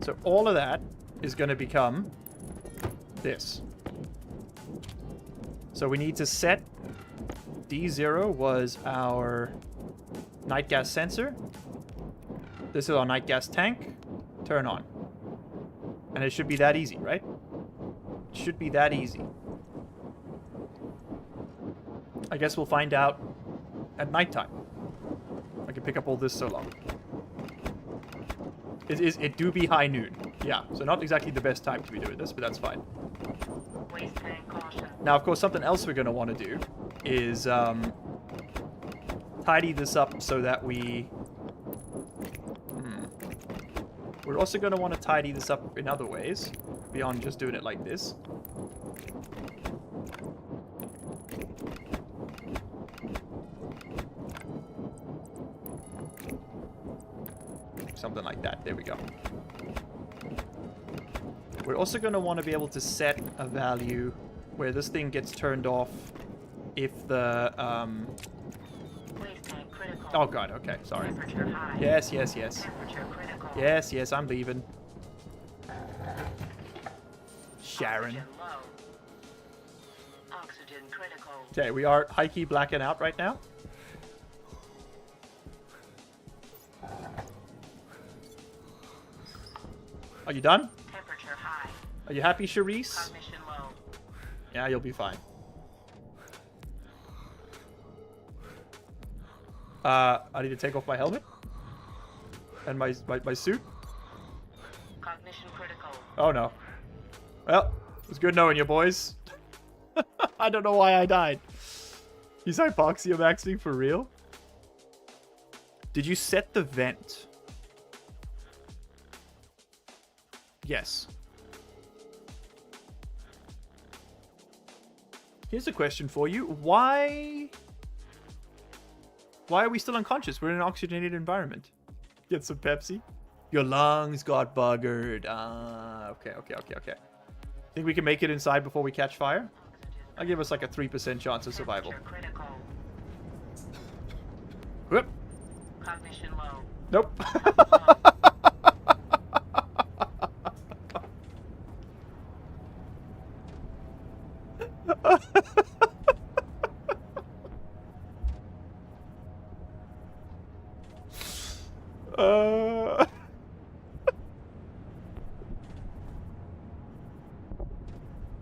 So all of that is going to become this. So we need to set D0 was our night gas sensor. This is our night gas tank. Turn on. And it should be that easy, right? It should be that easy. I guess we'll find out at nighttime. I can pick up all this so long. It do be high noon. Yeah, so not exactly the best time to be doing this, but that's fine. Now, of course, something else we're going to want to do is tidy this up so that we... We're also going to want to tidy this up in other ways, beyond just doing it like this. Something like that. There we go. We're also going to want to be able to set a value where this thing gets turned off if the... Oh god, okay, sorry. Yes. Yes, I'm leaving. Sharon. Okay, we are high-key blacking out right now. Are you done? Are you happy, Charisse? Yeah, you'll be fine. I need to take off my helmet and my suit. Cognition critical. Oh no. Well, it was good knowing you, boys. I don't know why I died. He's hypoxia maxing for real? Did you set the vent? Yes. Here's a question for you. Why are we still unconscious? We're in an oxygenated environment. Get some Pepsi. Your lungs got buggered. Okay. Think we can make it inside before we catch fire? I'll give us like a 3% chance of survival. Whoop. Cognition low. Nope.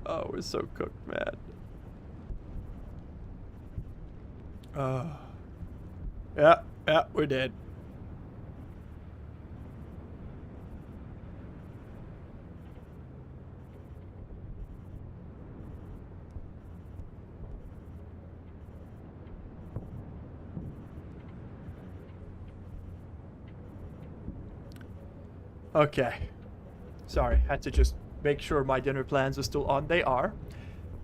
Oh, we're so cooked, man. Yeah, we're dead. Okay. Sorry, had to just make sure my dinner plans are still on. They are.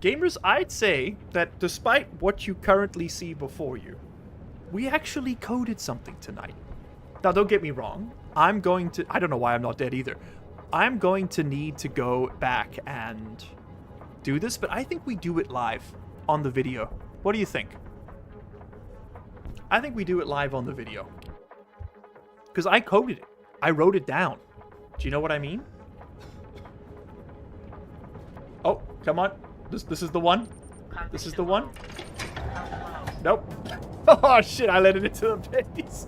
Gamers, I'd say that despite what you currently see before you, we actually coded something tonight. Now, don't get me wrong. I don't know why I'm not dead either. I'm going to need to go back and do this, but I think we do it live on the video. What do you think? I think we do it live on the video. Because I coded it. I wrote it down. Do you know what I mean? Oh, come on. This is the one. This is the one. Nope. Oh, shit. I let it into the base.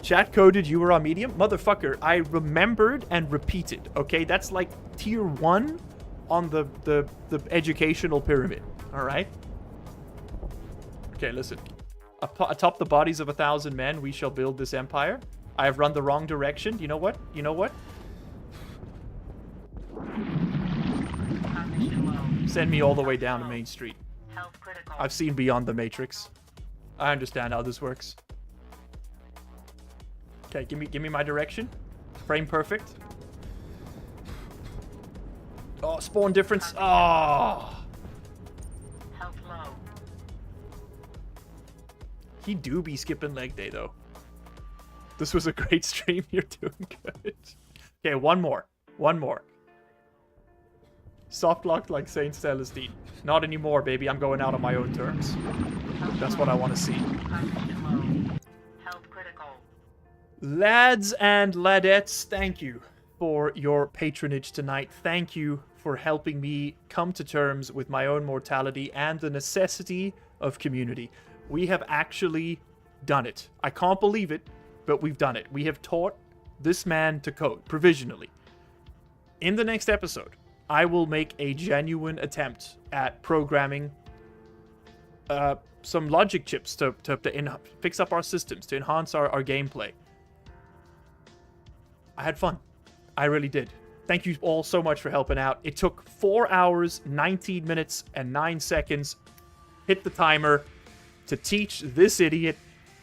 Chat coded you were on medium? Motherfucker, I remembered and repeated, okay? That's like tier 1 on the educational pyramid, alright? Okay, listen. Atop the bodies of 1,000 men, we shall build this empire. I have run the wrong direction. You know what? You know what? Send me all the way down to Main Street. I've seen beyond the Matrix. I understand how this works. Okay, give me my direction. Frame perfect. Oh, spawn difference. Oh. He do be skipping leg day though. This was a great stream. You're doing good. Okay, one more. One more. Soft locked like Saint Celestine. Not anymore, baby. I'm going out on my own terms. That's what I want to see. Lads and ladettes, thank you for your patronage tonight. Thank you for helping me come to terms with my own mortality and the necessity of community. We have actually done it. I can't believe it, but we've done it. We have taught this man to code, provisionally. In the next episode, I will make a genuine attempt at programming some logic chips to fix up our systems, to enhance our gameplay. I had fun. I really did. Thank you all so much for helping out. It took 4 hours, 19 minutes, and 9 seconds. Hit the timer to teach this idiot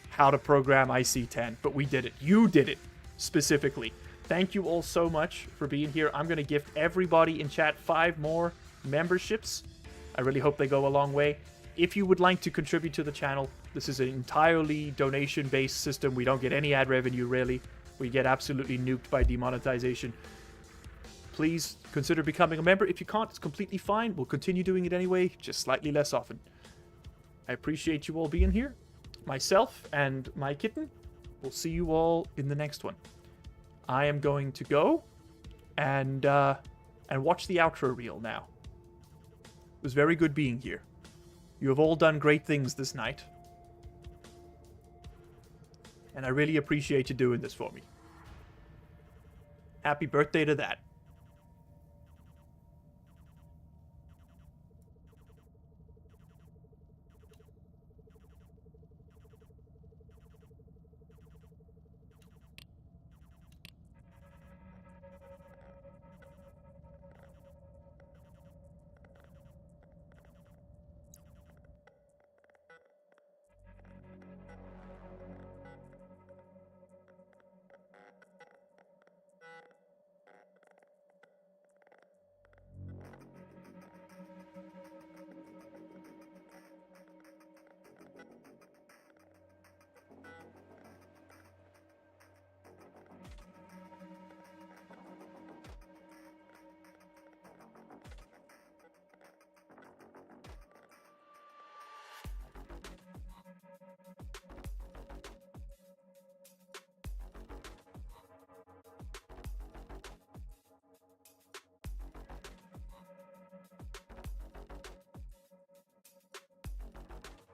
how to program IC10. But we did it. You did it, specifically. Thank you all so much for being here. I'm going to gift everybody in chat 5 more memberships. I really hope they go a long way. If you would like to contribute to the channel, this is an entirely donation-based system. We don't get any ad revenue, really. We get absolutely nuked by demonetization. Please consider becoming a member. If you can't, it's completely fine. We'll continue doing it anyway, just slightly less often. I appreciate you all being here. Myself and my kitten. We'll see you all in the next one. I am going to go and watch the outro reel now. It was very good being here. You have all done great things this night. And I really appreciate you doing this for me. Happy birthday to that.